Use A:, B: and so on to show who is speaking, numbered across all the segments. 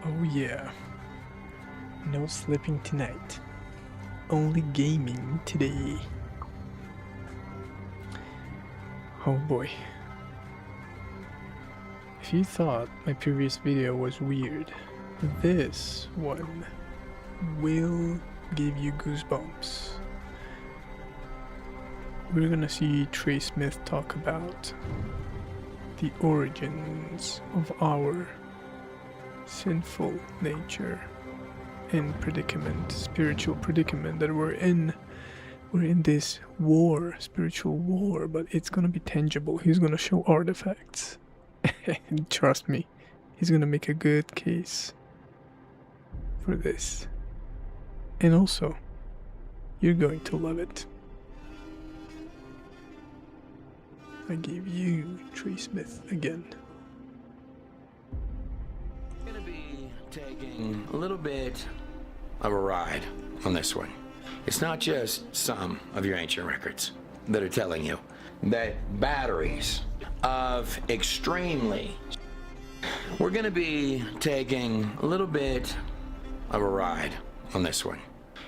A: Oh yeah. No sleeping tonight. Only gaming today. Oh boy. If you thought my previous video was weird, this one will give you goosebumps. We're gonna see Trey Smith talk about the origins of our sinful nature and predicament, spiritual predicament that we're in. We're in this war, spiritual war, but it's gonna be tangible. He's gonna show artifacts. And trust me, he's gonna make a good case for this. And also, you're going to love it. I gave you Trey Smith again.
B: Gonna be taking a little bit of a ride on this one. It's not just some of your ancient records that are telling you that batteries of extremely... We're gonna be taking a little bit of a ride on this one.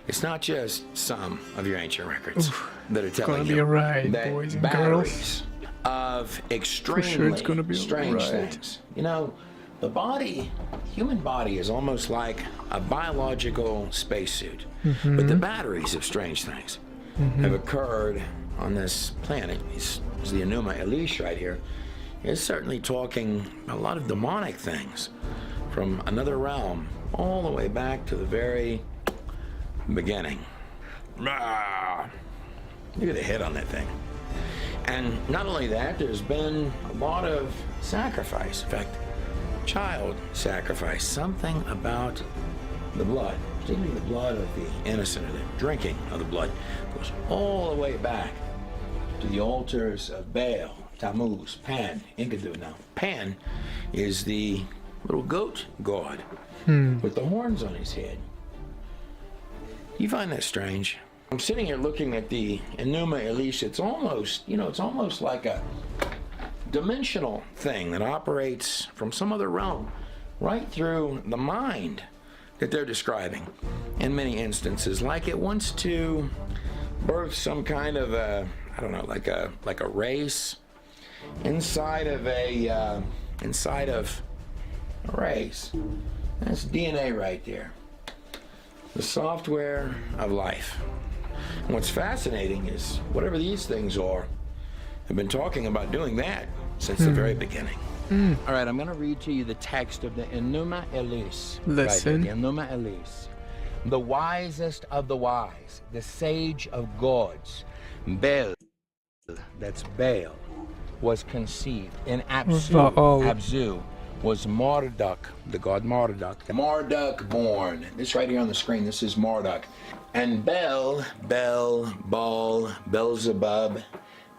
B: It's not just some of your ancient records that are telling you
A: be a ride,
B: that
A: boys and
B: batteries of extremely strange things. You know, the body, human body is almost like a biological spacesuit. But the batteries of strange things have occurred on this planet. It's the Enuma Elish right here. It's certainly talking a lot of demonic things from another realm all the way back to the very beginning. Ah, look at the head on that thing. And not only that, there's been a lot of sacrifice. In fact, child sacrifice. Something about the blood, particularly the blood of the innocent, or the drinking of the blood, goes all the way back to the altars of Baal, Tammuz, Pan, Enkidu. Now, Pan is the little goat god with the horns on his head. You find that strange? I'm sitting here looking at the Enuma Elish. It's almost, it's almost like a dimensional thing that operates from some other realm right through the mind that they're describing in many instances, like it wants to birth some kind of a, I don't know, like a race inside of a race. That's DNA right there. The software of life. And what's fascinating is whatever these things are, have been talking about doing that since the very beginning. All right, I'm going to read to you the text of the Enuma Elish.
A: Listen.
B: Right, the Enuma Elish. The wisest of the wise, the sage of gods, Baal, that's Baal, was conceived. In Abzu was Marduk, the god Marduk. Marduk born. This right here on the screen, this is Marduk. And Baal, Beelzebub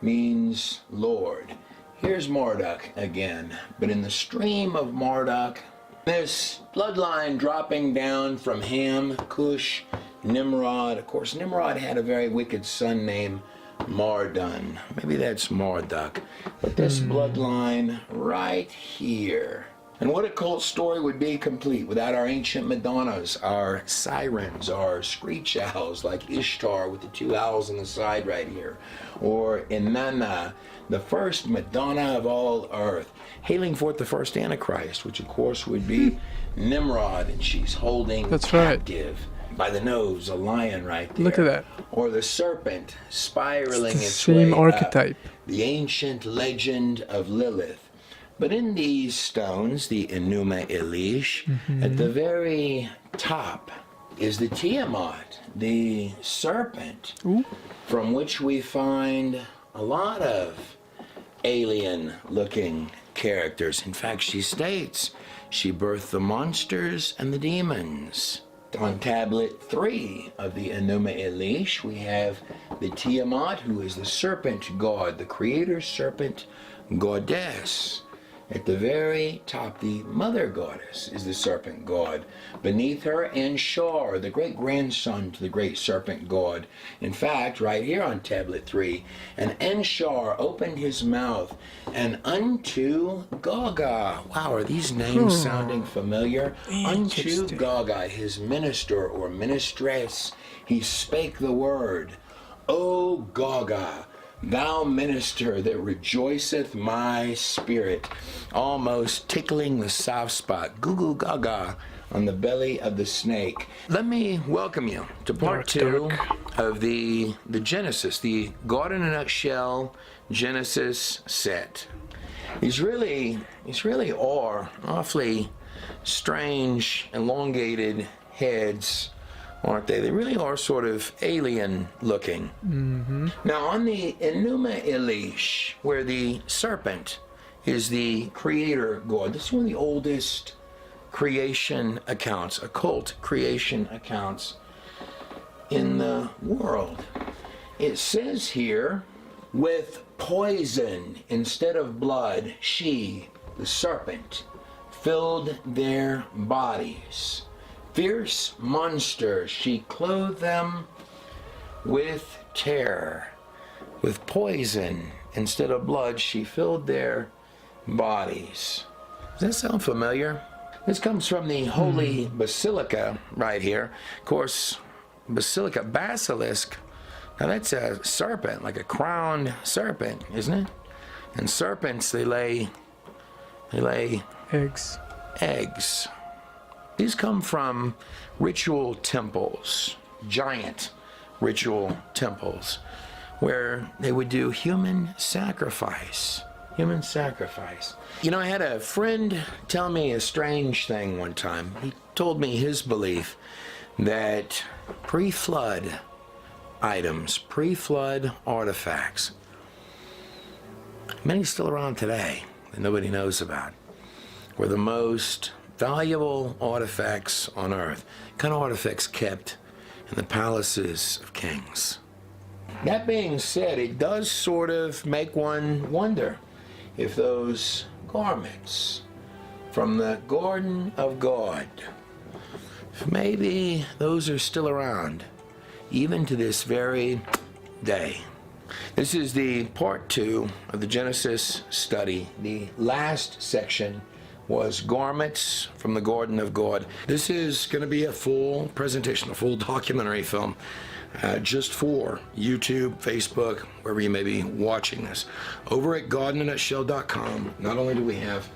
B: means Lord. Here's Marduk again, but in the stream of Marduk, this bloodline dropping down from Ham, Cush, Nimrod. Of course, Nimrod had a very wicked son named Mardun. Maybe that's Marduk. But this bloodline right here. And what a cult story would be complete without our ancient Madonnas, our sirens, our screech owls like Ishtar with the two owls on the side right here. Or Inanna, the first Madonna of all earth, hailing forth the first Antichrist, which of course would be Nimrod, and she's holding captive by the nose a lion right there.
A: Look at that.
B: Or the serpent spiraling its
A: same
B: way
A: archetype.
B: up, the ancient legend of Lilith. But in these stones, the Enuma Elish, at the very top is the Tiamat, the serpent, from which we find a lot of alien-looking characters. In fact, she states she birthed the monsters and the demons. On tablet 3 of the Enuma Elish, we have the Tiamat, who is the serpent god, the creator serpent goddess. At the very top, the mother goddess is the serpent god. Beneath her, Anshar, the great-grandson to the great serpent god. In fact, right here on tablet 3, and Anshar opened his mouth, and unto Gaga. Wow, are these names sounding familiar? Unto Gaga, his minister or ministress, he spake the word, O Gaga, thou minister that rejoiceth my spirit, almost tickling the soft spot, goo goo gaga, on the belly of the snake. Let me welcome you to part 2 of the Genesis, the God in a Nutshell Genesis set. These really are awfully strange, elongated heads, aren't they? They really are sort of alien looking. Mm-hmm. Now on the Enuma Elish, where the serpent is the creator god, this is one of the oldest creation accounts, occult creation accounts in the world. It says here, with poison instead of blood, she, the serpent, filled their bodies. Fierce monsters, she clothed them with terror. With poison instead of blood, she filled their bodies. Does that sound familiar? This comes from the Holy Basilica right here. Of course, basilisk. Now that's a serpent, like a crowned serpent, isn't it? And serpents, they lay
A: eggs.
B: These come from ritual temples, giant ritual temples, where they would do human sacrifice. You know, I had a friend tell me a strange thing one time. He told me his belief that pre-flood items, pre-flood artifacts, many still around today that nobody knows about, were the most valuable artifacts on earth. Kind of artifacts kept in the palaces of kings. That being said, it does sort of make one wonder if those garments from the Garden of God, if maybe those are still around, even to this very day. This is the part 2 of the Genesis study. The last section was garments from the Garden of God. This is going to be a full presentation, a full documentary film, just for YouTube, Facebook, wherever you may be watching this. Over at godinanutshell.com, not only do we have,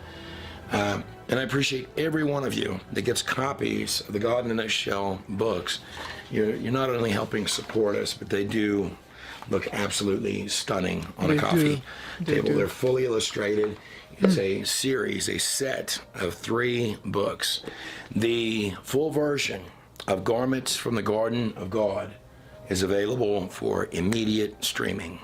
B: and I appreciate every one of you that gets copies of the God in a Nutshell books. You're not only helping support us, but they do look absolutely stunning on a coffee table. They're fully illustrated. It's a series, a set of 3 books. The full version of Garments from the Garden of God is available for immediate streaming.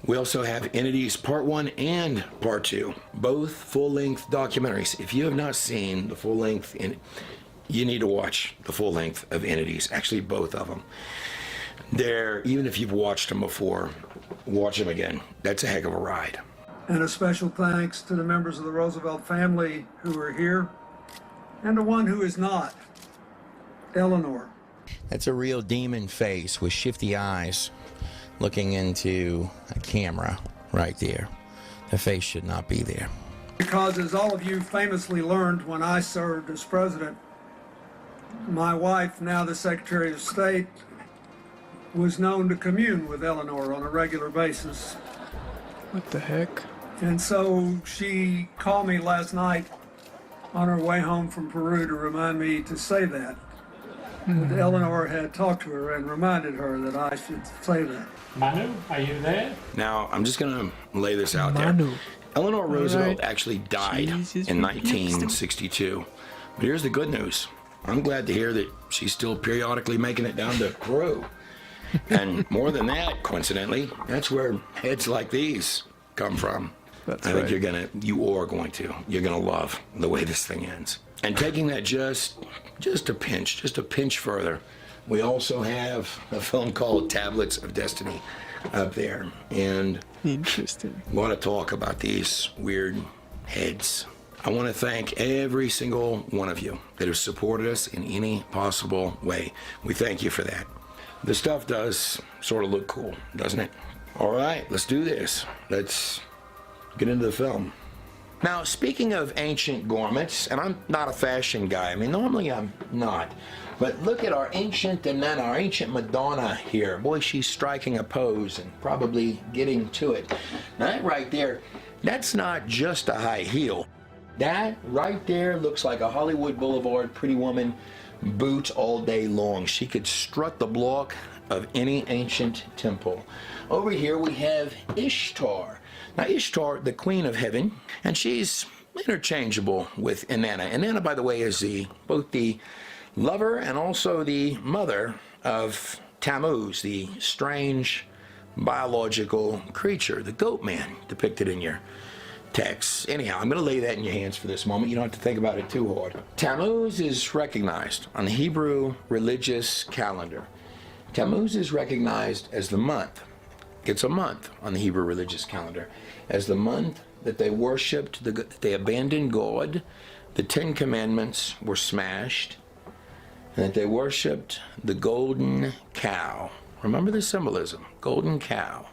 B: We also have Entities Part 1 and Part 2, both full-length documentaries. If you have not seen the full-length, you need to watch the full-length of Entities, actually both of them. Even if you've watched them before, watch them again. That's a heck of a ride.
C: And a special thanks to the members of the Roosevelt family who are here, and to one who is not, Eleanor.
B: That's a real demon face with shifty eyes looking into a camera right there. The face should not be there.
C: Because as all of you famously learned when I served as president, my wife, now the Secretary of State, was known to commune with Eleanor on a regular basis.
A: What the heck?
C: And so she called me last night on her way home from Peru to remind me to say that. That Eleanor had talked to her and reminded her that I should say that.
D: Manu, are you there?
B: Now, I'm just going to lay this out there. Eleanor Roosevelt actually died in 1962. But here's the good news. I'm glad to hear that she's still periodically making it down to Peru. And more than that, coincidentally, that's where heads like these come from. I think you're going to love the way this thing ends. And taking that just a pinch further, we also have a film called Tablets of Destiny up there. And
A: interesting.
B: I want to talk about these weird heads. I want to thank every single one of you that has supported us in any possible way. We thank you for that. The stuff does sort of look cool, doesn't it? All right, let's do this. Let's get into the film. Now, speaking of ancient garments, and I'm not a fashion guy. I mean, normally I'm not. But look at our ancient Inanna, our ancient Madonna here. Boy, she's striking a pose and probably getting to it. Now, that right there, that's not just a high heel. That right there looks like a Hollywood Boulevard pretty woman boot all day long. She could strut the block of any ancient temple. Over here we have Ishtar. Now Ishtar, the queen of heaven, and she's interchangeable with Inanna. Inanna, by the way, is both the lover and also the mother of Tammuz, the strange biological creature, the goat man depicted in your text. Anyhow, I'm going to lay that in your hands for this moment. You don't have to think about it too hard. Tammuz is recognized on the Hebrew religious calendar. Tammuz is recognized as the month. It's a month on the Hebrew religious calendar as the month that they worshipped, that they abandoned God, the 10 Commandments were smashed, and that they worshipped the golden cow. Remember the symbolism, golden cow.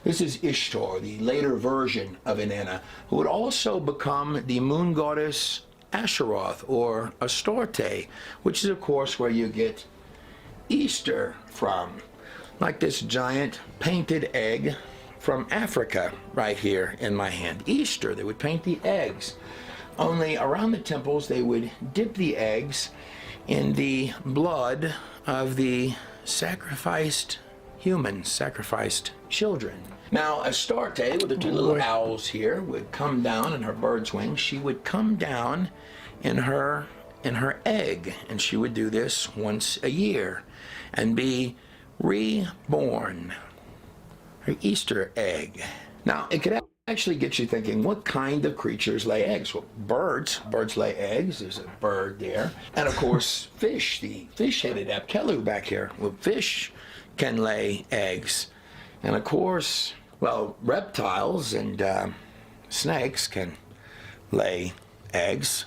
B: This is Ishtar, the later version of Inanna, who would also become the moon goddess Asheroth, or Astarte, which is, of course, where you get Easter from. Like this giant painted egg from Africa right here in my hand. Easter, they would paint the eggs. Only around the temples, they would dip the eggs in the blood of the sacrificed humans, sacrificed children. Now, Astarte, with the two little owls here, would come down in her bird's wings. She would come down in her egg, and she would do this once a year and be reborn. Her Easter egg. Now, it could actually get you thinking, what kind of creatures lay eggs? Well, birds lay eggs. There's a bird there. And of course, fish, the fish-headed Apkelu back here. Well, fish can lay eggs. And of course, well, reptiles and snakes can lay eggs.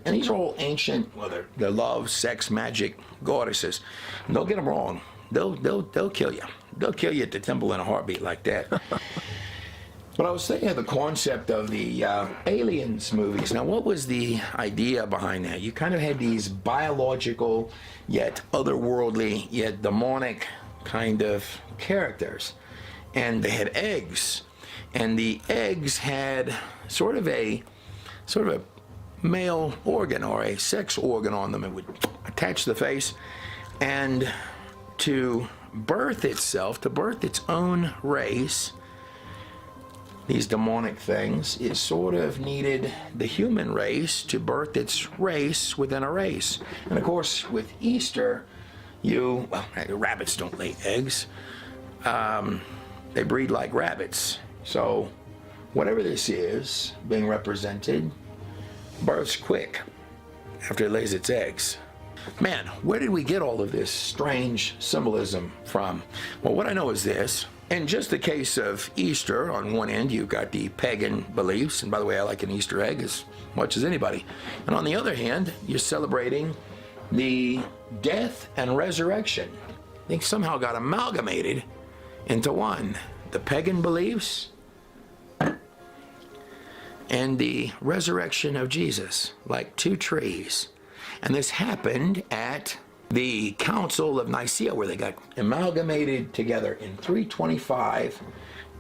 B: And these are all ancient, well, they're love, sex, magic goddesses. And don't get them wrong. They'll kill you. They'll kill you at the temple in a heartbeat like that. But I was thinking of the concept of the Aliens movies. Now, what was the idea behind that? You kind of had these biological, yet otherworldly, yet demonic kind of characters. And they had eggs. And the eggs had sort of a male organ or a sex organ on them. It would attach the face, and to birth itself, to birth its own race, these demonic things, it sort of needed the human race to birth its race within a race. And of course, with Easter, rabbits don't lay eggs. They breed like rabbits. So whatever this is being represented, births quick after it lays its eggs. Man, where did we get all of this strange symbolism from? Well, what I know is this. In just the case of Easter, on one end you've got the pagan beliefs, and by the way, I like an Easter egg as much as anybody. And on the other hand, you're celebrating the death and resurrection. They somehow got amalgamated into one. The pagan beliefs and the resurrection of Jesus, like two trees. And this happened at the Council of Nicaea, where they got amalgamated together in 325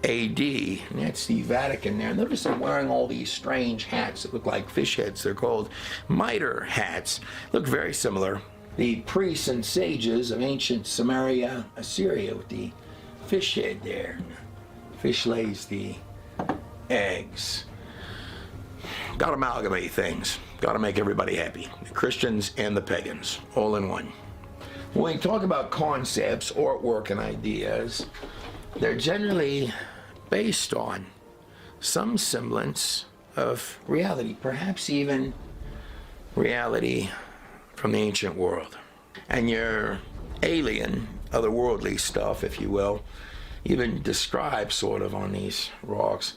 B: AD. And that's the Vatican there. Notice they're wearing all these strange hats that look like fish heads. They're called mitre hats. Look very similar. The priests and sages of ancient Samaria, Assyria, with the fish head there. Fish lays the eggs. Got to amalgamate things. Got to make everybody happy. The Christians and the pagans, all in one. When we talk about concepts, artwork, and ideas, they're generally based on some semblance of reality, perhaps even reality from the ancient world. And your alien, otherworldly stuff, if you will, even described sort of on these rocks.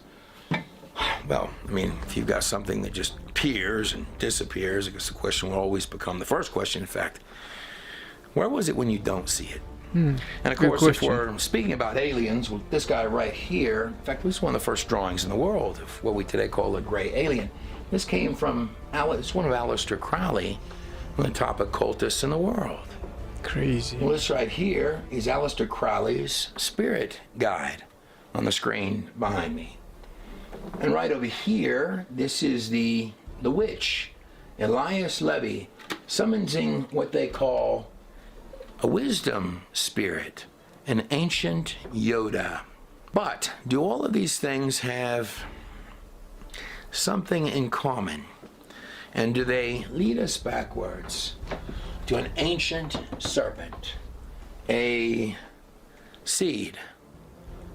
B: well, I mean, if you've got something that just appears and disappears, I guess the question will always become, the first question, in fact, where was it when you don't see it? And of course, if we're speaking about aliens, well, this guy right here, in fact, this is one of the first drawings in the world of what we today call a gray alien. This came from, it's one of Aleister Crowley, one of the top occultists in the world.
A: Crazy.
B: Well, this right here is Aleister Crowley's spirit guide on the screen behind me. And right over here, this is the witch, Elias Levy, summoning what they call a wisdom spirit, an ancient Yoda. But do all of these things have something in common? And do they lead us backwards to an ancient serpent, a seed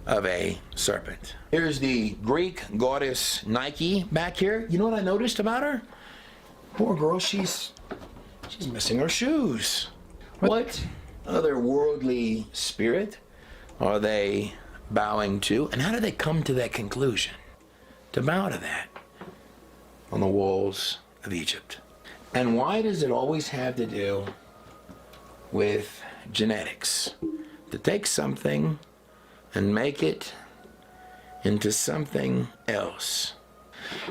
B: of a serpent? Here's the Greek goddess Nike back here. You know what I noticed about her? Poor girl, she's missing her shoes. What other worldly spirit are they bowing to? And how do they come to that conclusion, to bow to that on the walls of Egypt? And why does it always have to do with genetics? To take something and make it into something else.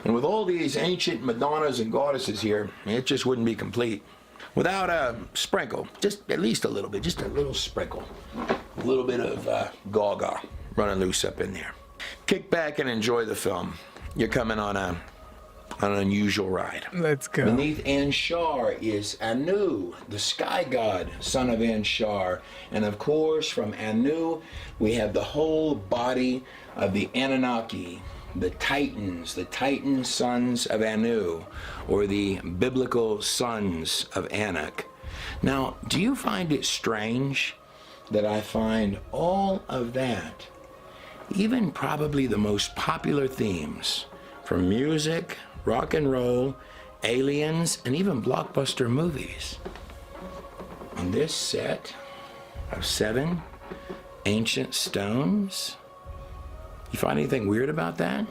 B: And with all these ancient Madonnas and goddesses here, it just wouldn't be complete without a sprinkle, just at least a little bit, just a little sprinkle, a little bit of gaga running loose up in there. Kick back and enjoy the film. You're coming on an unusual ride.
A: Let's go.
B: Beneath Anshar is Anu, the sky god, son of Anshar. And of course, from Anu, we have the whole body of the Anunnaki, the Titan sons of Anu, or the biblical sons of Anak. Now, do you find it strange that I find all of that, even probably the most popular themes, from music, rock and roll, aliens, and even blockbuster movies, on this set of 7 ancient stones? You find anything weird about that?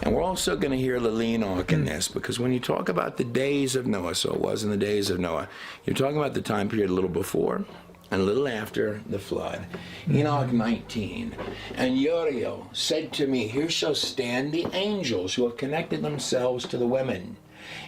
B: And we're also going to hear Lilinoch in this, because when you talk about the days of Noah, so it was in the days of Noah, you're talking about the time period a little before and a little after the flood. Enoch 19. And Uriel said to me, here shall stand the angels who have connected themselves to the women,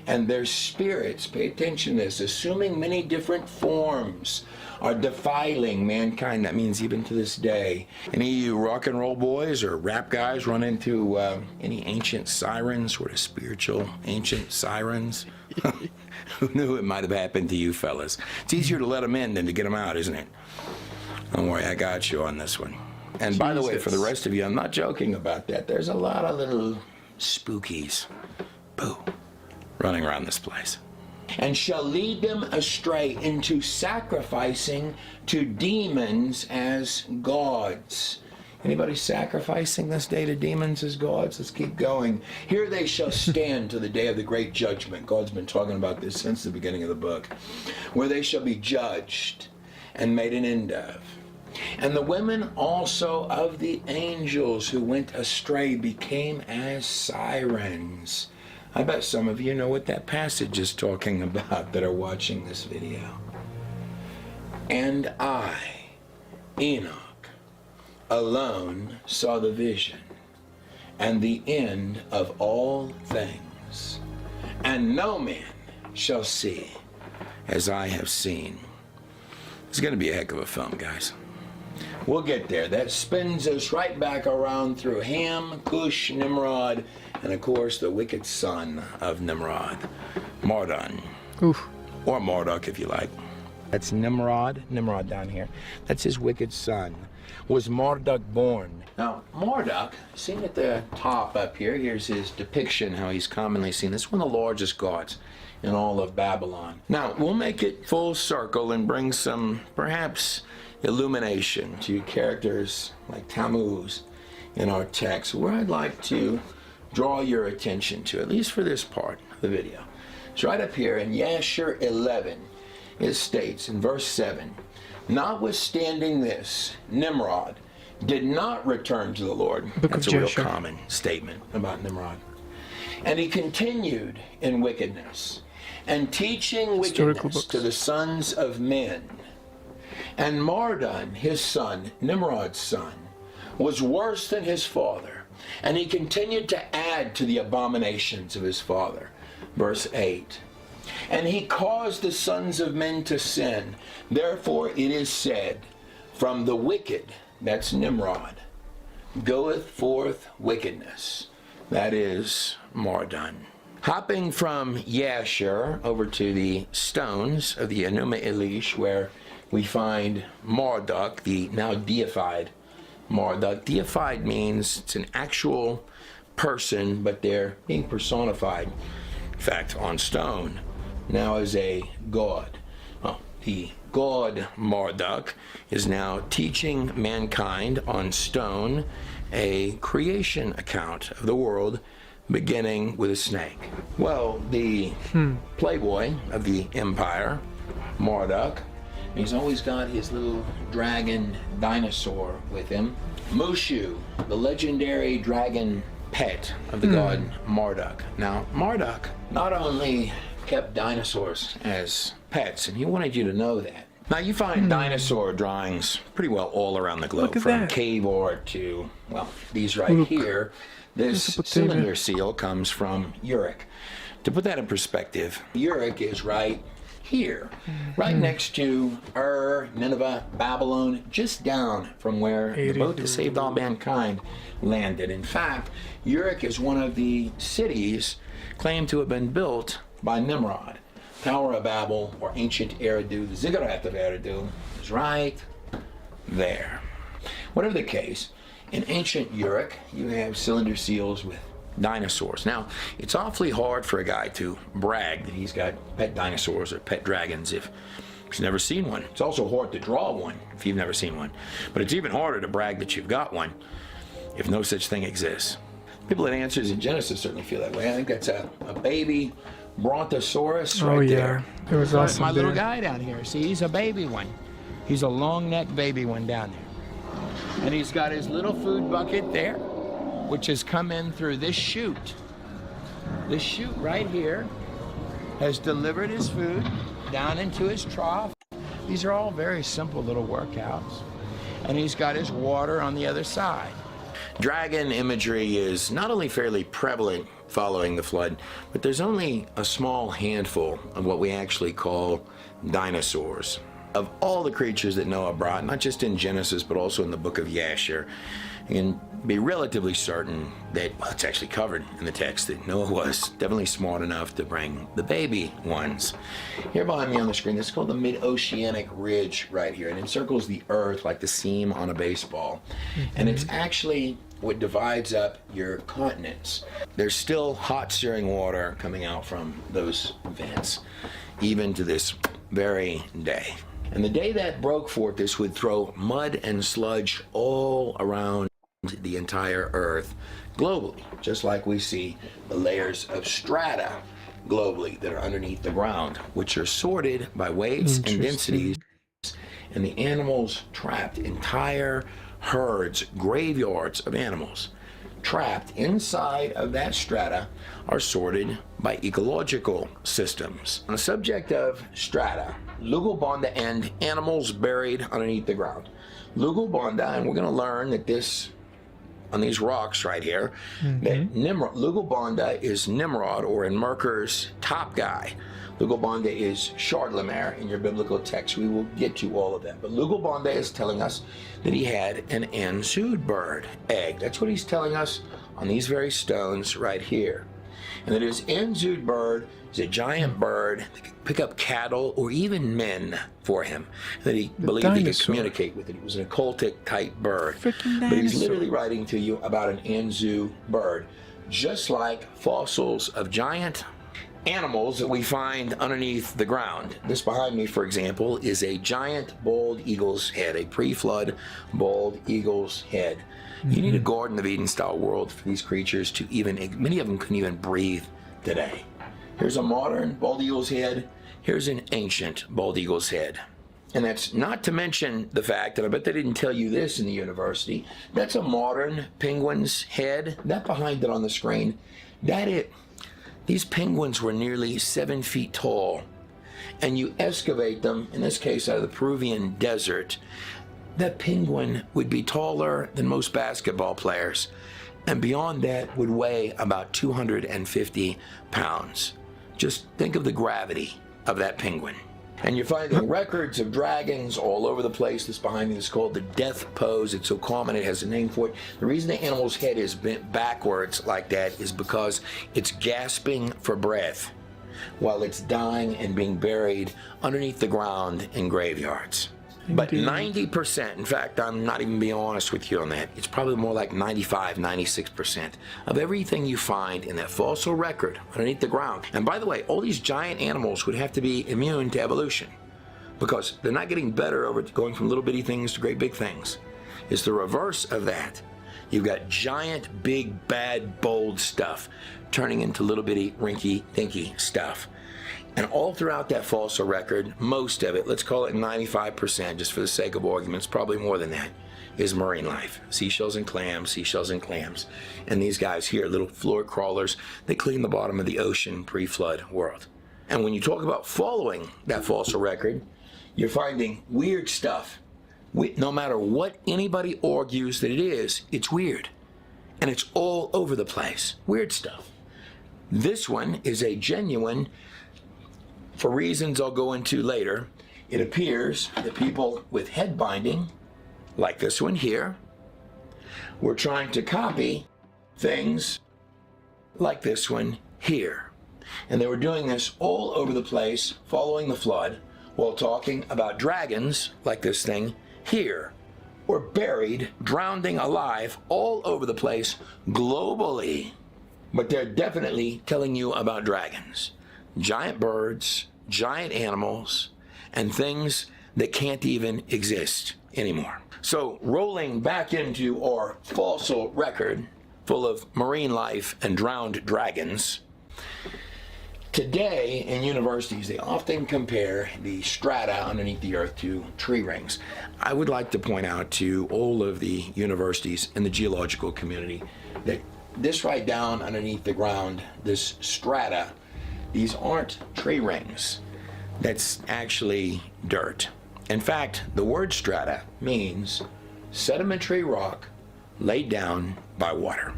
B: and their spirits, pay attention to this, assuming many different forms, are defiling mankind. That means even to this day. Any of you rock and roll boys or rap guys run into any ancient sirens, sort of spiritual ancient sirens? Who knew it might have happened to you fellas? It's easier to let them in than to get them out, isn't it? Don't worry, I got you on this one. And by the way, for the rest of you, I'm not joking about that. There's a lot of little spookies, boo, running around this place. And shall lead them astray into sacrificing to demons as gods. Anybody sacrificing this day to demons as gods? Let's keep going. Here they shall stand to the day of the great judgment. God's been talking about this since the beginning of the book. Where they shall be judged and made an end of. And the women also of the angels who went astray became as sirens. I bet some of you know what that passage is talking about that are watching this video. And I, Enoch, alone saw the vision and the end of all things, and no man shall see as I have seen. It's going to be a heck of a film, guys. We'll get there. That spins us right back around through Ham, Cush, Nimrod, and of course the wicked son of Nimrod, Marduk.
A: Oof.
B: Or Marduk if you like. That's Nimrod down here. That's his wicked son. Was Marduk born? Now, Marduk, seen at the top up here, here's his depiction, how he's commonly seen. This is one of the largest gods in all of Babylon. Now, we'll make it full circle and bring some, perhaps, illumination to characters like Tammuz in our text, where I'd like to draw your attention to, at least for this part of the video. It's right up here in Yashar 11. It states in verse 7, notwithstanding this, Nimrod did not return to the Lord. That's a real common statement about Nimrod. And he continued in wickedness, and teaching wickedness to the sons of men. And Mardon, his son, Nimrod's son, was worse than his father, and he continued to add to the abominations of his father. Verse 8. And he caused the sons of men to sin. Therefore it is said, from the wicked, that's Nimrod, goeth forth wickedness. That is Mardon. Hopping from Yasher over to the stones of the Enuma Elish, where we find Marduk, the now deified Marduk. Deified means it's an actual person, but they're being personified, in fact, on stone, now as a god. Well, the god Marduk is now teaching mankind on stone a creation account of the world, beginning with a snake. Well, the playboy of the empire, Marduk, he's always got his little dragon dinosaur with him. Mushu, the legendary dragon pet of the god Marduk. Now, Marduk not only kept dinosaurs as pets, and he wanted you to know that. Now, you find dinosaur drawings pretty well all around the globe, from cave art to, well, these right here. This cylinder seal comes from Uruk. To put that in perspective, Uruk is right here, right next to Nineveh, Babylon, just down from where the boat that saved all mankind landed. In fact, Uruk is one of the cities claimed to have been built by Nimrod. Tower of Babel, or ancient Eridu, the ziggurat of Eridu, is right there. Whatever the case, in ancient Uruk, you have cylinder seals with dinosaurs. Now, it's awfully hard for a guy to brag that he's got pet dinosaurs or pet dragons if he's never seen one. It's also hard to draw one if you've never seen one. But it's even harder to brag that you've got one if no such thing exists. People that answers in Genesis certainly feel that way. I think that's a baby Brontosaurus right there.
A: It was awesome.
B: My little guy down here, see, he's a baby one. He's a long-necked baby one down there. And he's got his little food bucket there, which has come in through this chute. This chute right here has delivered his food down into his trough. These are all very simple little workouts. And he's got his water on the other side. Dragon imagery is not only fairly prevalent following the flood, but there's only a small handful of what we actually call dinosaurs. Of all the creatures that Noah brought, not just in Genesis, but also in the book of Yasher, you can be relatively certain that, well, it's actually covered in the text that Noah was definitely smart enough to bring the baby ones. Here behind me on the screen, this is called the Mid-Oceanic Ridge right here. It encircles the earth like the seam on a baseball. And it's actually what divides up your continents. There's still hot searing water coming out from those vents, even to this very day. And the day that broke forth, this would throw mud and sludge all around the entire earth globally, just like we see the layers of strata globally that are underneath the ground, which are sorted by weights and densities, and the animals trapped, entire herds, graveyards of animals trapped inside of that strata are sorted by ecological systems. On the subject of strata, Lugalbanda and animals buried underneath the ground. Lugalbanda, and we're going to learn that this, on these rocks right here, that Nimrod, Lugalbanda is Nimrod, or in Merker's top guy. Lugalbanda is Chardlamer in your biblical text. We will get to all of that. But Lugalbanda is telling us that he had an Anzud bird egg. That's what he's telling us on these very stones right here. And that his Anzud bird is a giant bird that could pick up cattle or even men for him. And that he believed he could communicate with it. It was an occultic type bird. But he's literally writing to you about an Anzu bird, just like fossils of giant animals that we find underneath the ground. This behind me, for example, is a giant bald eagle's head, a pre-flood bald eagle's head. You need a Garden of Eden style world for these creatures to even, many of them couldn't even breathe today. Here's a modern bald eagle's head. Here's an ancient bald eagle's head. And that's not to mention the fact that I bet they didn't tell you this in the university. That's a modern penguin's head. That behind it on the screen, these penguins were nearly 7 feet tall. And you excavate them, in this case out of the Peruvian desert, that penguin would be taller than most basketball players. And beyond that would weigh about 250 pounds. Just think of the gravity of that penguin. And you're finding records of dragons all over the place. This behind me is called the death pose. It's so common it has a name for it. The reason the animal's head is bent backwards like that is because it's gasping for breath while it's dying and being buried underneath the ground in graveyards. But 90%, in fact, I'm not even being honest with you on that, it's probably more like 95, 96% of everything you find in that fossil record underneath the ground. And by the way, all these giant animals would have to be immune to evolution because they're not getting better over going from little bitty things to great big things. It's the reverse of that. You've got giant, big, bad, bold stuff turning into little bitty, rinky-dinky stuff. And all throughout that fossil record, most of it, let's call it 95%, just for the sake of arguments, probably more than that, is marine life. Seashells and clams, seashells and clams. And these guys here, little floor crawlers, they clean the bottom of the ocean pre-flood world. And when you talk about following that fossil record, you're finding weird stuff. No matter what anybody argues that it is, it's weird. And it's all over the place. Weird stuff. This one is a genuine, for reasons I'll go into later, it appears that people with head binding, like this one here, were trying to copy things like this one here. And they were doing this all over the place, following the flood, while talking about dragons, like this thing here, were buried, drowning alive all over the place, globally. But they're definitely telling you about dragons. Giant birds, giant animals, and things that can't even exist anymore. So rolling back into our fossil record full of marine life and drowned dragons, today in universities they often compare the strata underneath the earth to tree rings. I would like to point out to all of the universities in the geological community that this right down underneath the ground, this strata, these aren't tree rings. That's actually dirt. In fact, the word strata means sedimentary rock laid down by water.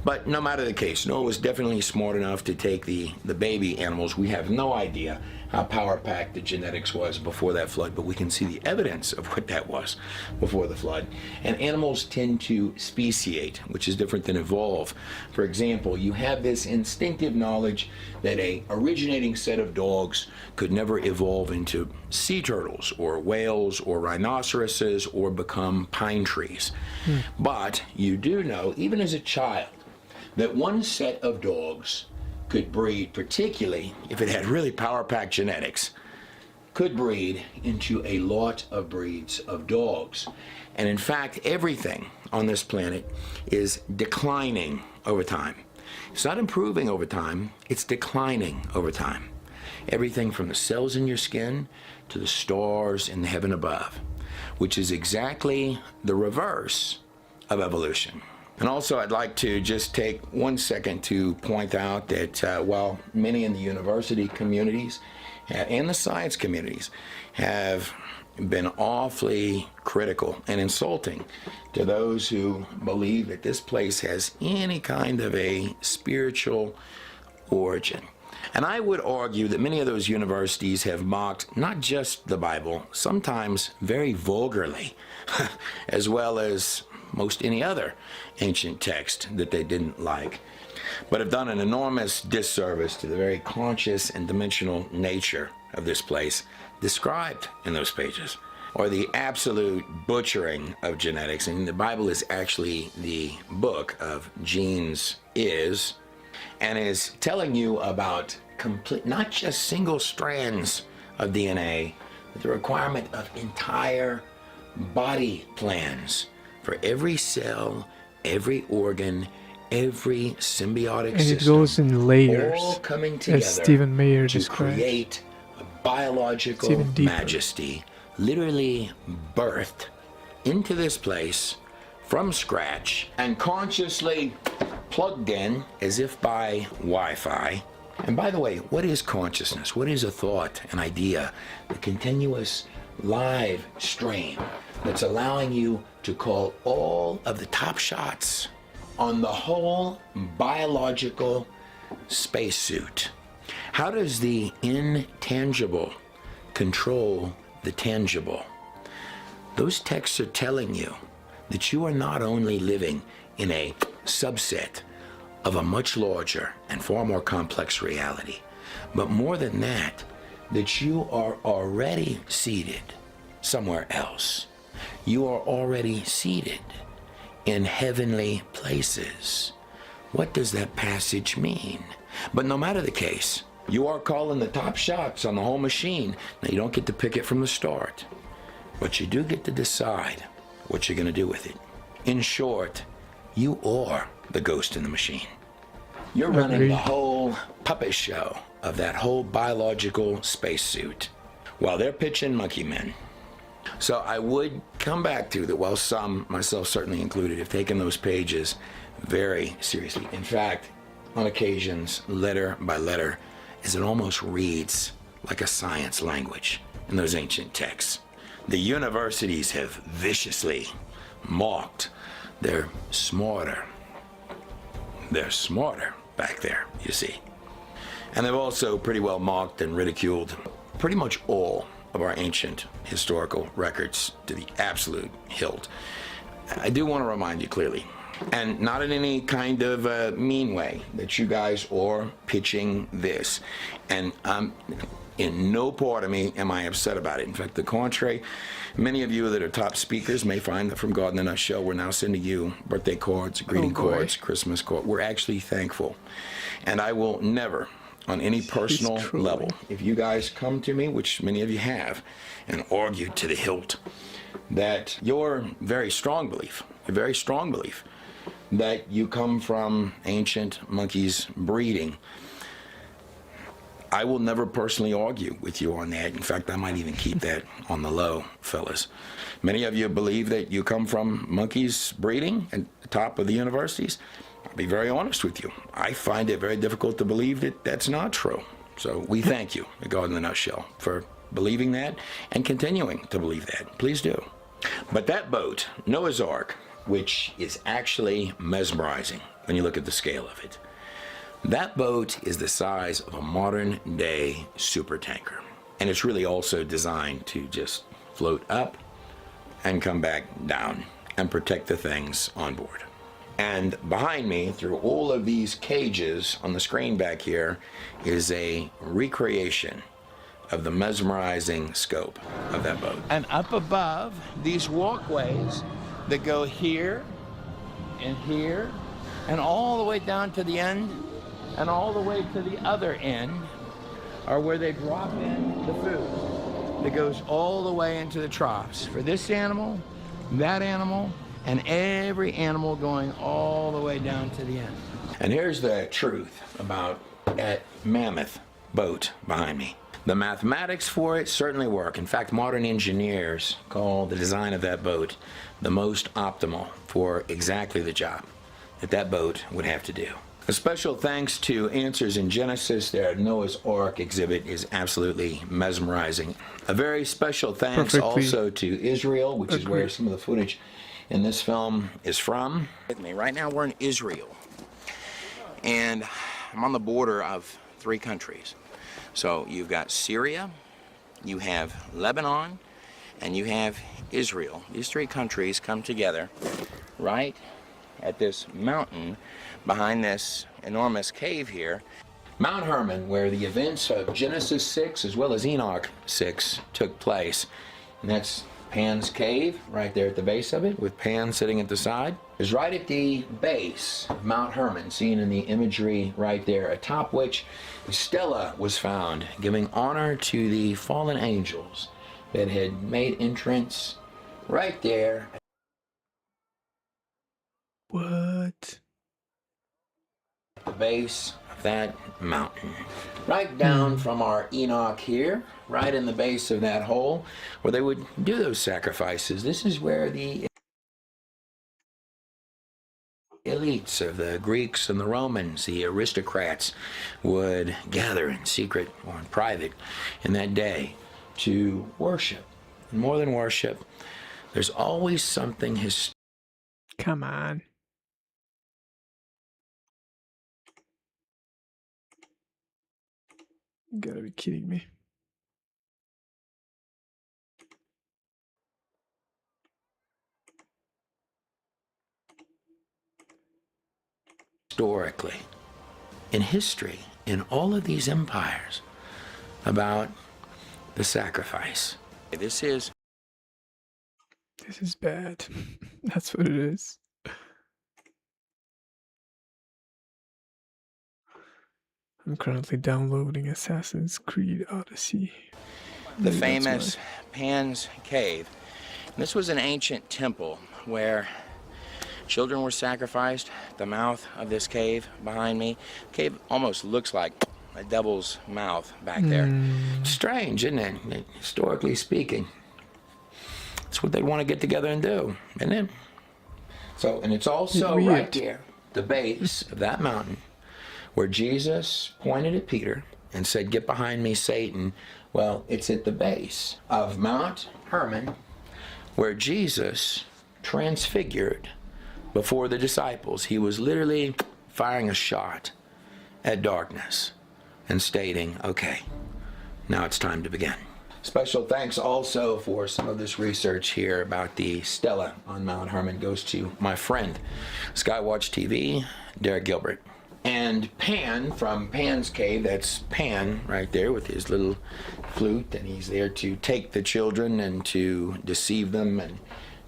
B: But no matter the case, Noah was definitely smart enough to take the baby animals. We have no idea how power-packed the genetics was before that flood, but we can see the evidence of what that was before the flood. And animals tend to speciate, which is different than evolve. For example, you have this instinctive knowledge that a originating set of dogs could never evolve into sea turtles or whales or rhinoceroses or become pine trees. But you do know, even as a child, that one set of dogs could breed, particularly if it had really power-packed genetics, could breed into a lot of breeds of dogs. And in fact, everything on this planet is declining over time. It's not improving over time, it's declining over time. Everything from the cells in your skin to the stars in the heaven above, which is exactly the reverse of evolution. And also, I'd like to just take 1 second to point out that while many in the university communities and the science communities have been awfully critical and insulting to those who believe that this place has any kind of a spiritual origin. And I would argue that many of those universities have mocked not just the Bible, sometimes very vulgarly, as well as most any other ancient text that they didn't like, but have done an enormous disservice to the very conscious and dimensional nature of this place described in those pages, or the absolute butchering of genetics. And the Bible is actually the book of genes and is telling you about complete, not just single strands of DNA, but the requirement of entire body plans for every cell, every organ, every symbiotic
A: and
B: system.
A: And it goes in layers,
B: all coming together
A: as Stephen Meyer
B: to
A: describes.
B: create a biological majesty literally birthed into this place from scratch and consciously plugged in as if by Wi-Fi. And by the way, what is consciousness? What is a thought, an idea? The continuous live stream that's allowing you to call all of the top shots on the whole biological spacesuit. How does the intangible control the tangible? Those texts are telling you that you are not only living in a subset of a much larger and far more complex reality, but more than that, that you are already seated somewhere else. You are already seated in heavenly places. What does that passage mean? But no matter the case, you are calling the top shots on the whole machine. Now, you don't get to pick it from the start, but you do get to decide what you're going to do with it. In short, you are the ghost in the machine. You're running the whole puppet show of that whole biological spacesuit while they're pitching monkey men. So I would come back to that while some, myself certainly included, have taken those pages very seriously. In fact, on occasions, letter by letter, as it almost reads like a science language in those ancient texts. The universities have viciously mocked. They're smarter back there, you see. And they've also pretty well mocked and ridiculed pretty much all of our ancient historical records to the absolute hilt. I do want to remind you clearly, and not in any kind of mean way, that you guys are pitching this. And in no part of me am I upset about it. In fact, the contrary, many of you that are top speakers may find that from God in the Nutshell, we're now sending you birthday cards, greeting cards, Christmas cards. We're actually thankful. And I will never, on any personal level, if you guys come to me, which many of you have, and argue to the hilt, that your very strong belief, that you come from ancient monkeys breeding, I will never personally argue with you on that. In fact, I might even keep that on the low, fellas. Many of you believe that you come from monkeys breeding at the top of the universities. I'll be very honest with you. I find it very difficult to believe that that's not true. So we thank you, the God in the Nutshell, for believing that and continuing to believe that. Please do. But that boat, Noah's Ark, which is actually mesmerizing when you look at the scale of it, that boat is the size of a modern-day supertanker. And it's really also designed to just float up and come back down and protect the things on board. And behind me, through all of these cages on the screen back here, is a recreation of the mesmerizing scope of that boat. And up above, these walkways that go here and here and all the way down to the end and all the way to the other end are where they drop in the food that goes all the way into the troughs for this animal, that animal, and every animal going all the way down to the end. And here's the truth about that mammoth boat behind me. The mathematics for it certainly work. In fact, modern engineers call the design of that boat the most optimal for exactly the job that that boat would have to do. A special thanks to Answers in Genesis. Their Noah's Ark exhibit is absolutely mesmerizing. A very special thanks also to Israel, which is where some of the footage in this film is from. With me right now, we're in Israel, and I'm on the border of 3 countries. So you've got Syria, you have Lebanon, and you have Israel. These 3 countries come together right at this mountain behind this enormous cave here. Mount Hermon, where the events of Genesis 6 as well as Enoch 6 took place. And that's Pan's cave right there at the base of it, with Pan sitting at the side. Is right at the base of Mount Hermon, seen in the imagery right there, atop which a stela was found, giving honor to the fallen angels that had made entrance right there.
A: What?
B: At the base of that mountain. right down from our Enoch here, right in the base of that hole, where they would do those sacrifices. This is where the elites of the Greeks and the Romans, the aristocrats, would gather in secret or in private in that day to worship. And more than worship, there's always something historical.
A: Come on. You gotta be kidding me.
B: Historically, in history, in all of these empires, about the sacrifice. This is
A: bad. That's what it is. I'm currently downloading Assassin's Creed Odyssey.
B: the famous Pan's Cave. And this was an ancient temple where children were sacrificed at the mouth of this cave behind me. The cave almost looks like a devil's mouth back there. Strange, isn't it? Historically speaking. That's what they want to get together and do, isn't it? So, and it's also right there, the base of that mountain, where Jesus pointed at Peter and said, "Get behind me, Satan." Well, it's at the base of Mount Hermon, where Jesus transfigured before the disciples. He was literally firing a shot at darkness and stating, okay, now it's time to begin. Special thanks also for some of this research here about the stela on Mount Hermon goes to my friend, Skywatch TV, Derek Gilbert. And Pan from Pan's Cave, that's Pan right there with his little flute, and he's there to take the children and to deceive them and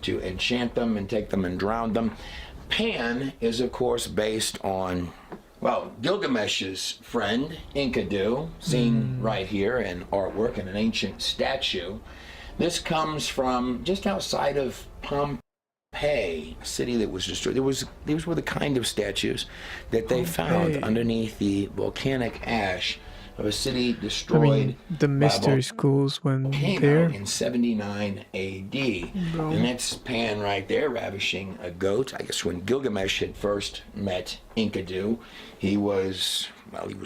B: to enchant them and take them and drown them. Pan is, of course, based on, well, Gilgamesh's friend, Enkidu, seen right here in artwork in an ancient statue. This comes from just outside of Pompeii, a city that was destroyed. These were the kind of statues that they found underneath the volcanic ash of a city destroyed.
A: I mean, the mystery schools when there
B: in 79 AD.
A: Bro.
B: And that's Pan right there, ravishing a goat. I guess when Gilgamesh had first met Enkidu, he was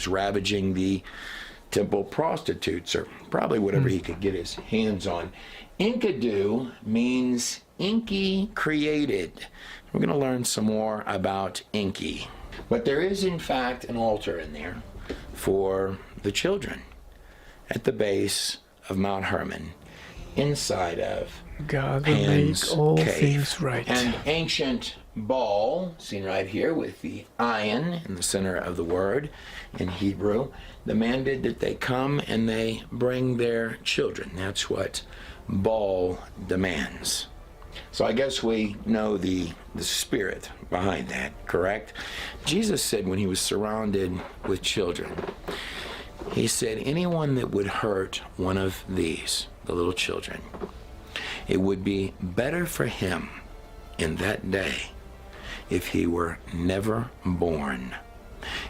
B: ravaging the temple prostitutes, or probably whatever he could get his hands on. Enkidu means Enki created. We're going to learn some more about Enki. But there is, in fact, an altar in there for the children at the base of Mount Hermon, inside of
A: God will
B: Pan's
A: make all
B: Cave.
A: things right.
B: An ancient ball, seen right here with the ayin in the center of the word in Hebrew, demanded that they come and they bring their children. That's what ball demands. So I guess we know the spirit behind that, correct? Jesus said when he was surrounded with children, he said, anyone that would hurt one of these, the little children, it would be better for him in that day if he were never born.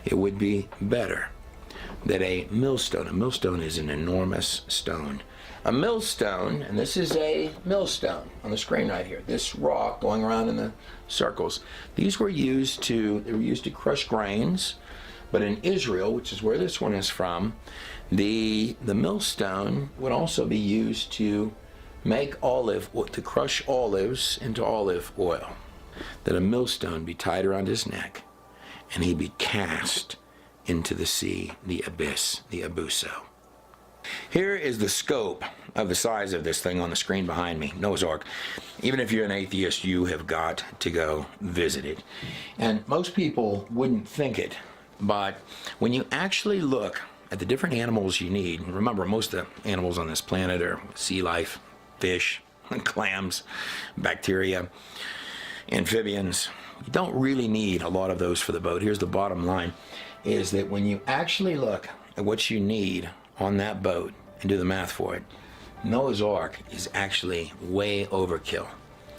B: It would be better that a millstone is an enormous stone. A millstone, and this is a millstone on the screen right here, this rock going around in the circles. These were used to crush grains, but in Israel, which is where this one is from, the millstone would also be used to to crush olives into olive oil. That a millstone be tied around his neck, and he be cast into the sea, the abyss, the abuso. Here is the scope of the size of this thing on the screen behind me, Noah's Ark. Even if you're an atheist, you have got to go visit it. And most people wouldn't think it, but when you actually look at the different animals you need, remember most of the animals on this planet are sea life, fish, clams, bacteria, amphibians. You don't really need a lot of those for the boat. Here's the bottom line, is that when you actually look at what you need on that boat and do the math for it, Noah's Ark is actually way overkill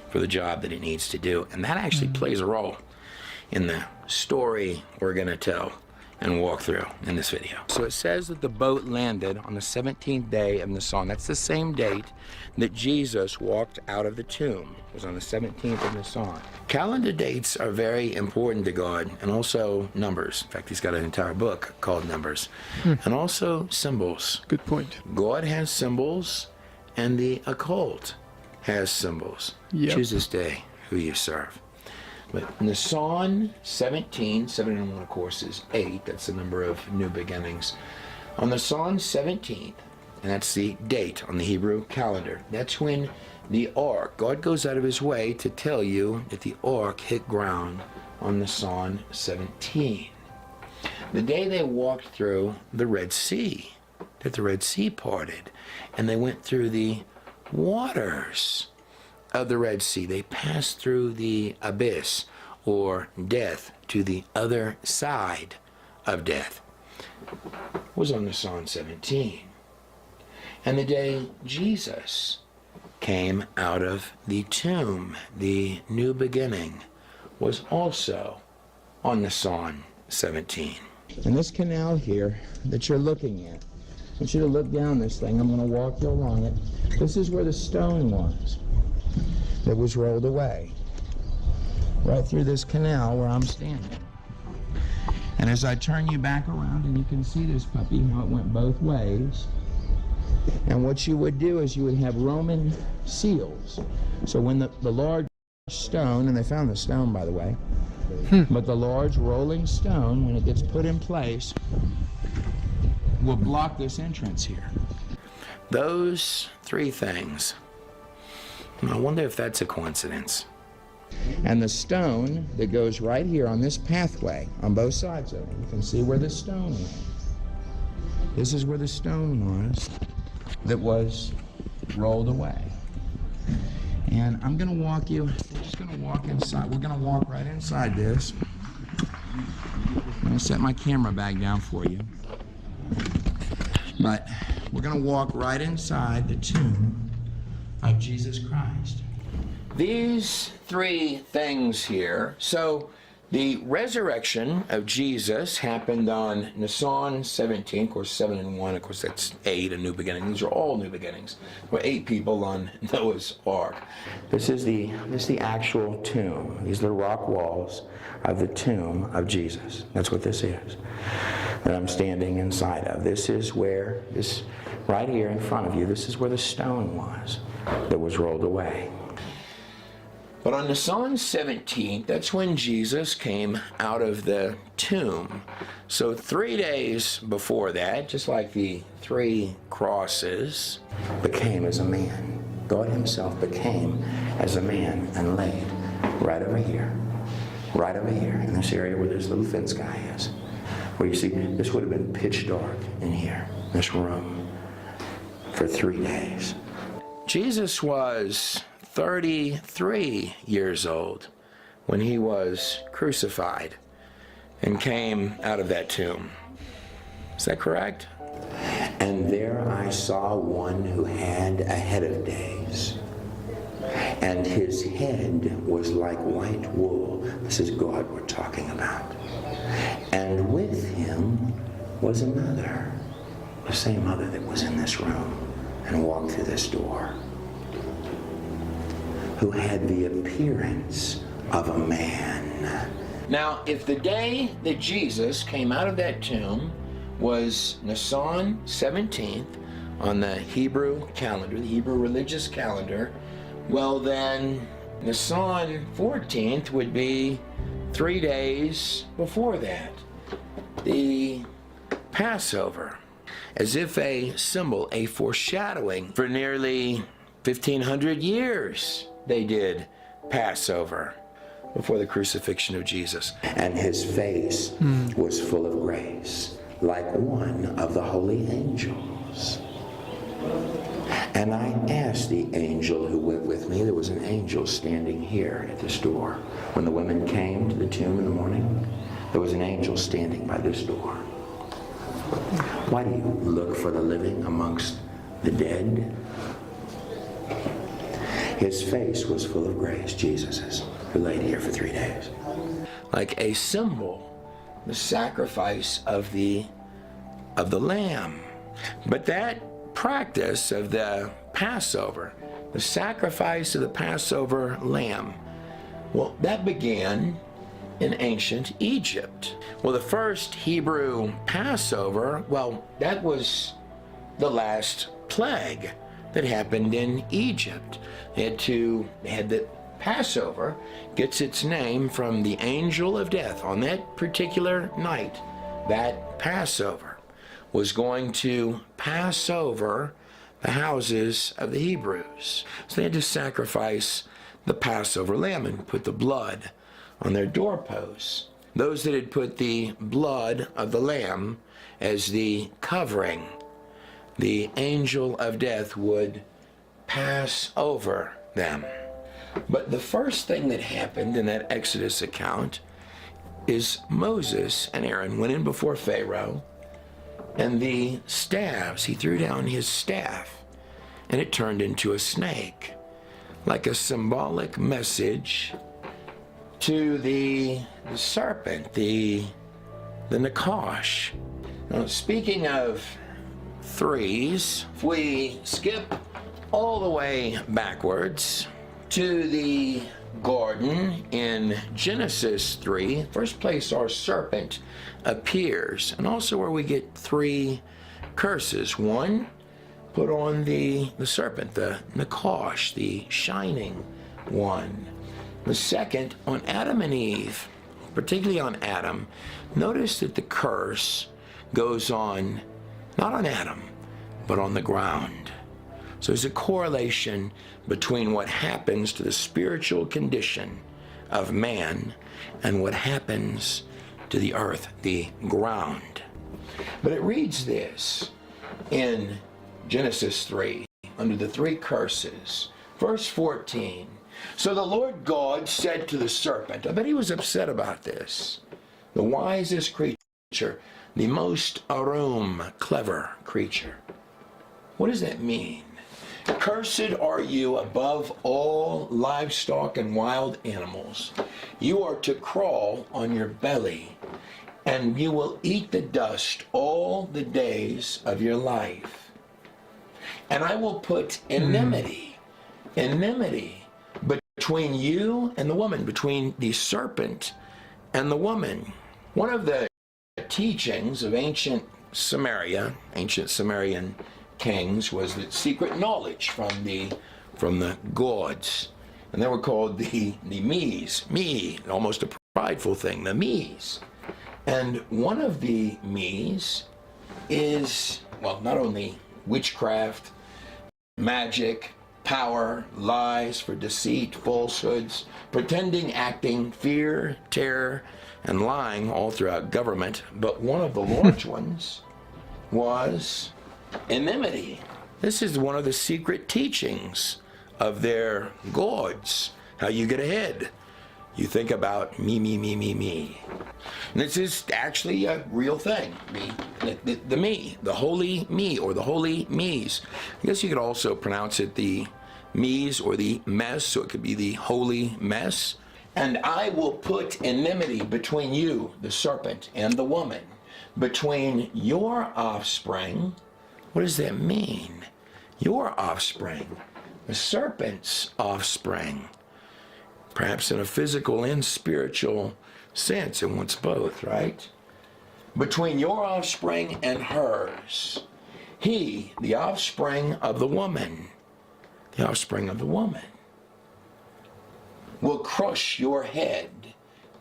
B: for the job that it needs to do. And that actually plays a role in the story we're going to tell and walk through in this video. So it says that the boat landed on the 17th day of Nisan. That's the same date that Jesus walked out of the tomb. It was on the 17th of Nisan. Calendar dates are very important to God, and also numbers. In fact, he's got an entire book called Numbers. And also symbols.
A: Good point.
B: God has symbols, and the occult has symbols.
A: Yep.
B: Choose this day who you serve. But Nisan 17, 7 and 1, of course, is 8. That's the number of new beginnings. On Nisan 17th, and that's the date on the Hebrew calendar, that's when the ark, God goes out of his way to tell you that the ark hit ground on Nisan 17. The day they walked through the Red Sea, that the Red Sea parted, and they went through the waters of the Red Sea. They passed through the abyss, or death, to the other side of death. Was on Nisan 17. And the day Jesus came out of the tomb, the new beginning, was also on Nisan 17. And this canal here that you're looking at, I want you to look down this thing. I'm going to walk you along it. This is where the stone was that was rolled away, right through this canal where I'm standing. And as I turn you back around, and you can see this puppy, how it went both ways. And what you would do is you would have Roman seals. So when the large stone, and they found the stone, by the way, but the large rolling stone, when it gets put in place, will block this entrance here. Those three things. I wonder if that's a coincidence. And the stone that goes right here on this pathway, on both sides of it, you can see where the stone was. This is where the stone was that was rolled away. And I'm going to walk you, we're just going to walk inside. We're going to walk right inside this. I'm going to set my camera bag down for you. But we're going to walk right inside the tomb of Jesus Christ. These three things here. So the resurrection of Jesus happened on Nisan 17, of course 7 and 1, of course that's 8, a new beginning. These are all new beginnings. There were 8 people on Noah's Ark. This is the actual tomb. These are the rock walls of the tomb of Jesus. That's what this is that I'm standing inside of. This is where, this right here in front of you, this is where the stone was that was rolled away. But on Nisan 17th, that's when Jesus came out of the tomb. So 3 days before that, just like the 3 crosses, became as a man. God himself became as a man and laid right over here, in this area where this little fence guy is. Where you see, this would have been pitch dark in here, this room, for 3 days. Jesus was 33 years old when he was crucified and came out of that tomb. Is that correct? And there I saw one who had a head of days, and his head was like white wool. This is God we're talking about. And with him was another, the same other that was in this room and walked through this door, who had the appearance of a man. Now, if the day that Jesus came out of that tomb was Nisan 17th on the Hebrew calendar, the Hebrew religious calendar, well then Nisan 14th would be 3 days before that, the Passover, as if a symbol, a foreshadowing. For nearly 1,500 years they did Passover before the crucifixion of Jesus. And his face was full of grace, like one of the holy angels. And I asked the angel who went with me, there was an angel standing here at this door. When the women came to the tomb in the morning, there was an angel standing by this door. Why do you look for the living amongst the dead? His face was full of grace, Jesus's, who laid here for 3 days. Like a symbol the sacrifice of the lamb. But that practice of the Passover, the sacrifice of the Passover lamb, well, that began in ancient Egypt. Well, the first Hebrew Passover, well, that was the last plague that happened in Egypt. They had the Passover gets its name from the angel of death. On that particular night, that Passover was going to pass over the houses of the Hebrews. So they had to sacrifice the Passover lamb and put the blood on their doorposts. Those that had put the blood of the lamb as the covering, the angel of death would pass over them. But the first thing that happened in that Exodus account is Moses and Aaron went in before Pharaoh, and the staves, he threw down his staff, and it turned into a snake, like a symbolic message to the serpent, the Nachash. Now, speaking of threes, if we skip all the way backwards to the garden in Genesis 3, first place our serpent appears, and also where we get three curses. One, put on the serpent, the Nachash, the shining one. The second, on Adam and Eve, particularly on Adam, notice that the curse goes on, not on Adam, but on the ground. So there's a correlation between what happens to the spiritual condition of man and what happens to the earth, the ground. But it reads this in Genesis 3, under the three curses, verse 14. So the Lord God said to the serpent, I bet he was upset about this, the wisest creature, the most clever creature. What does that mean? Cursed are you above all livestock and wild animals. You are to crawl on your belly, and you will eat the dust all the days of your life. And I will put enmity between you and the woman, between the serpent and the woman. One of the teachings of ancient Samaria, ancient Sumerian kings, was that secret knowledge from the gods, and they were called the Mes, almost a prideful thing, the Mes. And one of the Mes is, well, not only witchcraft, magic, power, lies for deceit, falsehoods, pretending, acting, fear, terror, and lying all throughout government, but one of the large ones was enmity. This is one of the secret teachings of their gods, how you get ahead. You think about me. And this is actually a real thing, the me, the holy me, or the holy Mes. I guess you could also pronounce it the Mes or the mess, so it could be the holy mess. And I will put enmity between you, the serpent, and the woman, between your offspring. What does that mean? Your offspring, the serpent's offspring, perhaps in a physical and spiritual sense, and wants both, right? Between your offspring and hers, he, the offspring of the woman, will crush your head,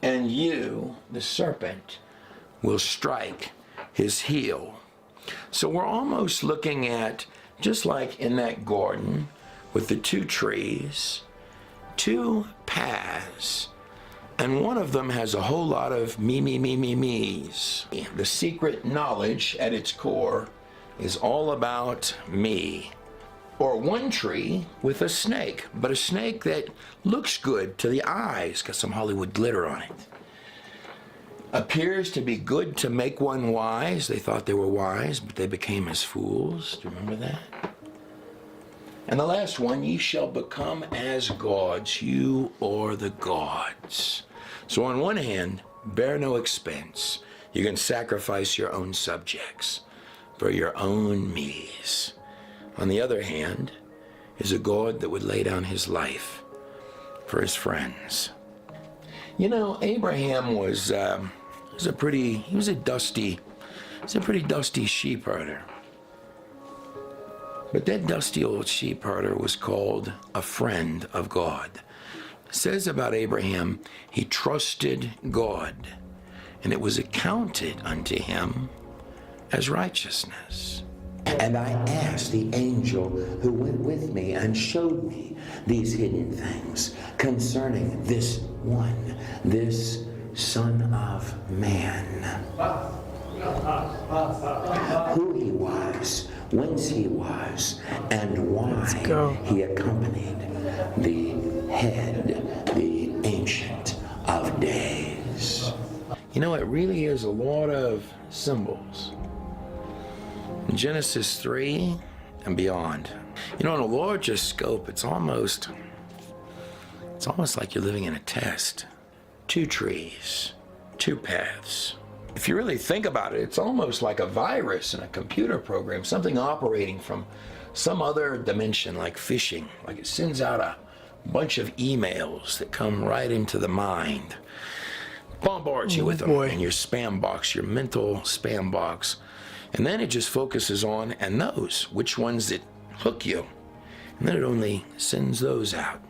B: and you, the serpent, will strike his heel. So we're almost looking at, just like in that garden with the two trees, two paths, and one of them has a whole lot of me's. The secret knowledge at its core is all about me. Or one tree with a snake, but a snake that looks good to the eyes, got some Hollywood glitter on it. Appears to be good to make one wise. They thought they were wise, but they became as fools. Do you remember that? And the last one, ye shall become as gods. You are the gods. So on one hand, bear no expense. You can sacrifice your own subjects for your own me's. On the other hand, is a God that would lay down his life for his friends. You know, Abraham was a pretty dusty sheep herder. But that dusty old sheep herder was called a friend of God. It says about Abraham, he trusted God, and it was accounted unto him as righteousness.
E: And I asked the angel who went with me and showed me these hidden things concerning this one, this Son of Man. Who he was, whence he was, and why he accompanied the head, the Ancient of Days.
B: You know, it really is a lot of symbols. In Genesis 3 and beyond. You know, in a larger scope, it's almost like you're living in a test. 2 trees, 2 paths. If you really think about it, it's almost like a virus in a computer program, something operating from some other dimension, like phishing, like it sends out a bunch of emails that come right into the mind, bombards you with them in your spam box, your mental spam box, and then it just focuses on and knows which ones that hook you, and then it only sends those out,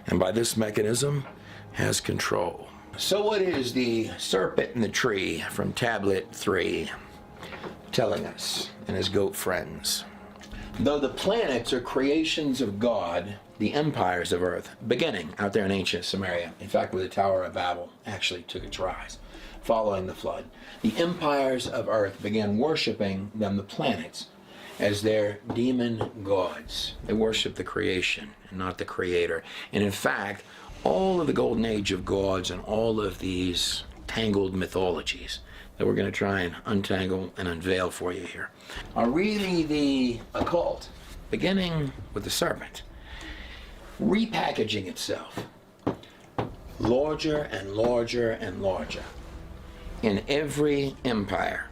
B: and by this mechanism has control. So what is the serpent in the tree from tablet 3 telling us and his goat friends? Though the planets are creations of God, the empires of earth, beginning out there in ancient Samaria, in fact where the Tower of Babel actually took its rise, following the flood, the empires of earth began worshiping them, the planets, as their demon gods. They worship the creation and not the creator. And in fact, all of the golden age of gods and all of these tangled mythologies that we're going to try and untangle and unveil for you here are really the occult, beginning with the serpent, repackaging itself larger and larger and larger in every empire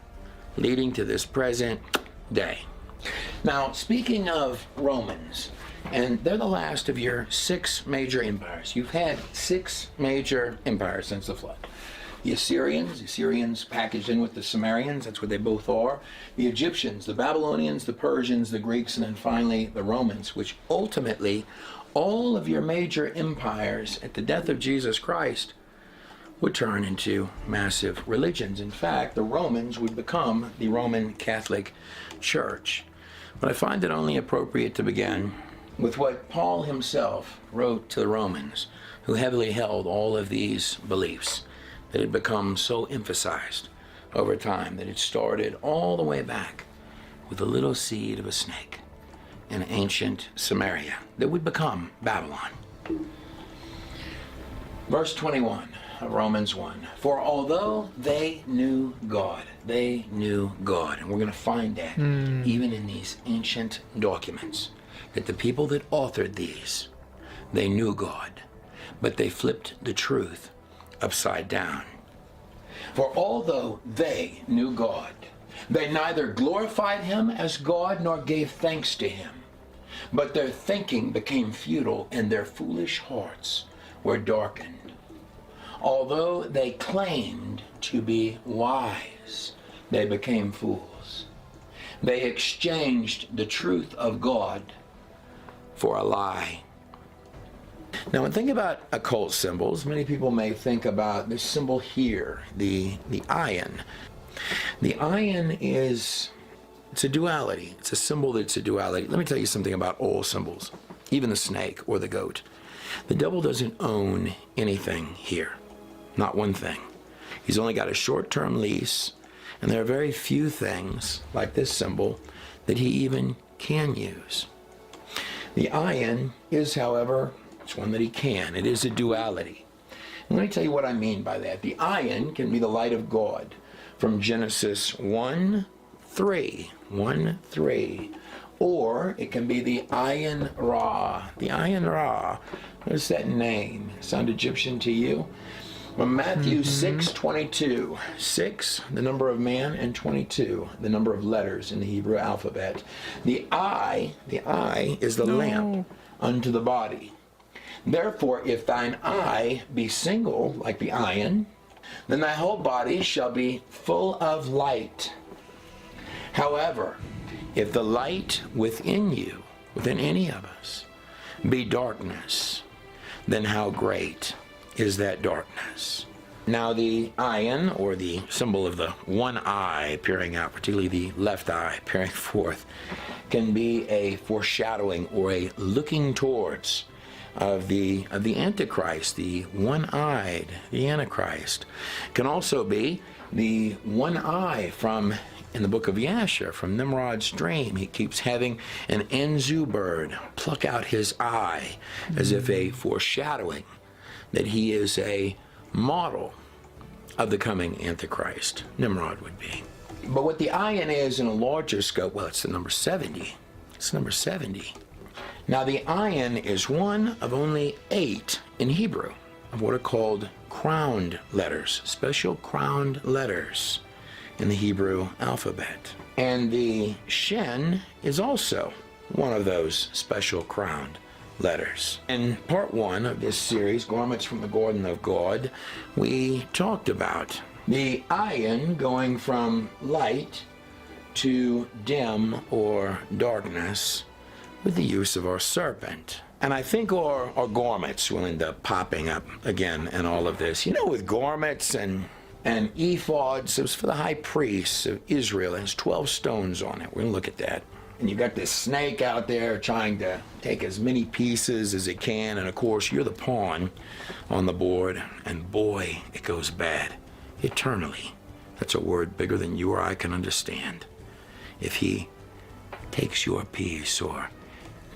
B: leading to this present day. Now, speaking of Romans, and they're the last of your 6 major empires. You've had 6 major empires since the flood. The Assyrians packaged in with the Sumerians, that's what they both are. The Egyptians, the Babylonians, the Persians, the Greeks, and then finally the Romans, which ultimately all of your major empires at the death of Jesus Christ would turn into massive religions. In fact, the Romans would become the Roman Catholic Church. But I find it only appropriate to begin with what Paul himself wrote to the Romans, who heavily held all of these beliefs that had become so emphasized over time that it started all the way back with a little seed of a snake in ancient Samaria that would become Babylon. Verse 21 of Romans 1. For although they knew God, and we're going to find that even in these ancient documents, that the people that authored these, they knew God, but they flipped the truth upside down. For although they knew God, they neither glorified him as God nor gave thanks to him, but their thinking became futile and their foolish hearts were darkened. Although they claimed to be wise, they became fools. They exchanged the truth of God for a lie. Now, when thinking about occult symbols, many people may think about this symbol here, the iron. The iron it's a duality. It's a symbol that's a duality. Let me tell you something about all symbols, even the snake or the goat. The devil doesn't own anything here, not one thing. He's only got a short-term lease, and there are very few things, like this symbol, that he even can use. The iron is, however, it's one that he can. It is a duality. And let me tell you what I mean by that. The iron can be the light of God from Genesis 1:3, or it can be the Ayin Ra. The Ayin Ra, what's that name? Sound Egyptian to you? From Matthew 6:22. 6, the number of man, and 22, the number of letters in the Hebrew alphabet. The eye is the lamp unto the body. Therefore, if thine eye be single, like the iron, then thy whole body shall be full of light. However, if the light within you, within any of us, be darkness, then how great is that darkness? Now the iron, or the symbol of the one eye peering out, particularly the left eye peering forth, can be a foreshadowing or a looking towards of the Antichrist, the one-eyed, the Antichrist. Can also be the one eye from, in the book of Yasher, from Nimrod's dream. He keeps having an Enzu bird pluck out his eye as if a foreshadowing that he is a model of the coming Antichrist. Nimrod would be. But what the iron is in a larger scope, well, it's the number 70. It's number 70. Now the iron is one of only 8 in Hebrew of what are called crowned letters, special crowned letters in the Hebrew alphabet. And the shin is also one of those special crowned letters. In part 1 of this series, Garments from the Garden of God, we talked about the iron going from light to dim or darkness with the use of our serpent. And I think our garments will end up popping up again in all of this. You know, with garments and ephods, it was for the high priests of Israel. It has 12 stones on it. We're going to look at that. And you got this snake out there trying to take as many pieces as it can. And of course, you're the pawn on the board. And boy, it goes bad. Eternally. That's a word bigger than you or I can understand. If he takes your piece or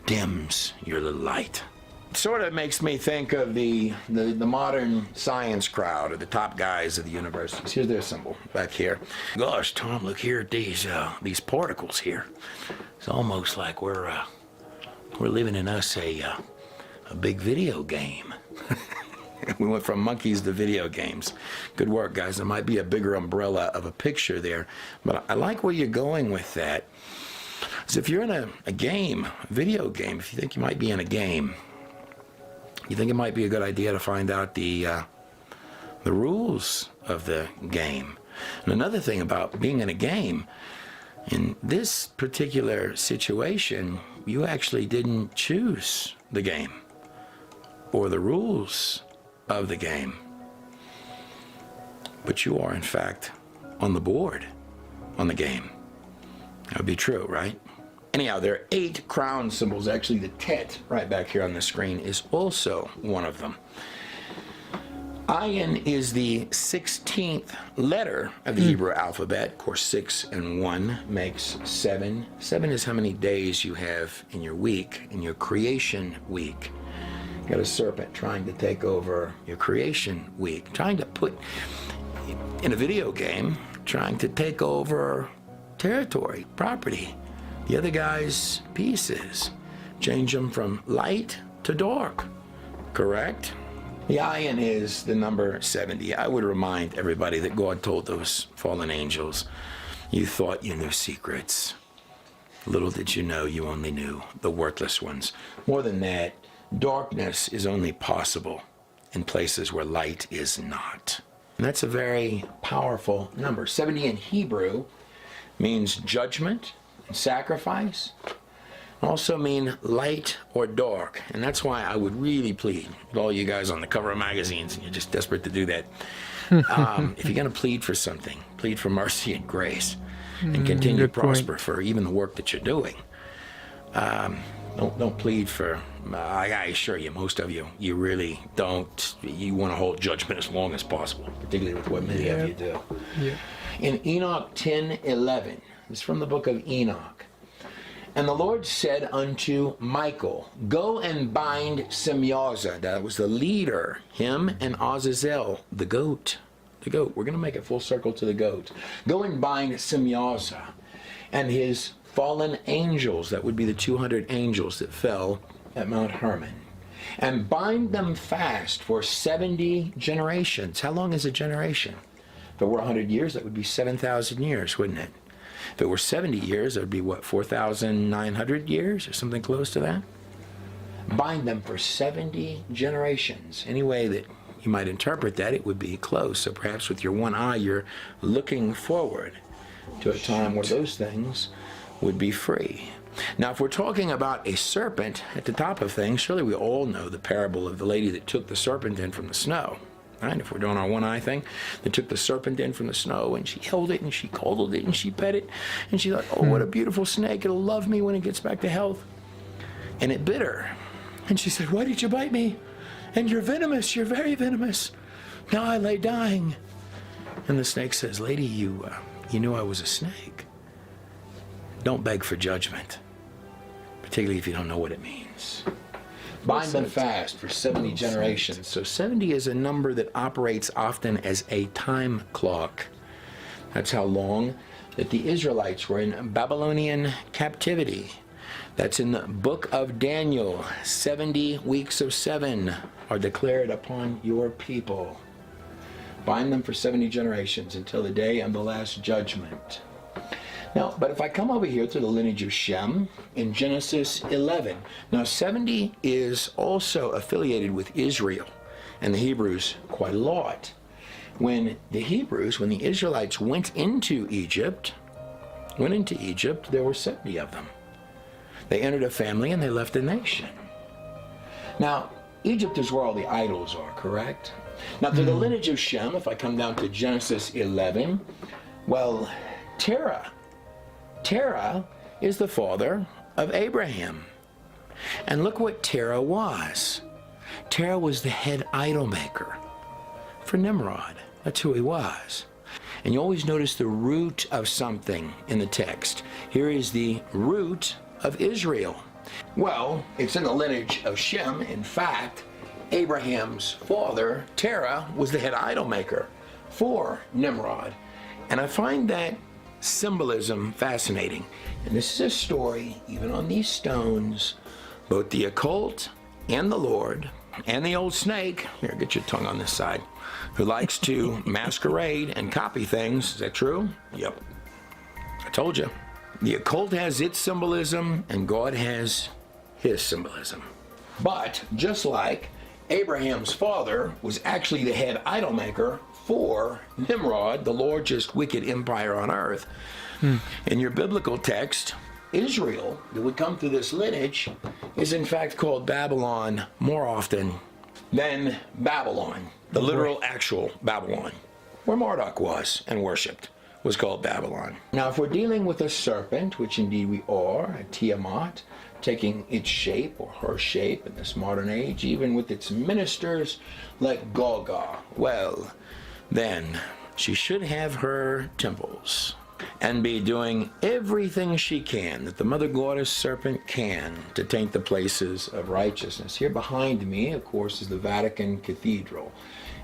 B: dims your little light. It sort of makes me think of the modern science crowd, or the top guys of the universities. Here's their symbol back here. Gosh, Tom, look here at these particles here. It's almost like we're living in us a big video game. We went from monkeys to video games. Good work, guys. There might be a bigger umbrella of a picture there, but I like where you're going with that. So if you're in a game, a video game, if you think you might be in a game, you think it might be a good idea to find out the rules of the game. And another thing about being in a game, in this particular situation, you actually didn't choose the game or the rules of the game, but you are in fact on the board on the game. That would be true, right? Anyhow, there are 8 crown symbols. Actually, the tet right back here on the screen is also one of them. Ayin is the 16th letter of the Hebrew alphabet. Of course, 6 and 1 makes 7. 7 is how many days you have in your week, in your creation week. You got a serpent trying to take over your creation week, trying to put, in a video game, trying to take over territory, property, the other guy's pieces, change them from light to dark, correct? The ayin is the number 70. I would remind everybody that God told those fallen angels, you thought you knew secrets. Little did you know you only knew the worthless ones. More than that, darkness is only possible in places where light is not. And that's a very powerful number. 70 in Hebrew means judgment and sacrifice. Also mean light or dark. And that's why I would really plead with all you guys on the cover of magazines, and you're just desperate to do that. If you're going to plead for something, plead for mercy and grace and continue to prosper for even the work that you're doing. Don't plead for, I assure you, most of you, you really don't, you want to hold judgment as long as possible, particularly with what many of you do. Yeah. In Enoch 10:11, it's from the book of Enoch. And the Lord said unto Michael, go and bind Semyaza. That was the leader, him and Azazel, the goat. The goat. We're going to make it full circle to the goat. Go and bind Semyaza and his fallen angels. That would be the 200 angels that fell at Mount Hermon. and bind them fast for 70 generations. How long is a generation? If it were 100 years, that would be 7,000 years, wouldn't it? If it were 70 years, that would be, what, 4,900 years or something close to that? Bind them for 70 generations. Any way that you might interpret that, it would be close. So perhaps with your one eye, you're looking forward to a time where those things would be free. Now, if we're talking about a serpent at the top of things, surely we all know the parable of the lady that took the serpent in from the snow. Right? If we're doing our one eye thing, they took the serpent in from the snow, and she held it, and she coddled it, and she pet it, and she thought, oh, what a beautiful snake. It'll love me when it gets back to health. And it bit her. And she said, why did you bite me? And you're venomous. You're very venomous. Now I lay dying. And the snake says, lady, you knew I was a snake. Don't beg for judgment, particularly if you don't know what it means. Bind them fast for 70 generations. So 70 is a number that operates often as a time clock. That's how long that the Israelites were in Babylonian captivity. That's in the book of Daniel. 70 weeks of 7 are declared upon your people. Bind them for 70 generations until the day of the last judgment. Now, but if I come over here to the lineage of Shem in Genesis 11, now 70 is also affiliated with Israel and the Hebrews quite a lot. When the Israelites went into Egypt, there were 70 of them. They entered a family and they left a nation. Now, Egypt is where all the idols are, correct? Now, to the lineage of Shem, if I come down to Genesis 11, well, Terah is the father of Abraham. And look what Terah was. Terah was the head idol maker for Nimrod. That's who he was. And you always notice the root of something in the text. Here is the root of Israel. Well, it's in the lineage of Shem. In fact, Abraham's father, Terah, was the head idol maker for Nimrod. And I find that symbolism fascinating. And this is a story, even on these stones, both the occult and the Lord and the old snake, here, get your tongue on this side, who likes to masquerade and copy things. Is that true? Yep. I told you. The occult has its symbolism and God has his symbolism. But just like Abraham's father was actually the head idol maker for Nimrod, the largest wicked empire on earth, in your biblical text, Israel, that would come through this lineage, is in fact called Babylon more often than Babylon, the literal actual Babylon, where Marduk was and worshipped, was called Babylon. Now, if we're dealing with a serpent, which indeed we are, a Tiamat, taking its shape or her shape in this modern age, even with its ministers like Gaga, well, then she should have her temples and be doing everything she can, that the mother goddess serpent can, to taint the places of righteousness. Here behind me, of course, is the Vatican Cathedral.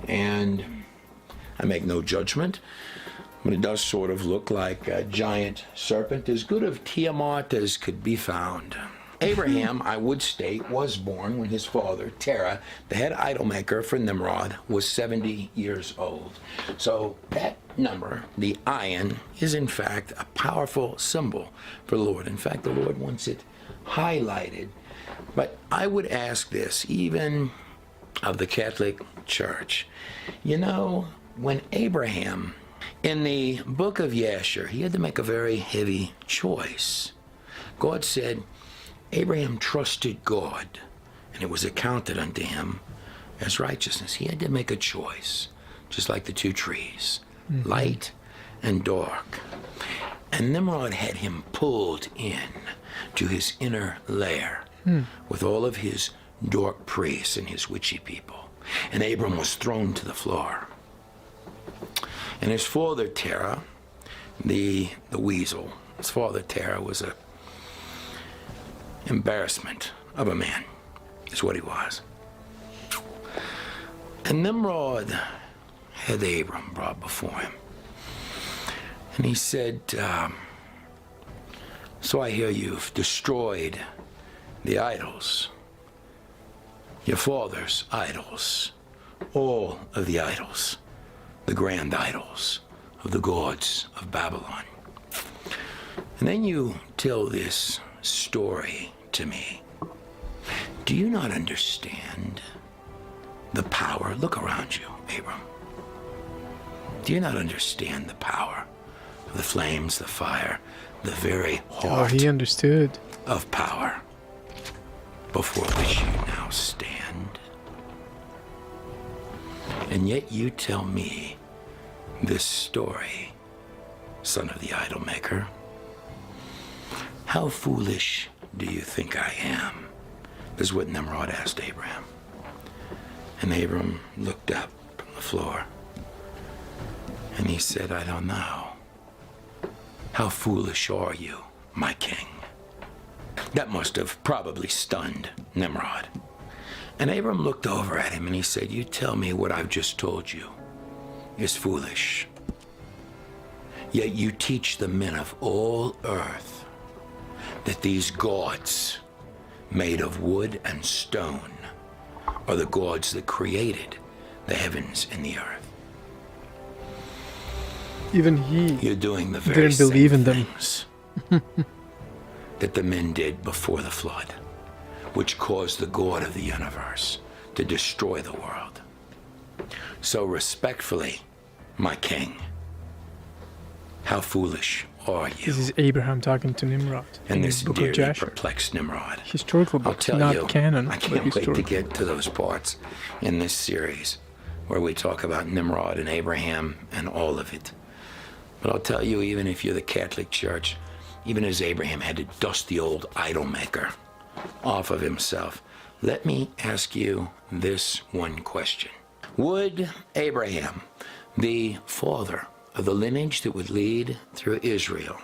B: And I make no judgment, but it does sort of look like a giant serpent, as good of Tiamat as could be found. Abraham, I would state, was born when his father, Terah, the head idol maker for Nimrod, was 70 years old. So that number, the ion, is in fact a powerful symbol for the Lord. In fact, the Lord wants it highlighted. But I would ask this, even of the Catholic Church. You know, when Abraham, in the book of Yasher, he had to make a very heavy choice. God said, Abraham trusted God, and it was accounted unto him as righteousness. He had to make a choice, just like the two trees, light and dark. And Nimrod had him pulled in to his inner lair with all of his dark priests and his witchy people. And Abram was thrown to the floor. And his father, Terah, the weasel, his father, Terah, was a embarrassment of a man, is what he was. And Nimrod had Abram brought before him. And he said, so I hear you've destroyed the idols your father's idols, all of the idols, the grand idols of the gods of Babylon. And then you tell this story to me. Do you not understand the power? Look around you, Abram. Do you not understand the power of the flames, the fire, the very heart
A: he understood
B: of power before which you now stand? And yet you tell me this story, son of the idol maker. How foolish do you think I am? This is what Nimrod asked Abraham. And Abram looked up from the floor and he said, I don't know. How foolish are you, my king? That must have probably stunned Nimrod. And Abram looked over at him and he said, you tell me what I've just told you is foolish. Yet you teach the men of all earth that these gods made of wood and stone are the gods that created the heavens and the earth.
A: Even he
B: You're doing the very
A: didn't believe
B: same
A: in them.
B: things that the men did before the flood, which caused the God of the universe to destroy the world. So respectfully, my king, how foolish are you?
A: This is Abraham talking to Nimrod in
B: And
A: the
B: this
A: book of
B: dearly
A: Jasher.
B: perplexed Nimrod.
A: Historical
B: I'll
A: books,
B: tell
A: not
B: you,
A: canon,
B: I
A: but
B: can't wait
A: historical.
B: to get to those parts in this series where we talk about Nimrod and Abraham and all of it. But I'll tell you, even if you're the Catholic Church, even as Abraham had to dust the old idol maker off of himself, let me ask you this one question. Would Abraham, the father of the lineage that would lead through Israel,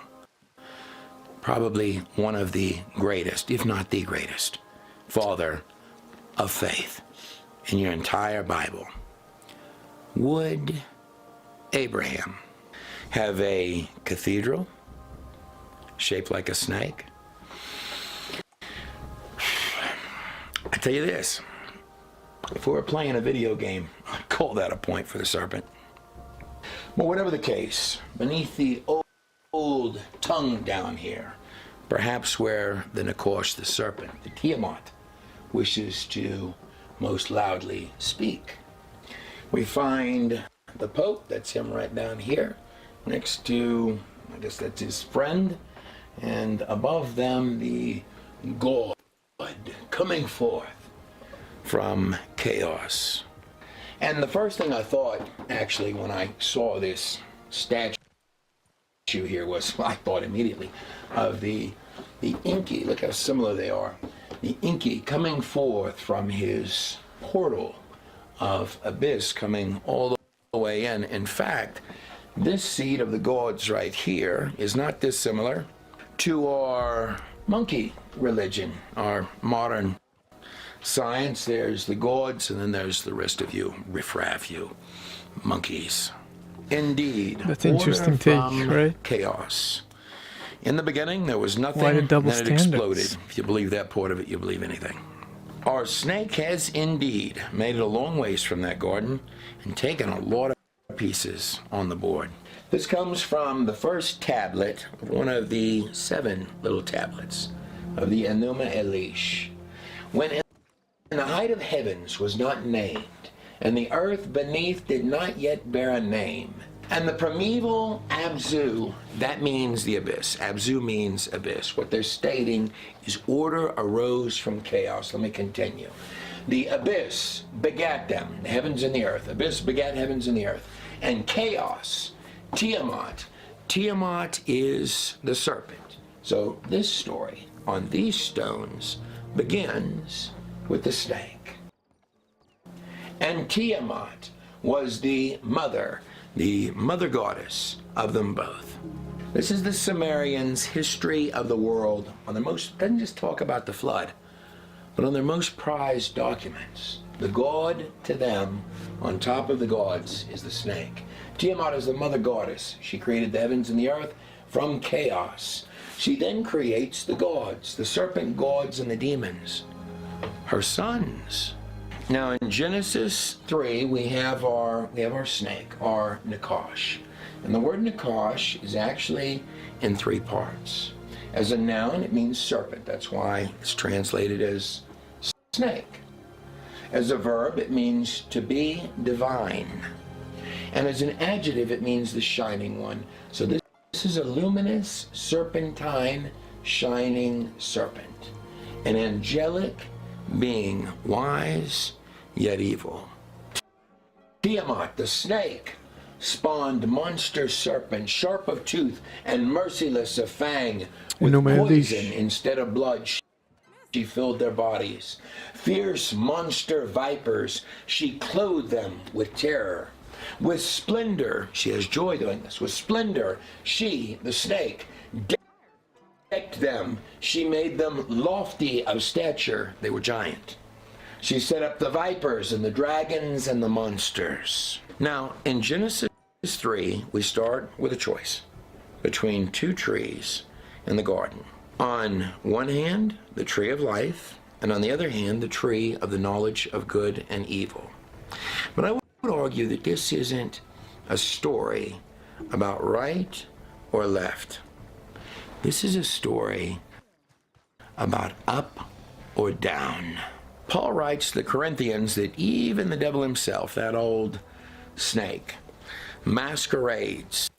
B: probably one of the greatest, if not the greatest, father of faith in your entire Bible, would Abraham have a cathedral shaped like a snake? I tell you this, if we were playing a video game, I'd call that a point for the serpent. But whatever the case, beneath the old tongue down here, perhaps where the Nachash, the serpent, the Tiamat, wishes to most loudly speak, we find the Pope, that's him right down here, next to, I guess that's his friend, and above them the God coming forth from chaos. And the first thing I thought, actually, when I saw this statue here was, I thought immediately of the Inky. Look how similar they are. The Inky coming forth from his portal of abyss, coming all the way in. In fact, this seed of the gods right here is not dissimilar to our monkey religion, our modern science. There's the gods, and then there's the rest of you, riffraff, you monkeys. Indeed,
A: that's an interesting take, right?
B: Chaos. In the beginning, there was nothing,
A: Why the double
B: then it
A: standards?
B: exploded. If you believe that part of it, you believe anything. Our snake has indeed made it a long ways from that garden and taken a lot of pieces on the board. This comes from the first tablet, one of the 7 little tablets of the Enuma Elish. When in the height of heavens was not named, and the earth beneath did not yet bear a name, and the primeval Abzu, that means the abyss. Abzu means abyss. What they're stating is order arose from chaos. Let me continue. The abyss begat them, the heavens and the earth. Abyss begat heavens and the earth. And chaos, Tiamat. Tiamat is the serpent. So this story on these stones begins with the snake. And Tiamat was the mother goddess of them both. This is the Sumerians' history of the world on the most, doesn't just talk about the flood, but on their most prized documents. The god to them, on top of the gods, is the snake. Tiamat is the mother goddess. She created the heavens and the earth from chaos. She then creates the gods, the serpent gods and the demons, her sons. Now in Genesis 3, we have our snake, our Nachash. And the word Nachash is actually in 3 parts. As a noun, it means serpent. That's why it's translated as snake. As a verb, it means to be divine. And as an adjective, it means the shining one. So this is a luminous, serpentine, shining serpent. An angelic being, wise yet evil. Tiamat, the snake, spawned monster serpent, sharp of tooth and merciless of fang, with poison instead of blood. She filled their bodies. Fierce monster vipers, she clothed them with terror. With splendor, she has joy doing this. With splendor, she, the snake, decked them. She made them lofty of stature. They were giant. She set up the vipers and the dragons and the monsters. Now, in Genesis 3, we start with a choice between 2 trees in the garden. On one hand, the tree of life, and on the other hand, the tree of the knowledge of good and evil. But I would argue that this isn't a story about right or left. This is a story about up or down. Paul writes to the Corinthians that even the devil himself, that old snake, masquerades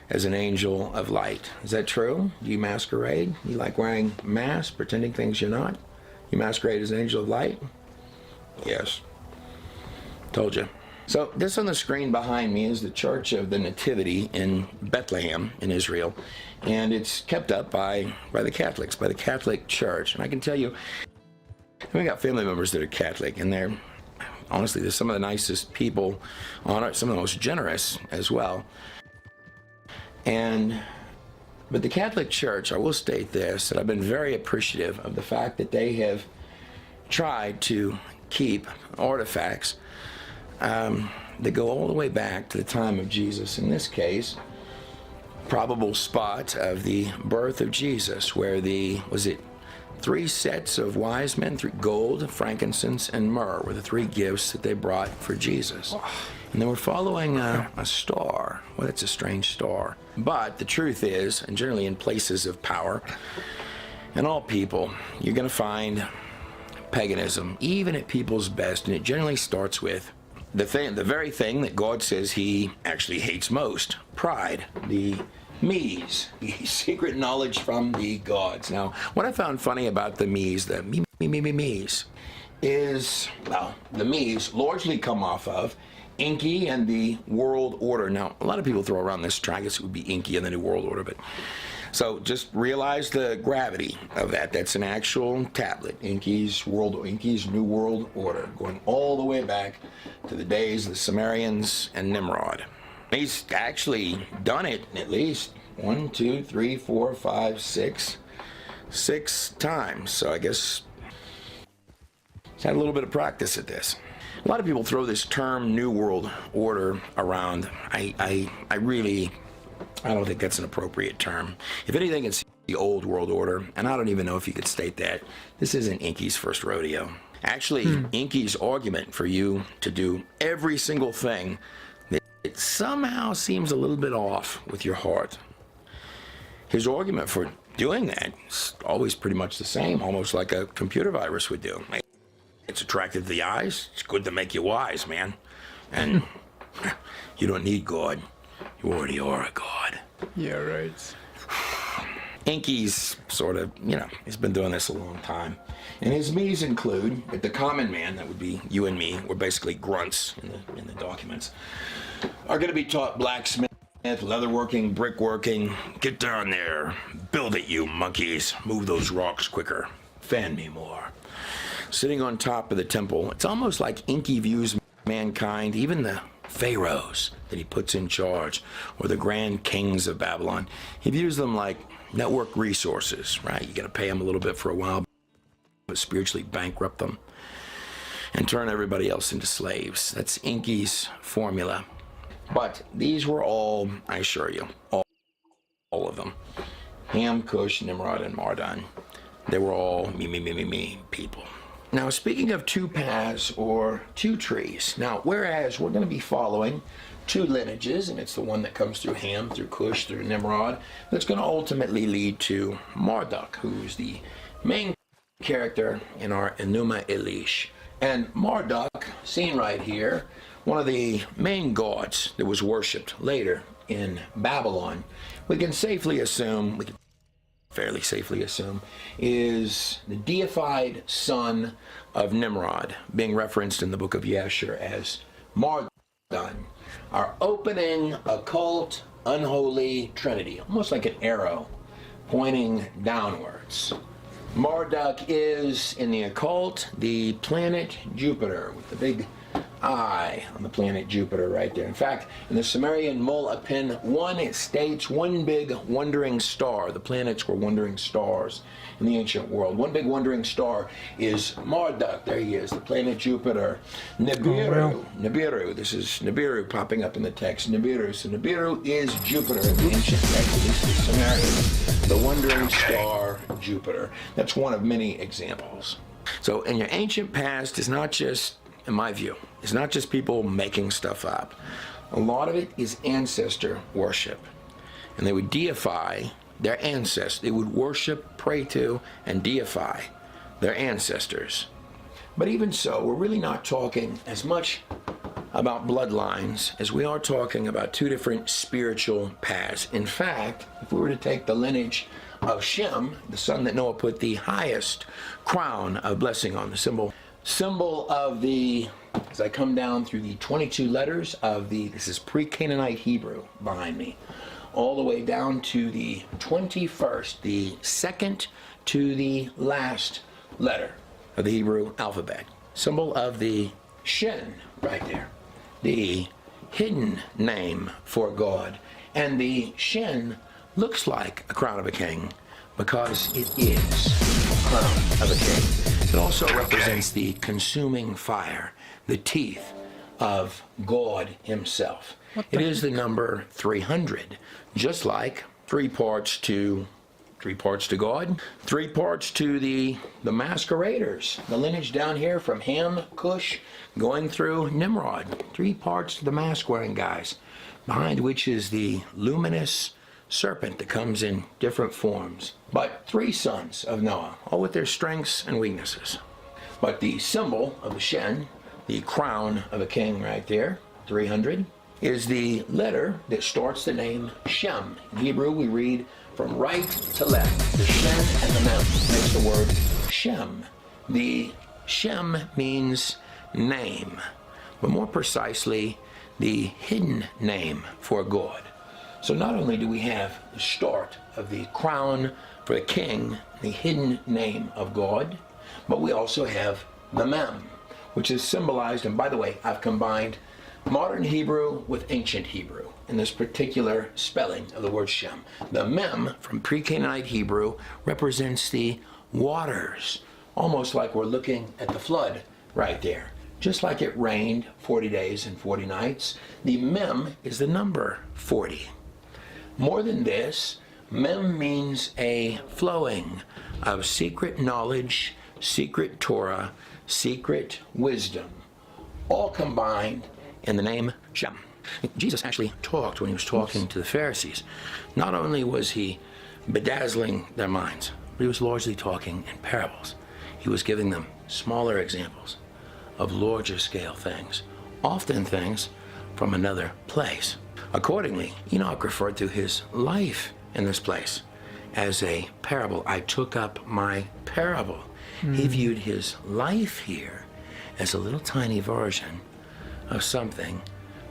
B: as an angel of light. Is that true? Do you masquerade? You like wearing masks, pretending things you're not? You masquerade as an angel of light? Yes. Told you. So this on the screen behind me is the Church of the Nativity in Bethlehem in Israel. And it's kept up by the Catholics, by the Catholic Church. And I can tell you, we got family members that are Catholic, and they're some of the nicest people on earth, some of the most generous as well. But the Catholic Church, I will state this, that I've been very appreciative of the fact that they have tried to keep artifacts that go all the way back to the time of Jesus. In this case, probable spot of the birth of Jesus, where 3 sets of wise men, 3 gold, frankincense, and myrrh were the 3 gifts that they brought for Jesus. And they were following a star. Well, that's a strange star. But the truth is, and generally in places of power, in all people, you're going to find paganism, even at people's best, and it generally starts with the very thing that God says he actually hates most, pride, the me's, the secret knowledge from the gods. Now, what I found funny about the me's, the me's, is, well, the me's largely come off of Inky and the World Order. Now, a lot of people throw around this term. I guess it would be Inky and the New World Order, but so just realize the gravity of that. That's an actual tablet, Inky's New World Order, going all the way back to the days of the Sumerians and Nimrod. He's actually done it at least 1, 2, 3, 4, 5, 6 times. So I guess he's had a little bit of practice at this. A lot of people throw this term New World Order around. I don't think that's an appropriate term. If anything, it's the Old World Order, and I don't even know if you could state that. This isn't Inky's first rodeo. Actually, Inky's argument for you to do every single thing that it somehow seems a little bit off with your heart. His argument for doing that is always pretty much the same, almost like a computer virus would do. It's attractive to the eyes. It's good to make you wise, man. And you don't need God. You already are a god.
A: Yeah, right.
B: Inky's sort of, he's been doing this a long time. And his me's include, that the common man, that would be you and me, we're basically grunts in the documents, are going to be taught blacksmith, leatherworking, brickworking. Get down there. Build it, you monkeys. Move those rocks quicker. Fan me more. Sitting on top of the temple, it's almost like Inky views mankind, even the pharaohs that he puts in charge, or the grand kings of Babylon. He views them like network resources, right? You got to pay them a little bit for a while, but spiritually bankrupt them and turn everybody else into slaves. That's Inky's formula. But these were all, I assure you, all of them. Ham, Cush, Nimrod, and Mardon. They were all me people. Now, speaking of two paths or two trees, now, whereas we're going to be following two lineages, and it's the one that comes through Ham, through Cush, through Nimrod, that's going to ultimately lead to Marduk, who's the main character in our Enuma Elish. And Marduk, seen right here, one of the main gods that was worshipped later in Babylon, we can fairly safely assume, is the deified son of Nimrod, being referenced in the book of Yasher as Marduk, our opening occult unholy trinity, almost like an arrow pointing downwards. Marduk is, in the occult, the planet Jupiter, with the big eye on the planet Jupiter right there. In fact, in the Sumerian Mul-Apin 1, it states one big wandering star. The planets were wandering stars in the ancient world. One big wandering star is Marduk. There he is, the planet Jupiter. Nibiru. Nibiru. This is Nibiru popping up in the text. Nibiru. So Nibiru is Jupiter in the ancient text, at least the Sumerian. The wandering star Jupiter. That's one of many examples. So in your ancient past is not just, in my view, it's not just people making stuff up. A lot of it is ancestor worship. And they would deify their ancestors. They would worship, pray to, and deify their ancestors. But even so, we're really not talking as much about bloodlines as we are talking about two different spiritual paths. In fact, if we were to take the lineage of Shem, the son that Noah put the highest crown of blessing on, the symbol of the, as I come down through the 22 letters of this is pre-Canaanite Hebrew behind me, all the way down to the 21st, the second to the last letter of the Hebrew alphabet. Symbol of the Shin right there, the hidden name for God. And the Shin looks like a crown of a king because it is a crown of a king. It also represents the consuming fire, the teeth of God himself. It is the number 300, just like three parts to God, 3 parts to the masqueraders, the lineage down here from Ham, Cush, going through Nimrod, 3 parts to the mask-wearing guys, behind which is the luminous serpent that comes in different forms. But 3 sons of Noah, all with their strengths and weaknesses. But the symbol of the Shen, the crown of a king right there, 300, is the letter that starts the name Shem. In Hebrew, we read from right to left. The Shen and the Mem makes the word Shem. The Shem means name, but more precisely, the hidden name for God. So not only do we have the start of the crown for the king, the hidden name of God, but we also have the Mem, which is symbolized, and by the way, I've combined modern Hebrew with ancient Hebrew in this particular spelling of the word Shem. The Mem from pre-Canaanite Hebrew represents the waters, almost like we're looking at the flood right there. Just like it rained 40 days and 40 nights, the Mem is the number 40. More than this, Mem means a flowing of secret knowledge, secret Torah, secret wisdom, all combined in the name Shem. Jesus actually talked when he was talking to the Pharisees. Not only was he bedazzling their minds, but he was largely talking in parables. He was giving them smaller examples of larger scale things, often things from another place. Accordingly, Enoch referred to his life in this place as a parable. I took up my parable. He viewed his life here as a little tiny version of something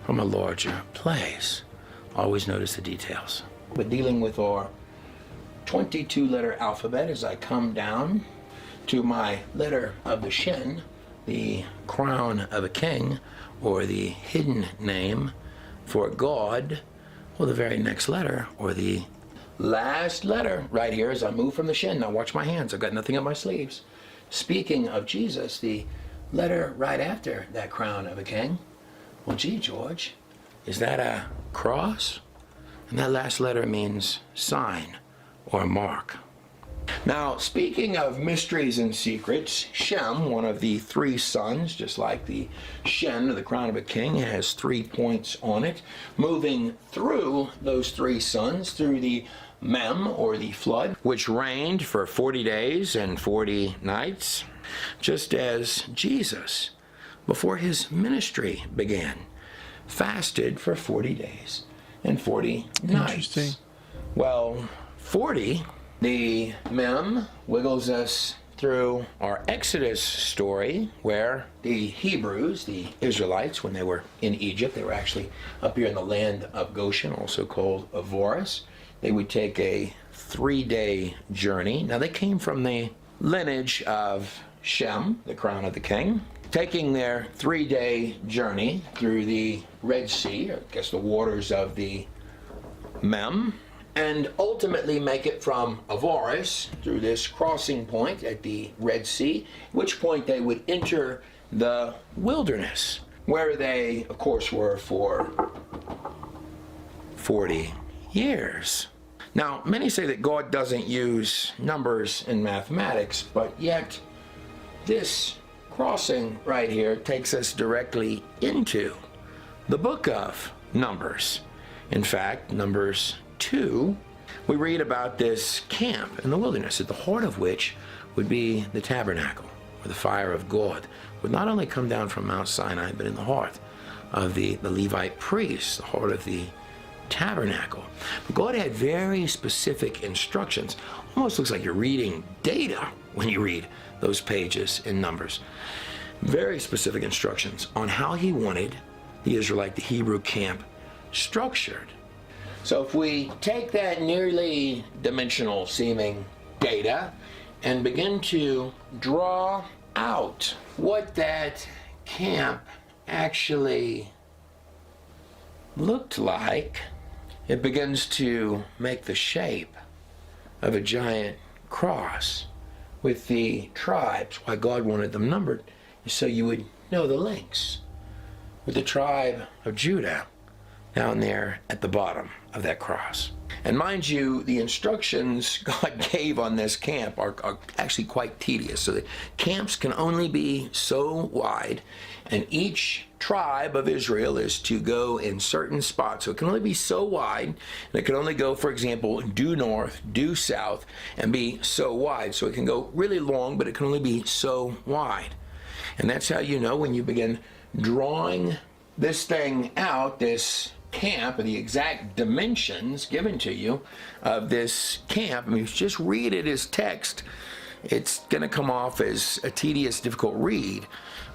B: from a larger place. Always notice the details. But dealing with our 22-letter alphabet, as I come down to my letter of the Shin, the crown of a king, or the hidden name for God, or the very next letter, or the last letter right here as I move from the Shin. Now watch my hands, I've got nothing up my sleeves. Speaking of Jesus, the letter right after that crown of a king, well, gee, George, is that a cross? And that last letter means sign or mark. Now, speaking of mysteries and secrets, Shem, one of the three sons, just like the Shen of the crown of a king, has 3 points on it. Moving through those three sons, through the Mem, or the flood, which reigned for 40 days and 40 nights, just as Jesus, before his ministry began, fasted for 40 days and 40 nights.
A: Interesting.
B: Well, 40... The Mem wiggles us through our Exodus story, where the Hebrews, the Israelites, when they were in Egypt, they were actually up here in the land of Goshen, also called Avoris. They would take a 3-day journey. Now, they came from the lineage of Shem, the crown of the king, taking their 3-day journey through the Red Sea, or I guess the waters of the Mem, and ultimately make it from Avoris through this crossing point at the Red Sea, at which point they would enter the wilderness, where they, of course, were for 40 years. Now, many say that God doesn't use numbers in mathematics, but yet this crossing right here takes us directly into the book of Numbers. In fact, Numbers 2, we read about this camp in the wilderness, at the heart of which would be the tabernacle, where the fire of God would not only come down from Mount Sinai, but in the heart of the Levite priests, the heart of the tabernacle. But God had very specific instructions. Almost looks like you're reading data when you read those pages in Numbers. Very specific instructions on how he wanted the Israelite, the Hebrew camp, structured. So if we take that nearly dimensional seeming data and begin to draw out what that camp actually looked like, it begins to make the shape of a giant cross with the tribes. Why God wanted them numbered is so you would know the links, with the tribe of Judah down there at the bottom of that cross. And mind you, the instructions God gave on this camp are actually quite tedious. So the camps can only be so wide, and each tribe of Israel is to go in certain spots. So it can only be so wide, and it can only go, for example, due north, due south, and be so wide. So it can go really long, but it can only be so wide. And that's how you know, when you begin drawing this thing out, this camp, and the exact dimensions given to you of this camp. I mean, if you just read it as text, it's going to come off as a tedious, difficult read.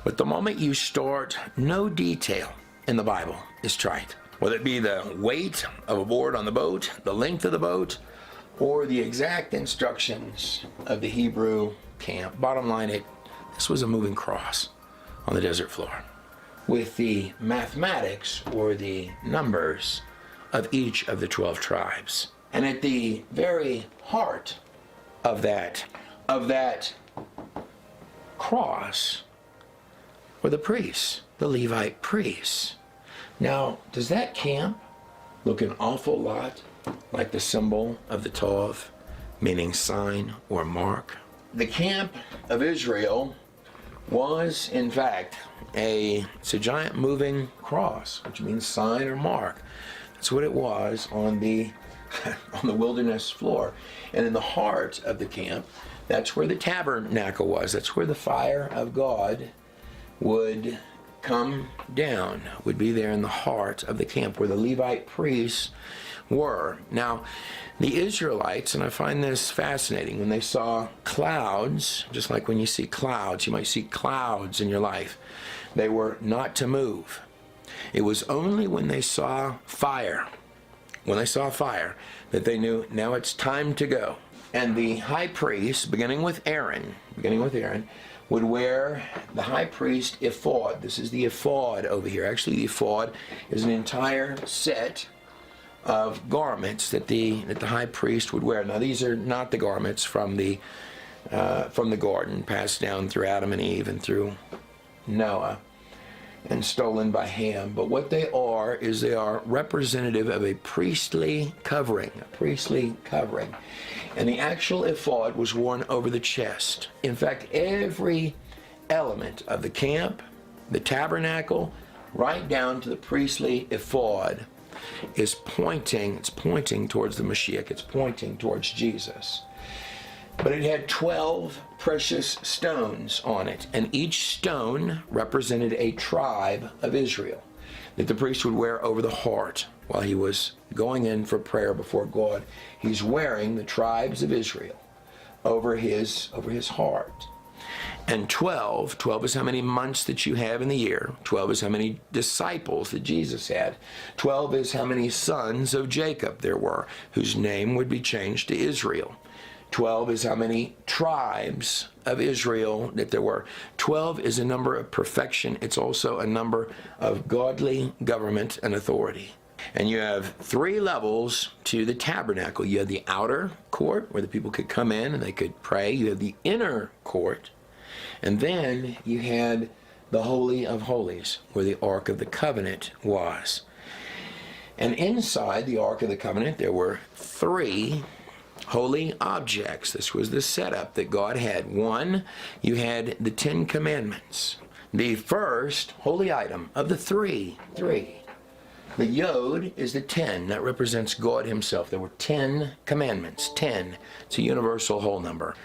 B: But the moment you start, no detail in the Bible is trite. Whether it be the weight of a board on the boat, the length of the boat, or the exact instructions of the Hebrew camp. Bottom line, this was a moving cross on the desert floor, with the mathematics, or the numbers, of each of the 12 tribes. And at the very heart of that cross were the priests, the Levite priests. Now, does that camp look an awful lot like the symbol of the Tov, meaning sign or mark? The camp of Israel was, in fact, it's a giant moving cross, which means sign or mark. That's what it was on the wilderness floor. And in the heart of the camp, that's where the tabernacle was. That's where the fire of God would come down, would be there in the heart of the camp, where the Levite priests were. Now, the Israelites, and I find this fascinating, when they saw clouds, just like when you see clouds, you might see clouds in your life, they were not to move. It was only when they saw fire, that they knew, now it's time to go. And the high priest, beginning with Aaron, would wear the high priest ephod. This is the ephod over here. Actually, the ephod is an entire set of garments that the high priest would wear. Now, these are not the garments from the garden, passed down through Adam and Eve and through Noah. and stolen by Ham. But what they are is they are representative of a priestly covering, And the actual ephod was worn over the chest. In fact, every element of the camp, the tabernacle, right down to the priestly ephod is pointing towards the Mashiach. It's pointing towards Jesus. But it had 12 precious stones on it, and each stone represented a tribe of Israel that the priest would wear over the heart while he was going in for prayer before God. He's wearing the tribes of Israel over his heart. And 12 is how many months that you have in the year. 12 is how many disciples that Jesus had. 12 is how many sons of Jacob there were, whose name would be changed to Israel. 12 is how many tribes of Israel that there were. 12 is a number of perfection. It's also a number of godly government and authority. And you have 3 levels to the tabernacle. You have the outer court where the people could come in and they could pray. You have the inner court. And then you had the Holy of Holies where the Ark of the Covenant was. And inside the Ark of the Covenant there were 3 holy objects. This was the setup that God had. 1, you had the 10 Commandments. The first holy item of the 3. The Yod is the 10. That represents God himself. There were 10 commandments. 10. It's a universal whole number.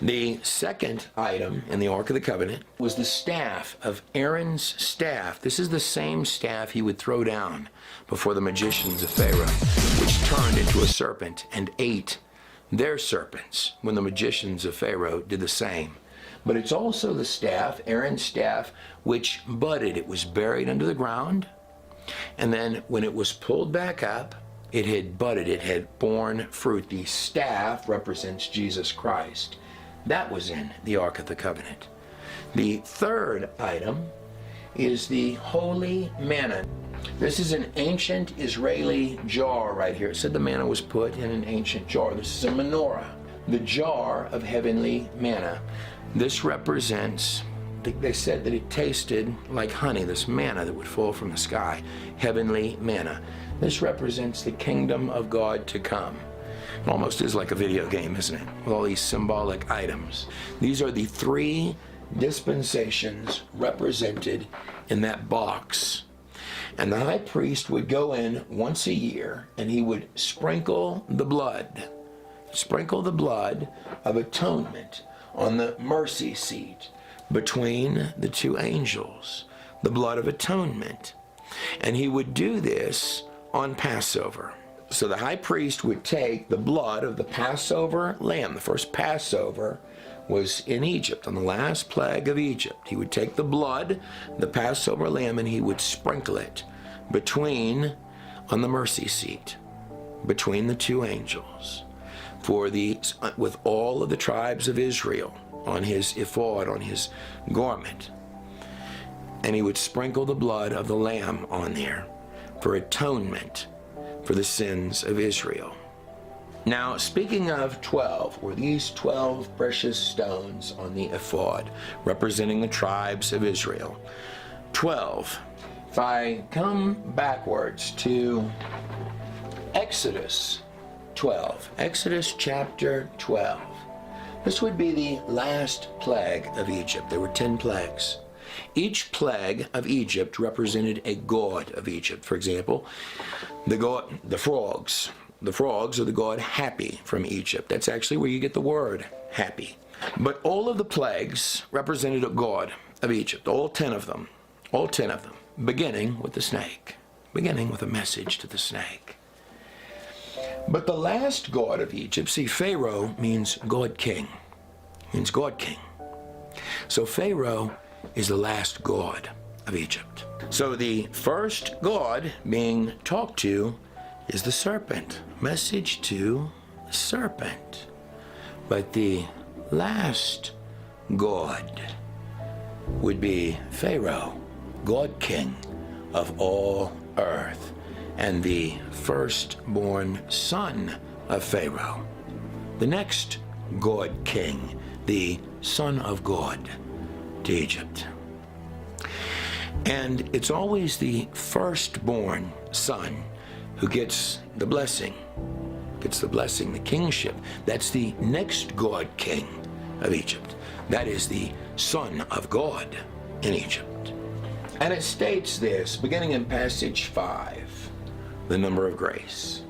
B: The second item in the Ark of the Covenant was the staff of Aaron's staff. This is the same staff he would throw down before the magicians of Pharaoh, which turned into a serpent and ate their serpents when the magicians of Pharaoh did the same. But it's also the staff, Aaron's staff, which budded. It was buried under the ground, and then when it was pulled back up, it had budded, it had borne fruit. The staff represents Jesus Christ. That was in the Ark of the Covenant. The third item is the holy manna. This is an ancient Israeli jar right here. It said the manna was put in an ancient jar. This is a menorah, the jar of heavenly manna. This represents, they said that it tasted like honey, this manna that would fall from the sky, heavenly manna. This represents the kingdom of God to come. It almost is like a video game, isn't it? With all these symbolic items. These are the 3 dispensations represented in that box. And the high priest would go in once a year and he would sprinkle the blood of atonement on the mercy seat between the 2 angels, the blood of atonement. And he would do this on Passover. So the high priest would take the blood of the Passover lamb. The first Passover was in Egypt, on the last plague of Egypt. He would take the blood, the Passover lamb, and he would sprinkle it on the mercy seat, between the 2 angels, with all of the tribes of Israel on his ephod, on his garment. And he would sprinkle the blood of the lamb on there for atonement for the sins of Israel. Now, speaking of 12, were these 12 precious stones on the ephod representing the tribes of Israel. 12. If I come backwards to Exodus 12, Exodus chapter 12, this would be the last plague of Egypt. There were 10 plagues. Each plague of Egypt represented a god of Egypt. For example, the frogs. The frogs are the god Happy from Egypt. That's actually where you get the word happy. But all of the plagues represented a god of Egypt, all 10 of them, beginning with the snake, beginning with a message to the snake. But the last god of Egypt, see, Pharaoh means God King, So Pharaoh is the last god of Egypt. So the first god being talked to is the serpent, message to the serpent. But the last god would be Pharaoh, God King of all earth, and the firstborn son of Pharaoh. The next God King, the son of God to Egypt. And it's always the firstborn son who gets the blessing, the kingship. That's the next God king of Egypt. That is the Son of God in Egypt. And it states this, beginning in passage 5, the number of grace.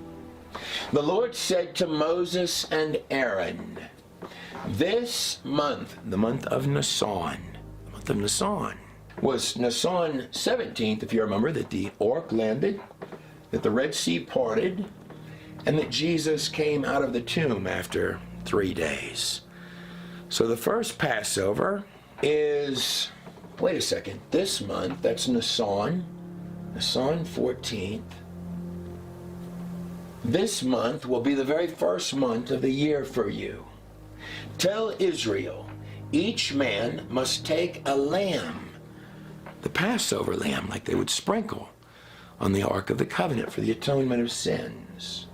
B: The Lord said to Moses and Aaron, this month, the month of Nisan, was Nisan 17th, if you remember, that the ark landed, that the Red Sea parted, and that Jesus came out of the tomb after 3 days. So the first Passover is, wait a second, this month, that's Nisan 14th. This month will be the very first month of the year for you. Tell Israel, each man must take a lamb, the Passover lamb, like they would sprinkle on the Ark of the Covenant for the atonement of sins.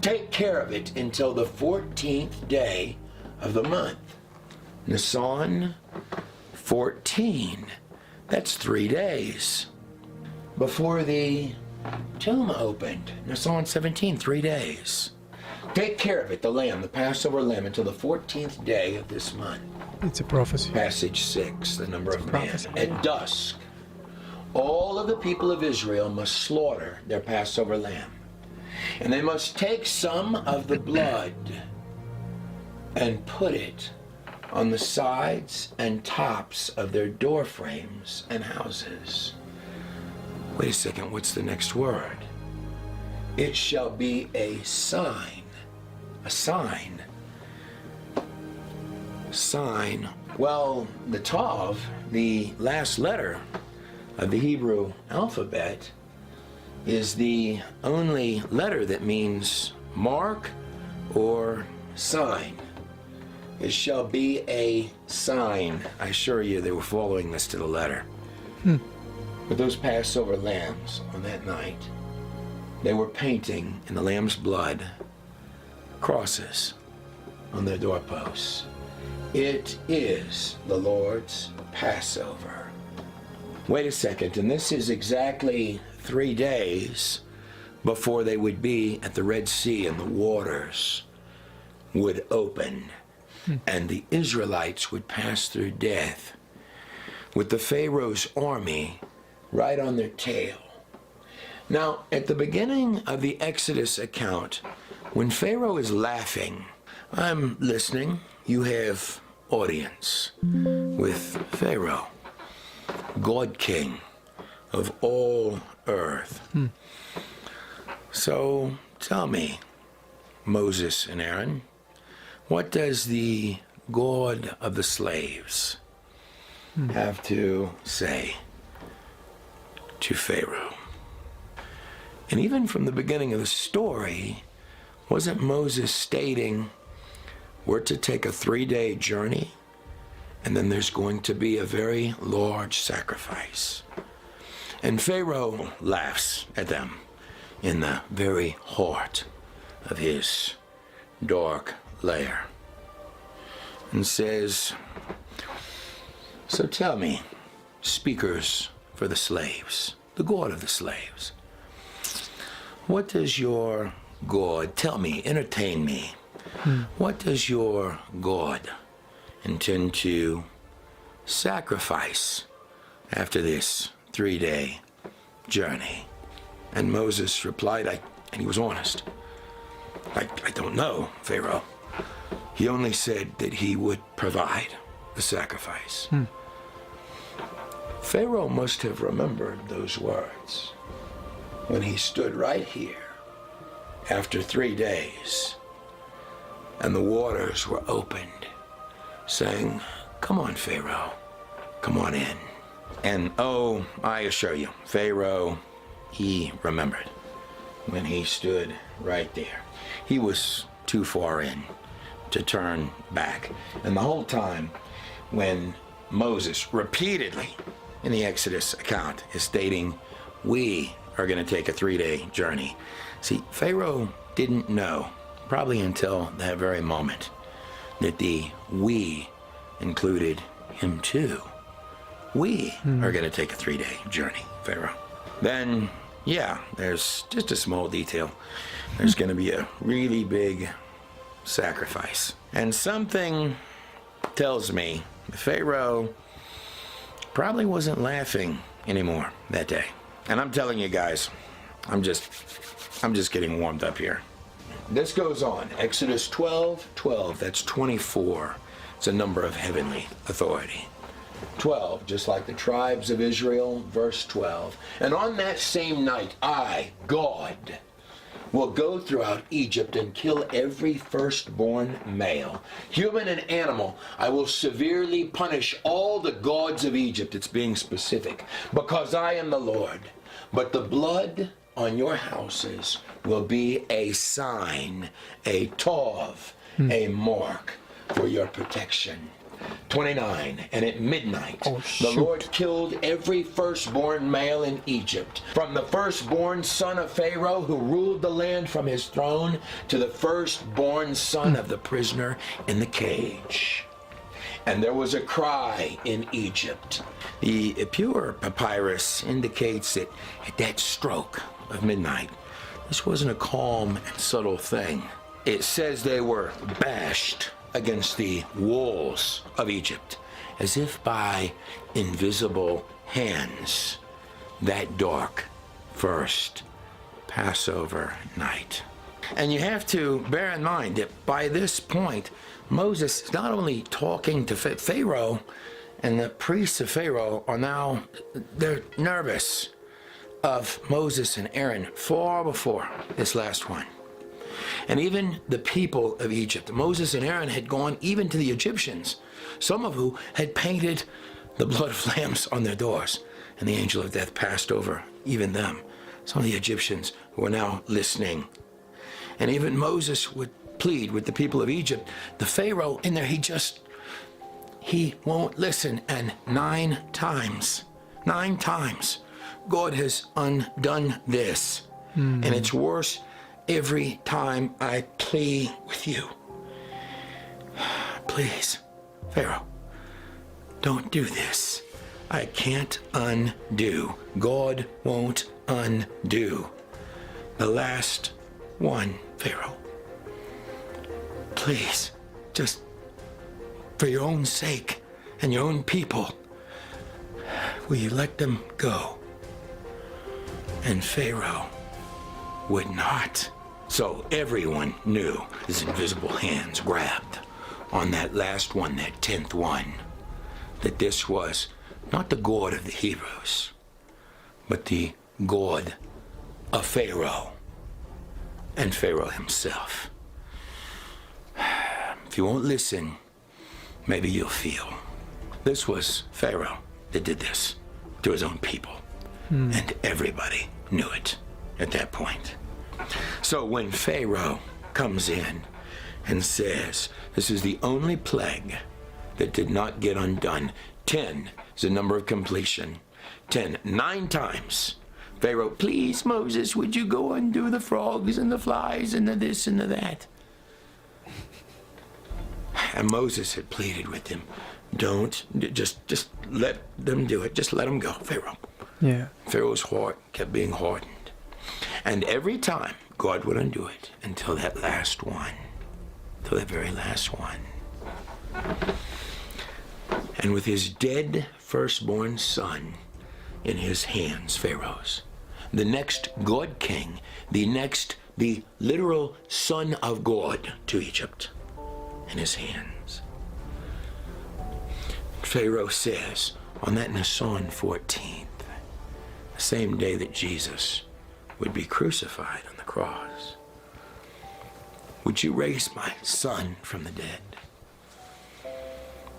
B: Take care of it until the 14th day of the month. Nisan 14, that's 3 days before the tomb opened. Nisan 17, 3 days. Take care of it, the lamb, the Passover lamb, until the 14th day of this month.
A: It's a prophecy.
B: Passage 6, the number of man. At dusk, all of the people of Israel must slaughter their Passover lamb. And they must take some of the blood and put it on the sides and tops of their door frames and houses. Wait a second, what's the next word? It shall be a sign. A sign. Sign. Well, the Tav, the last letter of the Hebrew alphabet, is the only letter that means mark or sign. It shall be a sign. I assure you they were following this to the letter. With those Passover lambs on that night, they were painting in the lamb's blood crosses on their doorposts. It is the Lord's Passover. Wait a second, and this is exactly 3 days before they would be at the Red Sea and the waters would open and the Israelites would pass through death with the Pharaoh's army right on their tail. Now, at the beginning of the Exodus account, when Pharaoh is laughing, I'm listening, you have audience with Pharaoh, God King of all earth. So tell me, Moses and Aaron, what does the God of the slaves have to say to Pharaoh? And even from the beginning of the story, wasn't Moses stating we're to take a 3-day journey and then there's going to be a very large sacrifice? And Pharaoh laughs at them in the very heart of his dark lair and says, so tell me, speakers for the slaves, the God of the slaves, what does your God, tell me, entertain me, what does your God intend to sacrifice after this 3-day journey? And Moses replied, and he was honest, I don't know, Pharaoh. He only said that he would provide the sacrifice. Pharaoh must have remembered those words when he stood right here after 3 days and the waters were opened, saying, come on, Pharaoh, come on in. And oh, I assure you, Pharaoh, he remembered when he stood right there. He was too far in to turn back. And the whole time when Moses repeatedly in the Exodus account is stating, we are going to take a 3-day journey. See, Pharaoh didn't know, probably until that very moment, that the we included him too. We are going to take a 3-day journey, Pharaoh. Then, yeah, there's just a small detail. There's going to be a really big sacrifice. And something tells me Pharaoh probably wasn't laughing anymore that day. And I'm telling you guys, I'm just getting warmed up here. This goes on. Exodus 12:12, that's 24. It's a number of heavenly authority. 12, just like the tribes of Israel, verse 12. And on that same night, I, God, will go throughout Egypt and kill every firstborn male, human and animal. I will severely punish all the gods of Egypt. It's being specific, because I am the Lord. But the blood on your houses will be a sign, a tov, a mark for your protection. 29, and at midnight, the Lord killed every firstborn male in Egypt, from the firstborn son of Pharaoh who ruled the land from his throne to the firstborn son of the prisoner in the cage. And there was a cry in Egypt. The pure papyrus indicates that at that stroke of midnight, this wasn't a calm and subtle thing. It says they were bashed against the walls of Egypt, as if by invisible hands, that dark first Passover night. And you have to bear in mind that by this point, Moses is not only talking to Pharaoh, and the priests of Pharaoh are now, they're nervous of Moses and Aaron far before this last one. And even the people of Egypt, Moses and Aaron had gone even to the Egyptians, some of who had painted the blood of lambs on their doors, and the angel of death passed over even them. Some of the Egyptians were now listening. And even Moses would plead with the people of Egypt. The Pharaoh in there, he won't listen. And 9 times, God has undone this. And it's worse every time I plead with you. Please, Pharaoh, don't do this. I can't undo. God won't undo. The last one, Pharaoh. Please, just for your own sake and your own people, will you let them go? And Pharaoh would not. So everyone knew his invisible hands grabbed on that last one, that 10th one, that this was not the God of the Hebrews, but the God of Pharaoh and Pharaoh himself. If you won't listen, maybe you'll feel. This was Pharaoh that did this to his own people. And everybody knew it at that point. So when Pharaoh comes in and says, this is the only plague that did not get undone. 10 is the number of completion. 10, 9 times. Pharaoh, please, Moses, would you go undo the frogs and the flies and the this and the that? And Moses had pleaded with him, don't, just let them do it. Just let them go, Pharaoh.
A: Yeah.
B: Pharaoh's heart kept being hardened. And every time, God would undo it until that last one, till that very last one. And with his dead firstborn son in his hands, Pharaoh's, the next God king, the literal son of God to Egypt, in his hands. Pharaoh says, on that Nisan 14th, the same day that Jesus would be crucified on the cross, would you raise my son from the dead?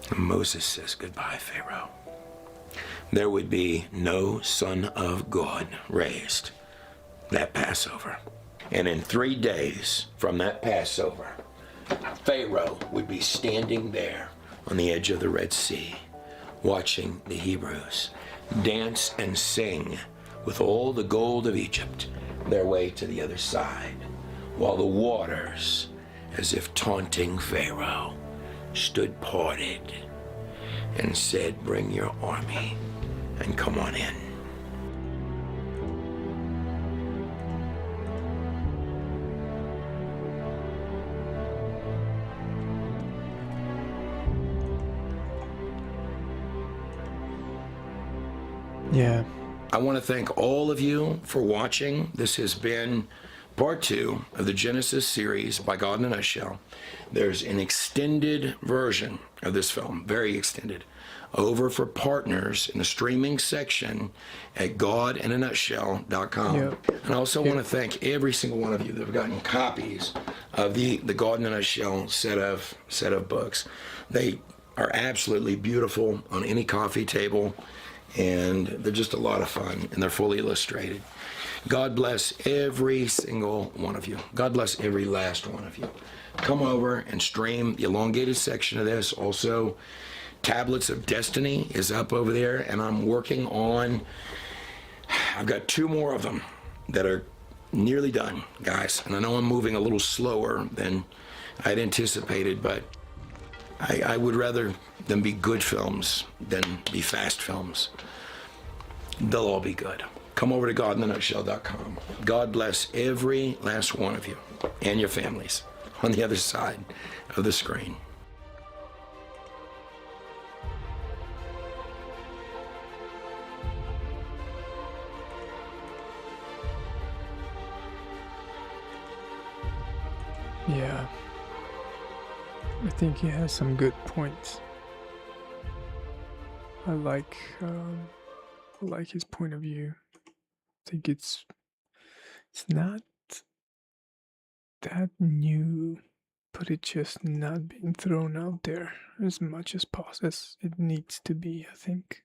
B: And Moses says, goodbye, Pharaoh. There would be no son of God raised that Passover. And in 3 days from that Passover, Pharaoh would be standing there on the edge of the Red Sea, watching the Hebrews dance and sing with all the gold of Egypt their way to the other side, while the waters, as if taunting Pharaoh, stood parted, and said, bring your army and come on in.
A: Yeah.
B: I want to thank all of you for watching. This has been part 2 of the Genesis series by God in a Nutshell. There's an extended version of this film, very extended, over for partners in the streaming section at godinanutshell.com.
A: Yep.
B: And I also want to thank every single one of you that have gotten copies of the God in a Nutshell set of books. They are absolutely beautiful on any coffee table, and they're just a lot of fun, and they're fully illustrated. God bless every single one of you. God bless every last one of you. Come over and stream the elongated section of this. Also, Tablets of Destiny is up over there, and I'm working on, I've got 2 more of them that are nearly done, guys. And I know I'm moving a little slower than I'd anticipated, but I would rather them be good films than be fast films. They'll all be good. Come over to godinanutshell.com. God bless every last one of you and your families on the other side of the screen.
A: Yeah. I think he has some good points. I like his point of view. I think it's not that new, but it's just not being thrown out there as much as possible as it needs to be, I think.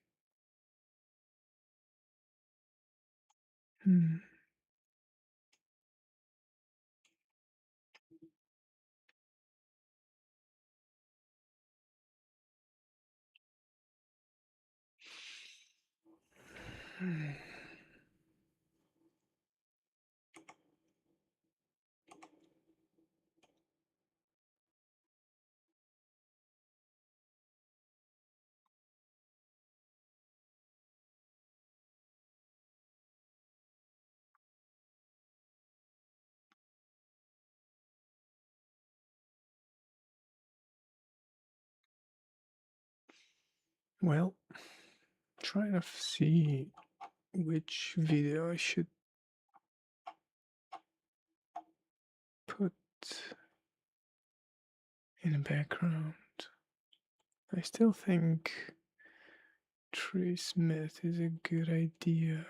A: Well, trying to see which video I should put in the background. I still think Trey Smith is a good idea.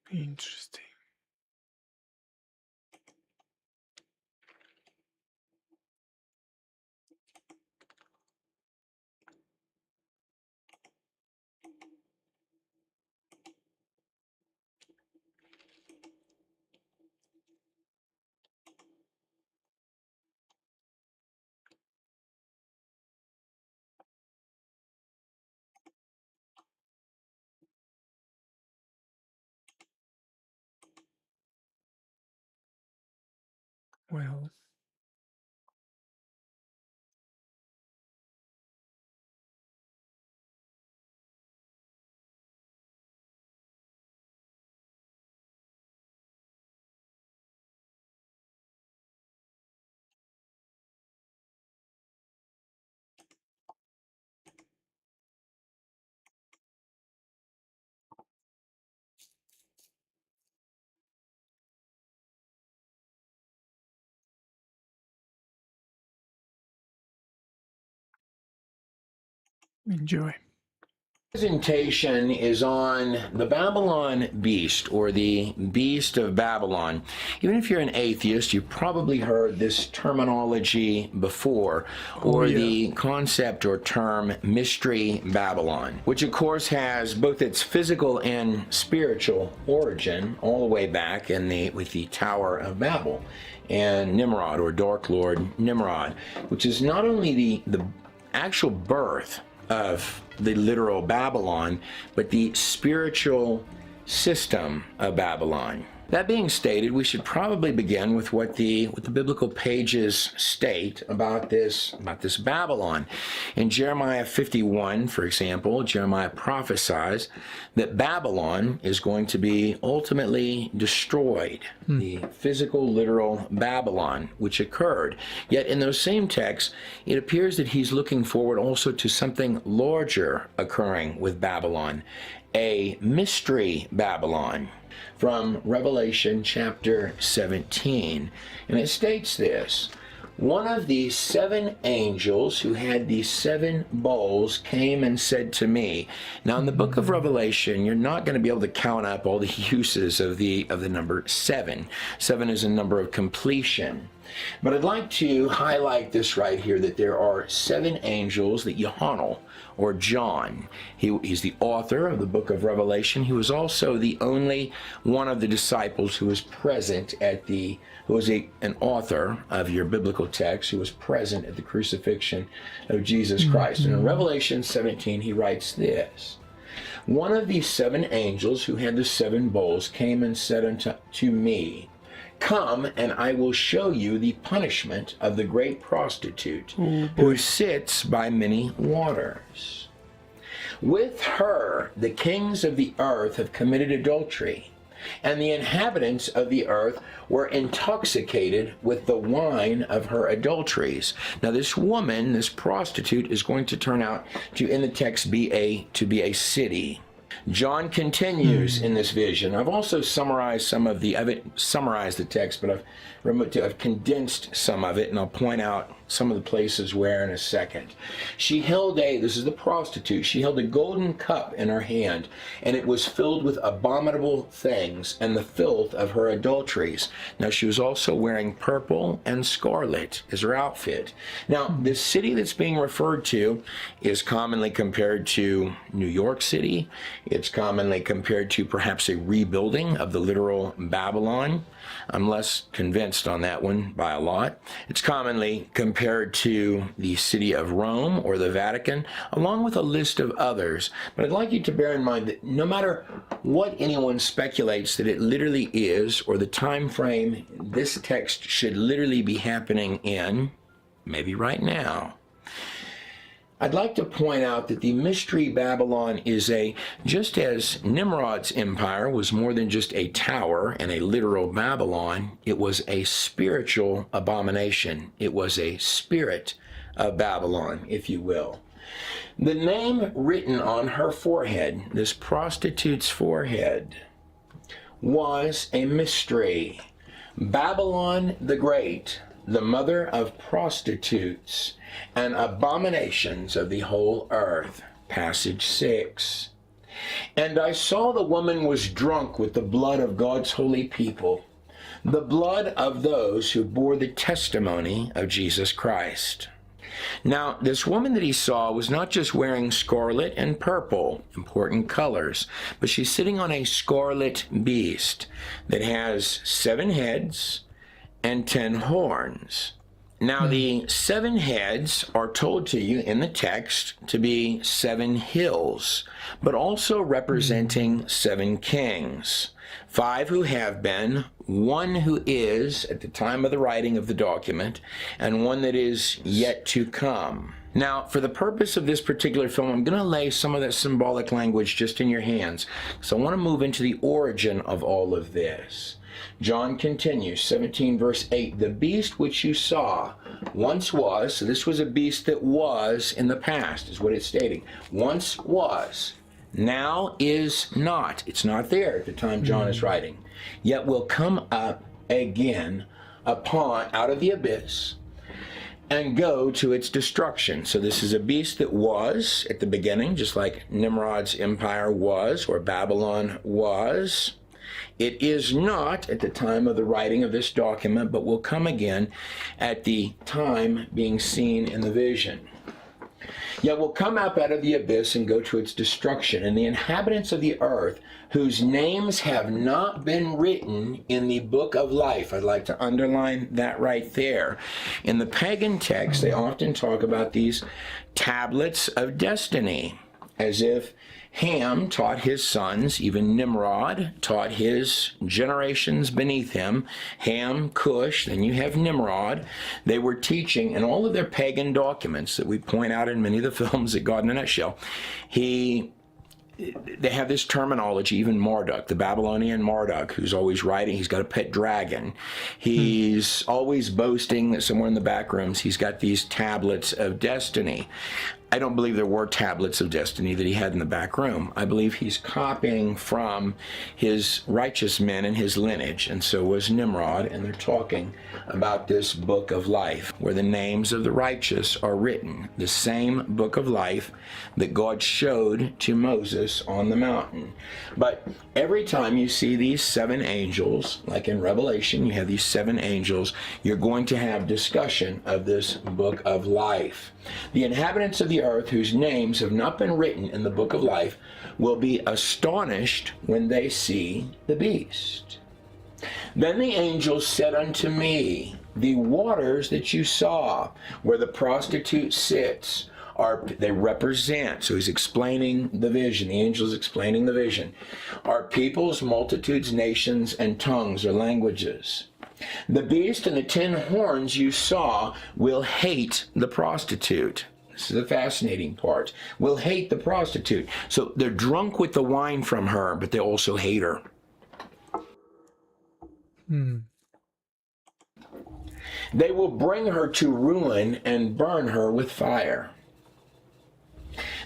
A: Interesting. Well, enjoy.
B: Presentation is on the Babylon beast, or the beast of Babylon. Even if you're an atheist, you've probably heard this terminology before, or the concept or term Mystery Babylon, which of course has both its physical and spiritual origin all the way back with the Tower of Babel and Nimrod, or Dark Lord Nimrod, which is not only the actual birth of the literal Babylon, but the spiritual system of Babylon. That being stated, we should probably begin with what the biblical pages state about this Babylon. In Jeremiah 51, for example, Jeremiah prophesies that Babylon is going to be ultimately destroyed, the physical, literal Babylon, which occurred. Yet in those same texts, it appears that he's looking forward also to something larger occurring with Babylon, a mystery Babylon, from Revelation chapter 17. And it states this: one of the 7 angels who had the 7 bowls came and said to me. Now in the book of Revelation, you're not going to be able to count up all the uses of the number 7. 7 is a number of completion. But I'd like to highlight this right here, that there are 7 angels that Yohanan, or John, he's the author of the book of Revelation. He was also the only one of the disciples who was present who was an author of your biblical text, who was present at the crucifixion of Jesus Christ. And in Revelation 17, he writes this: one of these 7 angels who had the 7 bowls came and said unto me, come, and I will show you the punishment of the great prostitute who sits by many waters. With her the kings of the earth have committed adultery, and the inhabitants of the earth were intoxicated with the wine of her adulteries. Now this woman, this prostitute, is going to turn out to, in the text, be a city. John continues in this vision. I've also summarized summarized the text, but I've condensed some of it, and I'll point out some of the places where in a second. She held this is the prostitute, she held a golden cup in her hand, and it was filled with abominable things and the filth of her adulteries. Now she was also wearing purple and scarlet as her outfit. Now this city that's being referred to is commonly compared to New York City. It's commonly compared to perhaps a rebuilding of the literal Babylon. I'm less convinced on that one by a lot. It's commonly compared to the city of Rome or the Vatican, along with a list of others. But I'd like you to bear in mind that no matter what anyone speculates that it literally is, or the time frame this text should literally be happening in, maybe right now, I'd like to point out that the Mystery Babylon is just as Nimrod's empire was more than just a tower and a literal Babylon, it was a spiritual abomination. It was a spirit of Babylon, if you will. The name written on her forehead, this prostitute's forehead, was a mystery. Babylon the Great, the mother of prostitutes and abominations of the whole earth. Passage 6. And I saw the woman was drunk with the blood of God's holy people, the blood of those who bore the testimony of Jesus Christ. Now, this woman that he saw was not just wearing scarlet and purple, important colors, but she's sitting on a scarlet beast that has 7 heads and 10 horns. Now, the 7 heads are told to you in the text to be 7 hills, but also representing 7 kings. 5 who have been, 1 who is at the time of the writing of the document, and 1 that is yet to come. Now, for the purpose of this particular film, I'm going to lay some of that symbolic language just in your hands. So I want to move into the origin of all of this. John continues, 17 verse 8, the beast which you saw once was, so this was a beast that was in the past, is what it's stating. Once was, now is not. It's not there at the time John is writing. Yet will come up again out of the abyss, and go to its destruction. So this is a beast that was at the beginning, just like Nimrod's empire was, or Babylon was. It is not at the time of the writing of this document, but will come again at the time being seen in the vision. Yet will come up out of the abyss and go to its destruction, and the inhabitants of the earth, whose names have not been written in the book of life. I'd like to underline that right there. In the pagan text, they often talk about these tablets of destiny, as if Ham taught his sons, even Nimrod taught his generations beneath him, Ham, Cush, then you have Nimrod. They were teaching in all of their pagan documents that we point out in many of the films at God in a Nutshell. They have this terminology, even Marduk, the Babylonian Marduk, who's always writing. He's got a pet dragon. He's always boasting that somewhere in the back rooms he's got these tablets of destiny. I don't believe there were tablets of destiny that he had in the back room. I believe he's copying from his righteous men and his lineage, and so was Nimrod, and they're talking about this book of life, where the names of the righteous are written, the same book of life that God showed to Moses on the mountain. But every time you see these 7 angels, like in Revelation, you have these 7 angels, you're going to have discussion of this book of life. The inhabitants of the earth, whose names have not been written in the book of life, will be astonished when they see the beast. Then the angel said unto me, the waters that you saw, where the prostitute sits, they represent, so he's explaining the vision, the angel's explaining the vision, are peoples, multitudes, nations, and tongues or languages. The beast and the 10 horns you saw will hate the prostitute. This is the fascinating part. Will hate the prostitute. So they're drunk with the wine from her, but they also hate her. They will bring her to ruin and burn her with fire.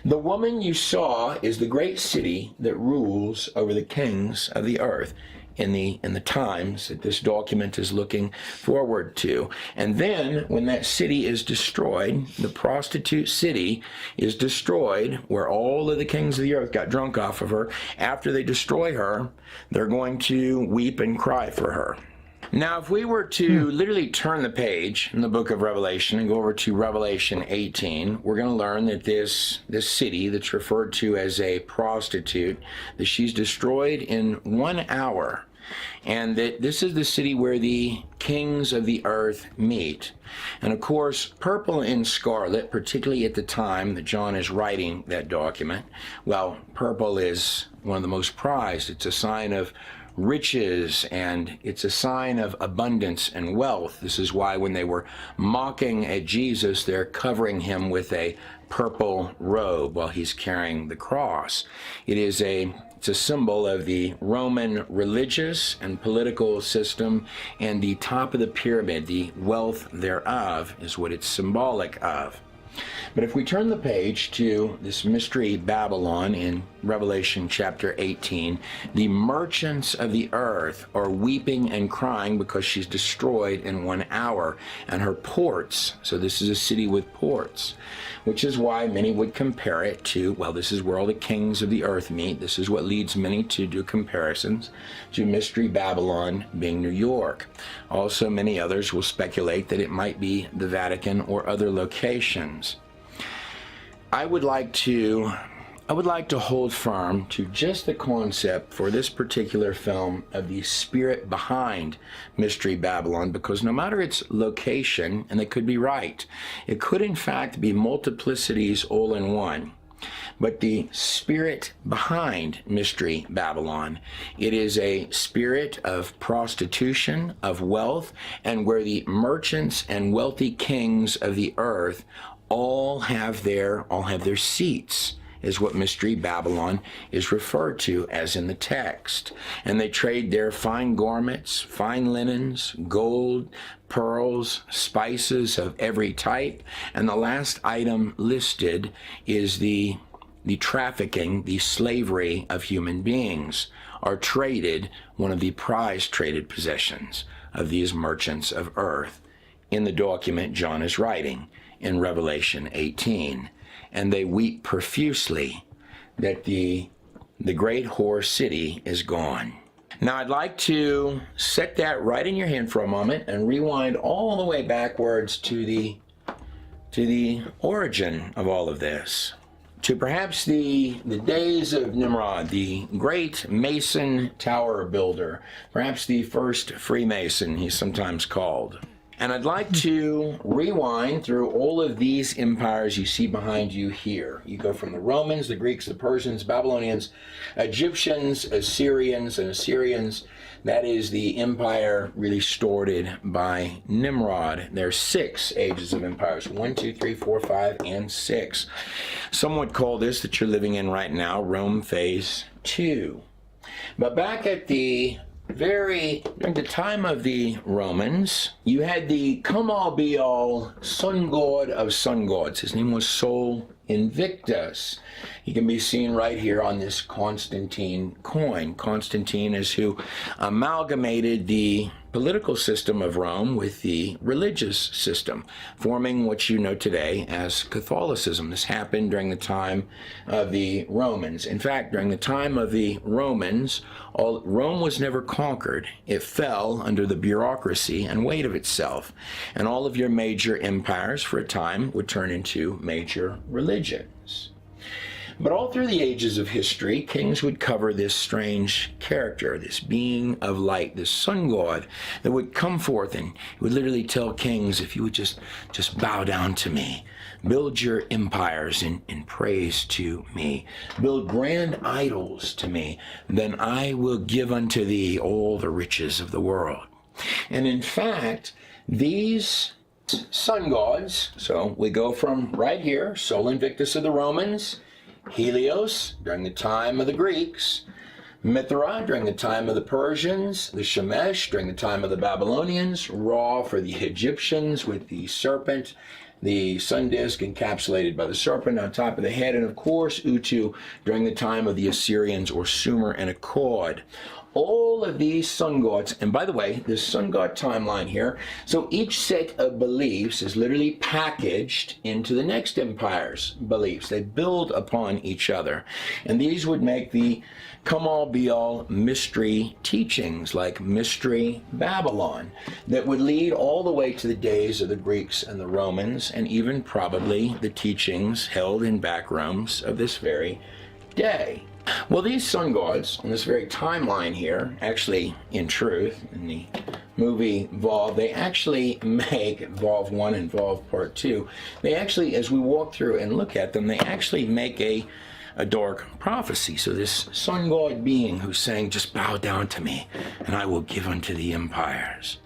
B: The woman you saw is the great city that rules over the kings of the earth in the times that this document is looking forward to. And then when that city is destroyed, the prostitute city is destroyed, where all of the kings of the earth got drunk off of her. After they destroy her, they're going to weep and cry for her. Now, if we were to literally turn the page in the book of Revelation and go over to Revelation 18, we're going to learn that this city that's referred to as a prostitute, that she's destroyed in 1 hour, and that this is the city where the kings of the earth meet. And of course, purple and scarlet, particularly at the time that John is writing that document, well, purple is one of the most prized. It's a sign of riches, and it's a sign of abundance and wealth. This is why when they were mocking at Jesus, they're covering him with a purple robe while he's carrying the cross. It's a symbol of the Roman religious and political system, and the top of the pyramid, the wealth thereof, is what it's symbolic of. But if we turn the page to this mystery Babylon in Revelation chapter 18, the merchants of the earth are weeping and crying because she's destroyed in 1 hour, and her ports, so this is a city with ports, which is why many would compare it to, well, this is where all the kings of the earth meet. This is what leads many to do comparisons to mystery Babylon being New York. Also, many others will speculate that it might be the Vatican or other locations. I would like to hold firm to just the concept for this particular film of the spirit behind Mystery Babylon, because no matter its location, and they could be right, it could in fact be multiplicities all in one. But the spirit behind Mystery Babylon, it is a spirit of prostitution, of wealth, and where the merchants and wealthy kings of the earth all have their seats, is what Mystery Babylon is referred to as in the text. And they trade their fine garments, fine linens, gold, pearls, spices of every type. And the last item listed is the trafficking, the slavery of human beings are traded, one of the prize traded possessions of these merchants of earth in the document John is writing in Revelation 18. And they weep profusely that the great whore city is gone. Now I'd like to set that right in your hand for a moment and rewind all the way backwards to the origin of all of this, to perhaps the days of Nimrod, the great Mason tower builder, perhaps the first Freemason he's sometimes called. And I'd like to rewind through all of these empires you see behind you here. You go from the Romans, the Greeks, the Persians, Babylonians, Egyptians, Assyrians, and Assyrians. That is the empire really started by Nimrod. There are 6 ages of empires, 1, 2, 3, 4, 5, and 6. Some would call this that you're living in right now, Rome Phase 2. But back at during the time of the Romans, you had the come-all-be-all sun god of sun gods. His name was Sol Invictus. He can be seen right here on this Constantine coin. Constantine is who amalgamated the political system of Rome with the religious system, forming what you know today as Catholicism. This happened during the time of the Romans. In fact, during the time of the Romans, Rome was never conquered. It fell under the bureaucracy and weight of itself. And all of your major empires for a time would turn into major religions. But all through the ages of history, kings would cover this strange character, this being of light, this sun god that would come forth and would literally tell kings, if you would just bow down to me, build your empires in praise to me, build grand idols to me, then I will give unto thee all the riches of the world. And in fact, these sun gods, so we go from right here, Sol Invictus of the Romans, Helios during the time of the Greeks, Mithra during the time of the Persians, the Shemesh during the time of the Babylonians, Ra for the Egyptians with the serpent, the sun disk encapsulated by the serpent on top of the head, and of course Utu during the time of the Assyrians, or Sumer and Akkad. All of these sun gods, and by the way, this sun god timeline here, so each set of beliefs is literally packaged into the next empire's beliefs. They build upon each other. And these would make the come-all-be-all mystery teachings, like Mystery Babylon, that would lead all the way to the days of the Greeks and the Romans, and even probably the teachings held in back rooms of this very day. Well, these sun gods on this very timeline here, actually, in truth, in the movie Evolve, they actually make Evolve 1 and Evolve Part 2. They actually, as we walk through and look at them, they actually make a dark prophecy. So this sun god being who's saying, just bow down to me, and I will give unto the empires.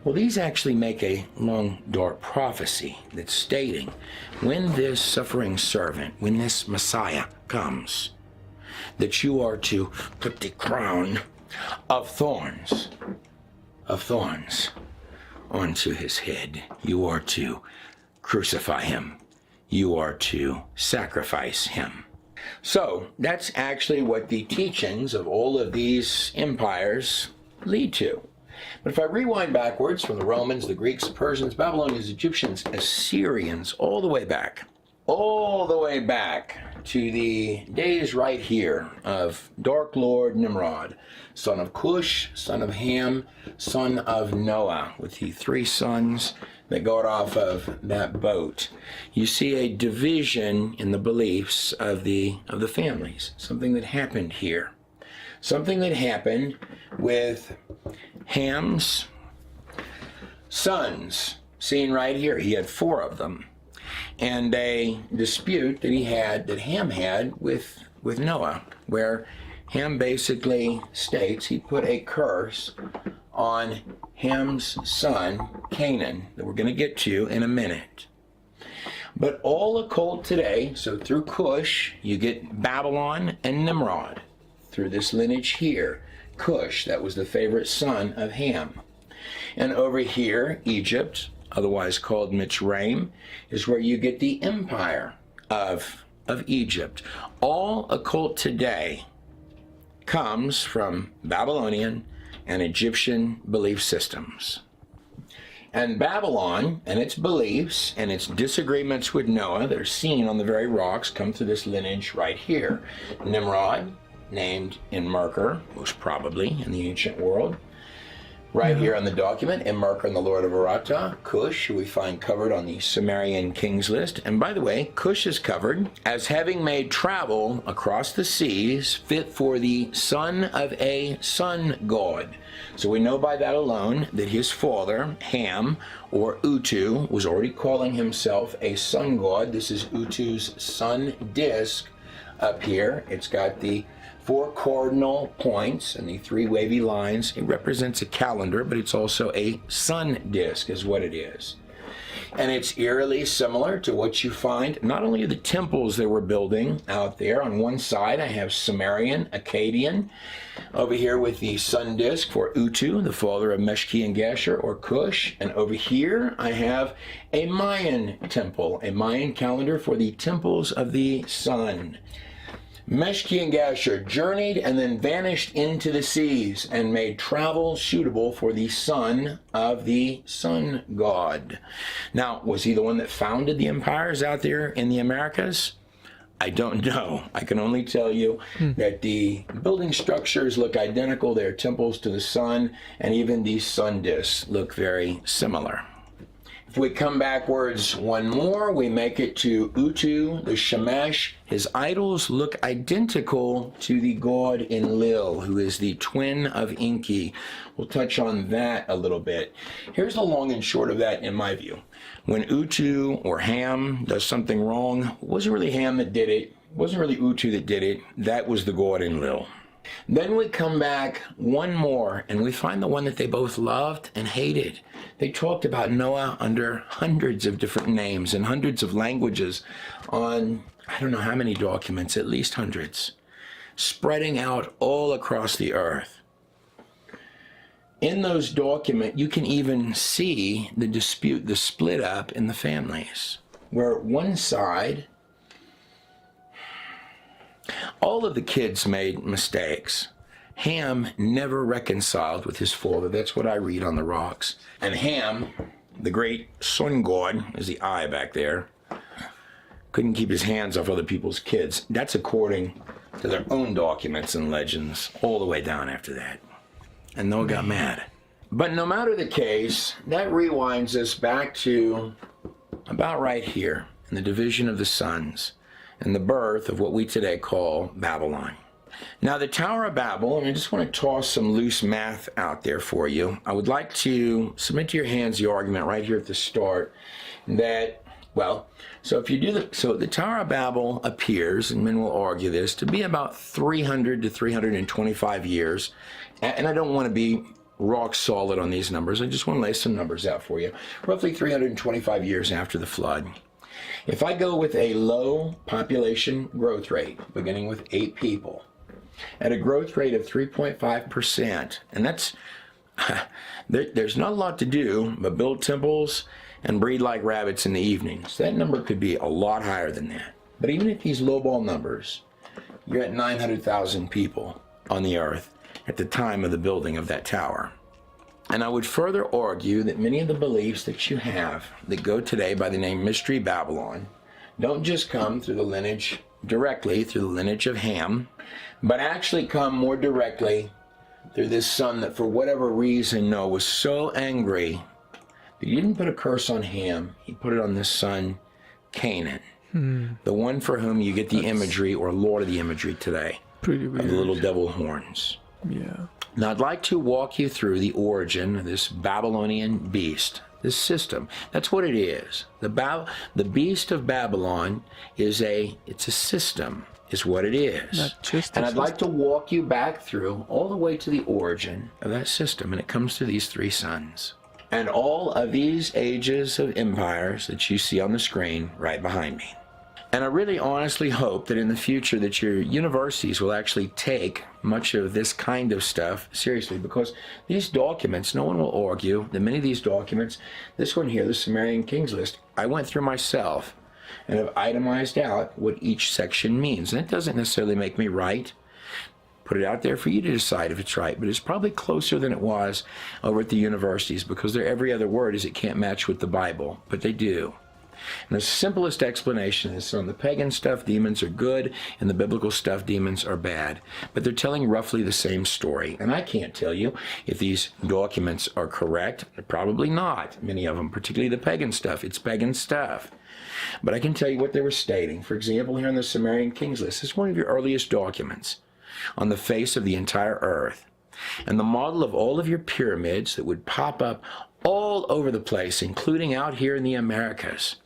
B: Well, these actually make a long, dark prophecy that's stating, when this suffering servant, when this Messiah comes, that you are to put the crown of thorns onto his head. You are to crucify him. You are to sacrifice him. So that's actually what the teachings of all of these empires lead to. But if I rewind backwards from the Romans, the Greeks, the Persians, Babylonians, Egyptians, Assyrians, all the way back to the days right here of Dark Lord Nimrod, son of Cush, son of Ham, son of Noah, with the 3 sons that got off of that boat. You see a division in the beliefs of the families, something that happened here. Something that happened with Ham's sons, seen right here. He had 4 of them. And a dispute that Ham had with Noah, where Ham basically states he put a curse on Ham's son, Canaan, that we're going to get to in a minute. But all occult today, so through Cush, you get Babylon and Nimrod. Through this lineage here, Cush, that was the favorite son of Ham. And over here, Egypt, otherwise called Mitzrayim, is where you get the empire of Egypt. All occult today comes from Babylonian and Egyptian belief systems. And Babylon and its beliefs and its disagreements with Noah, they're seen on the very rocks, come through this lineage right here. Nimrod, named in Merkur, most probably in the ancient world. Right here on the document, Immerker and the Lord of Arata, Cush, who we find covered on the Sumerian kings list. And by the way, Cush is covered as having made travel across the seas fit for the son of a sun god. So we know by that alone that his father, Ham, or Utu, was already calling himself a sun god. This is Utu's sun disk up here. It's got the 4 cardinal points and the 3 wavy lines. It represents a calendar, but it's also a sun disk is what it is. And it's eerily similar to what you find, not only the temples they were building out there. On one side, I have Sumerian, Akkadian, over here with the sun disk for Utu, the father of Meshki and Gasher, or Cush. And over here, I have a Mayan temple, a Mayan calendar for the temples of the sun. Meshki and Gasher journeyed and then vanished into the seas and made travel suitable for the son of the sun god. Now, was he the one that founded the empires out there in the Americas? I don't know. I can only tell you that the building structures look identical. They're temples to the sun, and even these sun discs look very similar. If we come backwards one more, we make it to Utu, the Shamash. His idols look identical to the god Enlil, who is the twin of Enki. We'll touch on that a little bit. Here's the long and short of that in my view. When Utu or Ham does something wrong, it wasn't really Ham that did it. It wasn't really Utu that did it. That was the god Enlil. Then we come back one more, and we find the one that they both loved and hated. They talked about Noah under hundreds of different names and hundreds of languages on, I don't know how many documents, at least hundreds, spreading out all across the earth. In those documents, you can even see the dispute, the split up in the families, where one side, all of the kids made mistakes. Ham never reconciled with his father. That's what I read on the rocks. And Ham, the great sun god, is the eye back there, couldn't keep his hands off other people's kids. That's according to their own documents and legends, all the way down after that. And Noah got mad. But no matter the case, that rewinds us back to about right here in the division of the sons and the birth of what we today call Babylon. Now, the Tower of Babel, and I just want to toss some loose math out there for you. I would like to submit to your hands the argument right here at the start that, well, so the Tower of Babel appears, and men will argue this, to be about 300 to 325 years. And I don't want to be rock solid on these numbers. I just want to lay some numbers out for you. Roughly 325 years after the flood. If I go with a low population growth rate, beginning with 8 people, at a growth rate of 3.5%, and that's, there's not a lot to do but build temples and breed like rabbits in the evenings. That number could be a lot higher than that. But even at these lowball numbers, you're at 900,000 people on the earth at the time of the building of that tower. And I would further argue that many of the beliefs that you have that go today by the name Mystery Babylon don't just come through the lineage, directly through the lineage of Ham, but actually come more directly through this son that for whatever reason Noah was so angry that he didn't put a curse on Ham, he put it on this son, Canaan, the one for whom you get the imagery or Lord of the imagery today,
A: pretty weird,
B: of the little devil horns.
A: Yeah.
B: Now, I'd like to walk you through the origin of this Babylonian beast, this system. That's what it is. The beast of Babylon is it's a system, is what it is.
A: Not just
B: and I'd like to walk you back through all the way to the origin of that system, and it comes to these 3 sons. And all of these ages of empires that you see on the screen right behind me. And I really honestly hope that in the future that your universities will actually take much of this kind of stuff seriously, because these documents, no one will argue that many of these documents, this one here, the Sumerian Kings List, I went through myself and have itemized out what each section means. And it doesn't necessarily make me right. Put it out there for you to decide if it's right, but it's probably closer than it was over at the universities, because their every other word is it can't match with the Bible, but they do. And the simplest explanation is on the pagan stuff, demons are good, and the biblical stuff, demons are bad. But they're telling roughly the same story. And I can't tell you if these documents are correct. They're probably not, many of them, particularly the pagan stuff. It's pagan stuff. But I can tell you what they were stating. For example, here in the Sumerian Kings List, this is one of your earliest documents on the face of the entire earth. And the model of all of your pyramids that would pop up all over the place, including out here in the Americas.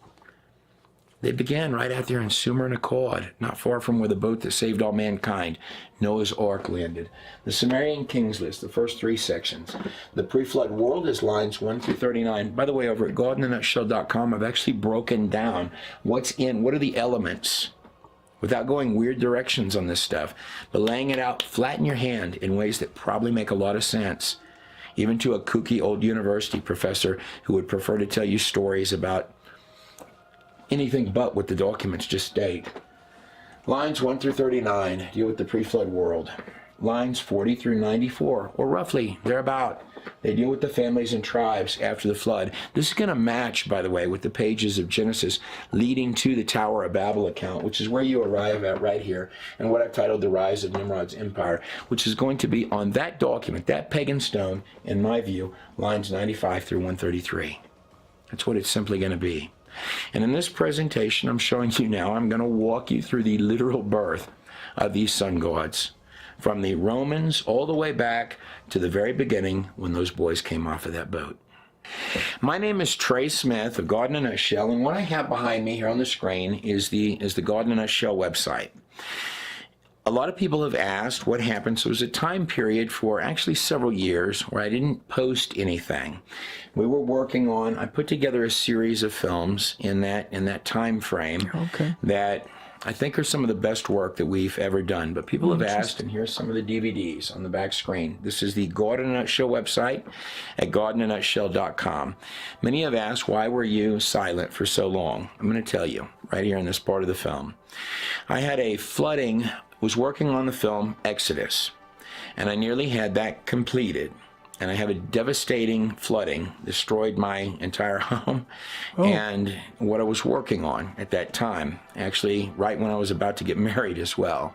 B: They began right out there in Sumer and Akkad, not far from where the boat that saved all mankind, Noah's Ark, landed. The Sumerian Kings List, the first 3 sections. The pre-flood world is lines 1 through 39. By the way, over at godinanutshell.com, I've actually broken down what are the elements, without going weird directions on this stuff, but laying it out flat in your hand in ways that probably make a lot of sense, even to a kooky old university professor who would prefer to tell you stories about anything but what the documents just state. Lines 1 through 39 deal with the pre-flood world. Lines 40 through 94, or roughly thereabout, they deal with the families and tribes after the flood. This is going to match, by the way, with the pages of Genesis leading to the Tower of Babel account, which is where you arrive at right here, and what I've titled The Rise of Nimrod's Empire, which is going to be on that document, that pagan stone, in my view, lines 95 through 133. That's what it's simply going to be. And in this presentation I'm showing you now, I'm going to walk you through the literal birth of these sun gods, from the Romans all the way back to the very beginning when those boys came off of that boat. My name is Trey Smith of God in a Nutshell, and what I have behind me here on the screen is the God in a Nutshell website. A lot of people have asked what happened. So it was a time period for actually several years where I didn't post anything. We were working on, I put together a series of films in that time frame that I think are some of the best work that we've ever done. But people have asked, and here's some of the DVDs on the back screen. This is the God in a Nutshell website at godinanutshell.com. Many have asked, why were you silent for so long? I'm going to tell you right here in this part of the film. I had a flooding, was working on the film Exodus, and I nearly had that completed. And I have a devastating flooding, destroyed my entire home and what I was working on at that time, actually right when I was about to get married as well.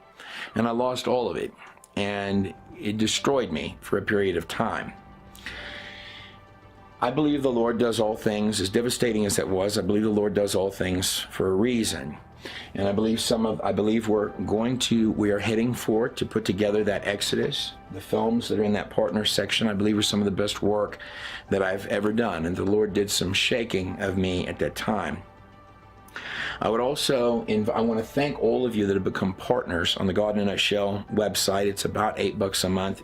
B: And I lost all of it, and it destroyed me for a period of time. I believe the Lord does all things, as devastating as that was, I believe the Lord does all things for a reason. And I believe we are heading for to put together that Exodus. The films that are in that partner section, I believe, are some of the best work that I've ever done. And the Lord did some shaking of me at that time. I would also, I want to thank all of you that have become partners on the God in a Nutshell website. It's about $8 a month.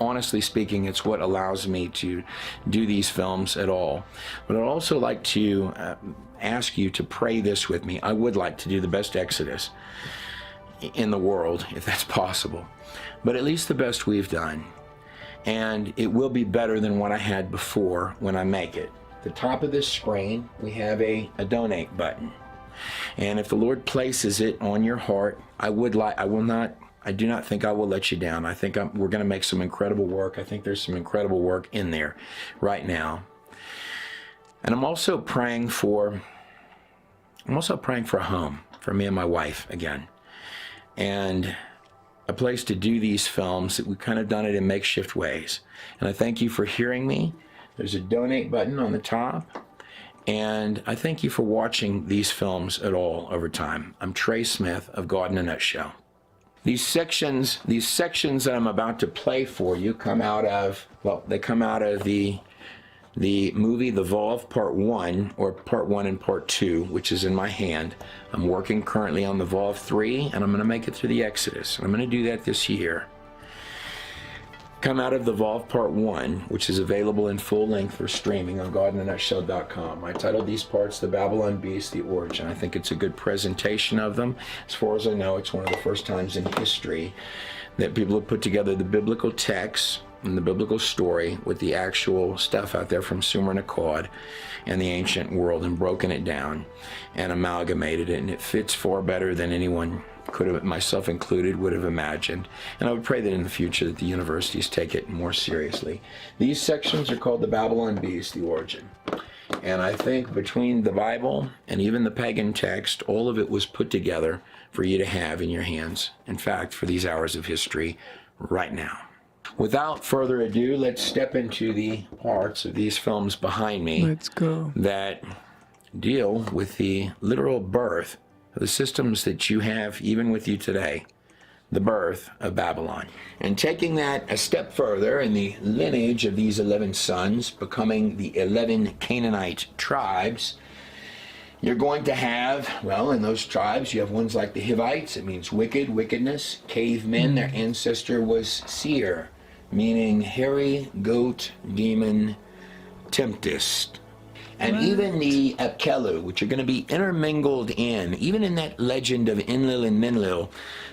B: Honestly speaking, it's what allows me to do these films at all. But I'd also like to ask you to pray this with me. I would like to do the best Exodus in the world, if that's possible, but at least the best we've done. And it will be better than what I had before when I make it. At the top of this screen, we have a donate button. And if the Lord places it on your heart, I do not think I will let you down. I think we're going to make some incredible work. I think there's some incredible work in there right now. And I'm also praying for a home for me and my wife again. And a place to do these films. That we've kind of done it in makeshift ways. And I thank you for hearing me. There's a donate button on the top. And I thank you for watching these films at all over time. I'm Trey Smith of God in a Nutshell. These sections that I'm about to play for you come out of the movie The Volve Part 1, or Part 1 and Part 2, which is in my hand. I'm working currently on the Volve 3, and I'm going to make it through the Exodus. And I'm going to do that this year. Come out of the Volve Part 1, which is available in full length for streaming on godinanutshell.com. I titled these parts The Babylon Beast, The Origin. I think it's a good presentation of them. As far as I know, it's one of the first times in history that people have put together the biblical text and the biblical story with the actual stuff out there from Sumer and Akkad and the ancient world, and broken it down and amalgamated it, and it fits far better than anyone could have, myself included, would have imagined. And I would pray that in the future that the universities take it more seriously. These sections are called the Babylon Beast, the origin. And I think between the Bible and even the pagan text, all of it was put together for you to have in your hands. In fact, for these hours of history right now. Without further ado, let's step into the parts of these films behind me.
A: Let's go.
B: That deal with the literal birth of the systems that you have even with you today, the birth of Babylon. And taking that a step further in the lineage of these 11 sons, becoming the 11 Canaanite tribes, you're going to have, well, in those tribes, you have ones like the Hivites. It means wicked, wickedness. Cavemen, their ancestor was Seer, meaning hairy goat, demon, tempest. And even the Apkelu, which are going to be intermingled in, even in that legend of Enlil and Menlil,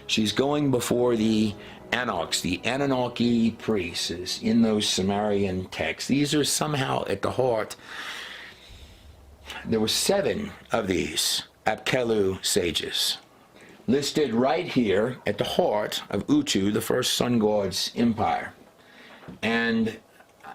B: she's going before the Anoks, the Anunnaki priests, in those Sumerian texts. These are somehow at the heart. There were 7 of these Apkelu sages listed right here at the heart of Utu, the first sun god's empire. And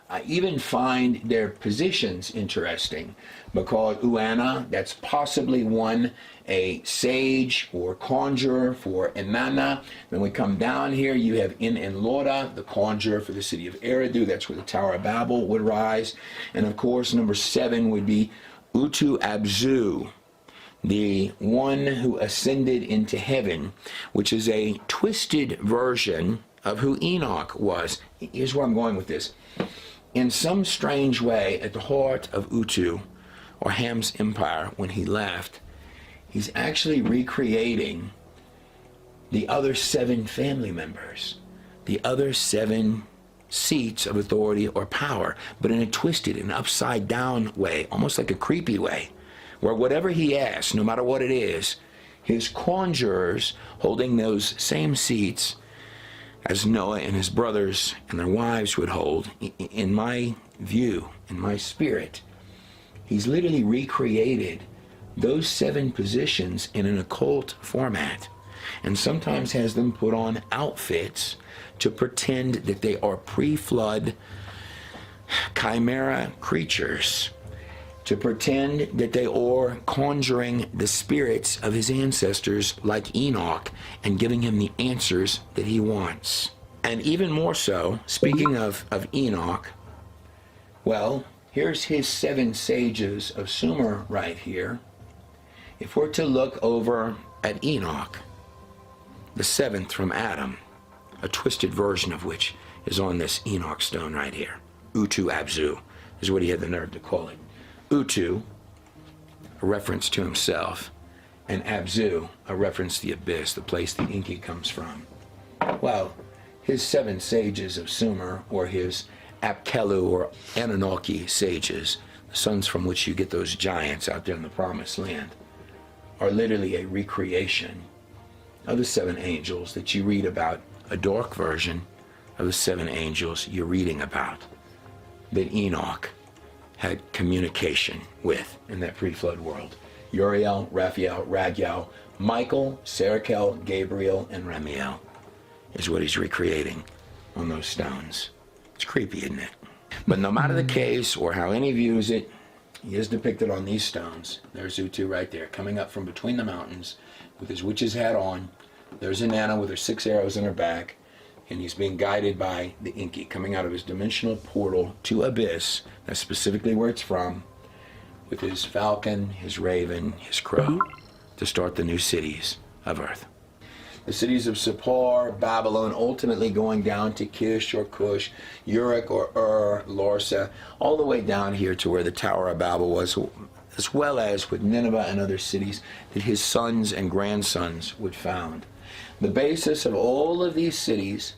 B: I even find their positions interesting, because Uana, that's possibly one, a sage or conjurer for Emana. Then we come down here, you have In and Loda, the conjurer for the city of Eridu. That's where the Tower of Babel would rise. And of course, number 7 would be Utu Abzu, the one who ascended into heaven, which is a twisted version of who Enoch was. Here's where I'm going with this. In some strange way, at the heart of Utu, or Ham's empire, when he left, he's actually recreating the other 7 family members, the other 7 seats of authority or power, but in a twisted and upside down way, almost like a creepy way, where whatever he asks, no matter what it is, his conjurers holding those same seats as Noah and his brothers and their wives would hold, in my view, in my spirit, he's literally recreated those 7 positions in an occult format, and sometimes has them put on outfits to pretend that they are pre-flood chimera creatures, to pretend that they are conjuring the spirits of his ancestors like Enoch and giving him the answers that he wants. And even more so, speaking of Enoch, well, here's his 7 sages of Sumer right here. If we're to look over at Enoch, the 7th from Adam, a twisted version of which is on this Enoch stone right here. Utu Abzu is what he had the nerve to call it. Utu, a reference to himself, and Abzu, a reference to the abyss, the place the Inky comes from. Well, his 7 sages of Sumer, or his Apkelu or Anunnaki sages, the sons from which you get those giants out there in the promised land, are literally a recreation of the 7 angels that you read about, a dark version of the 7 angels you're reading about, that Enoch had communication with in that pre-flood world. Uriel, Raphael, Raguel, Michael, Serakel, Gabriel, and Ramiel is what he's recreating on those stones. It's creepy, isn't it? But no matter the case or how any views it, he is depicted on these stones. There's Utu right there, coming up from between the mountains with his witch's hat on. There's Inanna with her 6 arrows in her back, and he's being guided by the Inky, coming out of his dimensional portal to Abyss. That's specifically where it's from, with his falcon, his raven, his crow, to start the new cities of Earth. The cities of Sippar, Babylon, ultimately going down to Kish or Cush, Uruk or Larsa, all the way down here to where the Tower of Babel was, as well as with Nineveh and other cities that his sons and grandsons would found. The basis of all of these cities,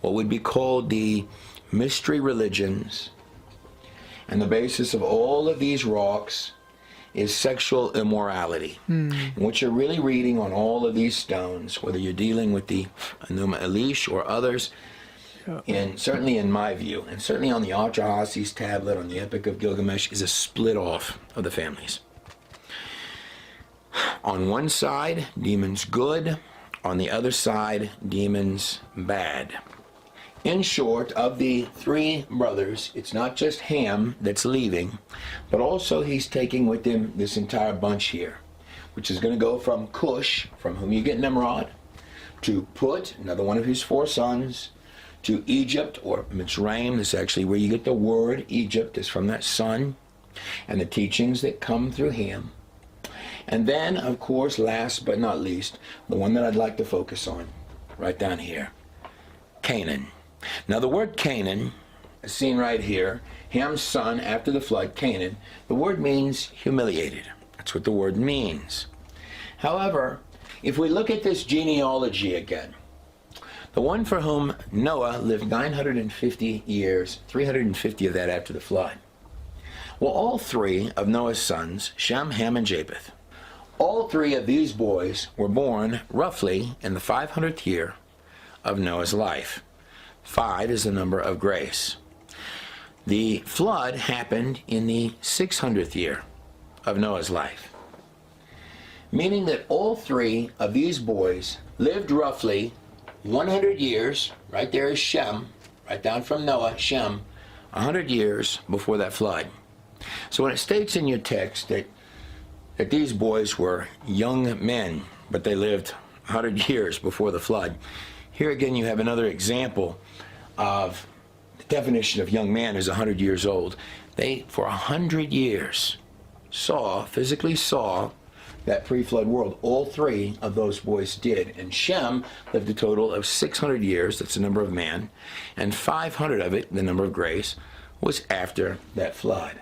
B: what would be called the mystery religions, and the basis of all of these rocks is sexual immorality. And what you're really reading on all of these stones, whether you're dealing with the Enuma Elish or others, and certainly in my view, and certainly on the Atrahasis tablet, on the Epic of Gilgamesh, is a split off of the families. On one side, demons good, On the other side, demons bad. In short, of the three brothers, it's not just Ham that's leaving, but also he's taking with him this entire bunch here, which is going to go from Cush, from whom you get Nimrod, to Put, another one of his four sons, to Egypt, or Mitzrayim. This is actually where you get the word Egypt, is from that son, and the teachings that come through him. And then, of course, last but not least, the one that I'd like to focus on, right down here, Canaan. Now the word Canaan is seen right here, Ham's son after the flood, Canaan. The word means humiliated. That's what the word means. However, if we look at this genealogy again, the one for whom Noah lived 950 years, 350 of that after the flood. Well, all three of Noah's sons, Shem, Ham, and Japheth, all three of these boys were born roughly in the 500th year of Noah's life. 5 is the number of grace. The flood happened in the 600th year of Noah's life, meaning that all three of these boys lived roughly 100 years. Right there is Shem, right down from Noah, Shem, 100 years before that flood. So when it states in your text that these boys were young men, but they lived 100 years before the flood, here again you have another example of the definition of young man is 100 years old. They, for 100 years, physically saw that pre-flood world. All three of those boys did. And Shem lived a total of 600 years, that's the number of man, and 500 of it, the number of grace, was after that flood.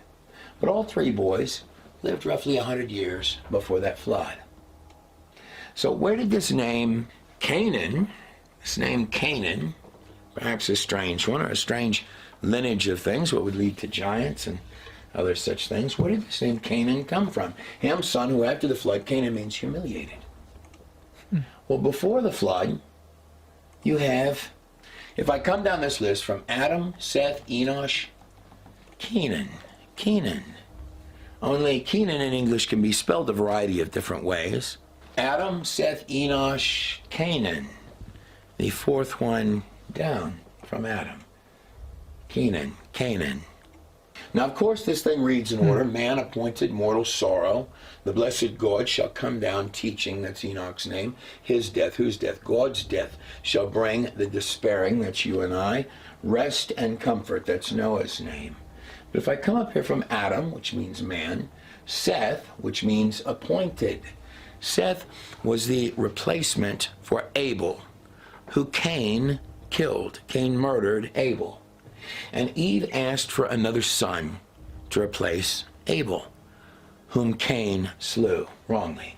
B: But all three boys lived roughly 100 years before that flood. So where did this name Canaan, perhaps a strange one, or a strange lineage of things, what would lead to giants and other such things, where did this name Canaan come from? Ham's son, who after the flood, Canaan means humiliated. Well, before the flood, you have, if I come down this list from Adam, Seth, Enosh, Canaan. Only Canaan in English can be spelled a variety of different ways. Adam, Seth, Enosh, Canaan. The fourth one down from Adam. Canaan. Now, of course, this thing reads in order. Man appointed mortal sorrow. The blessed God shall come down teaching, that's Enoch's name. His death, whose death? God's death shall bring the despairing, that's you and I. Rest and comfort, that's Noah's name. But if I come up here from Adam, which means man, Seth, which means appointed. Seth was the replacement for Abel, who Cain killed. Cain murdered Abel. And Eve asked for another son to replace Abel, whom Cain slew wrongly.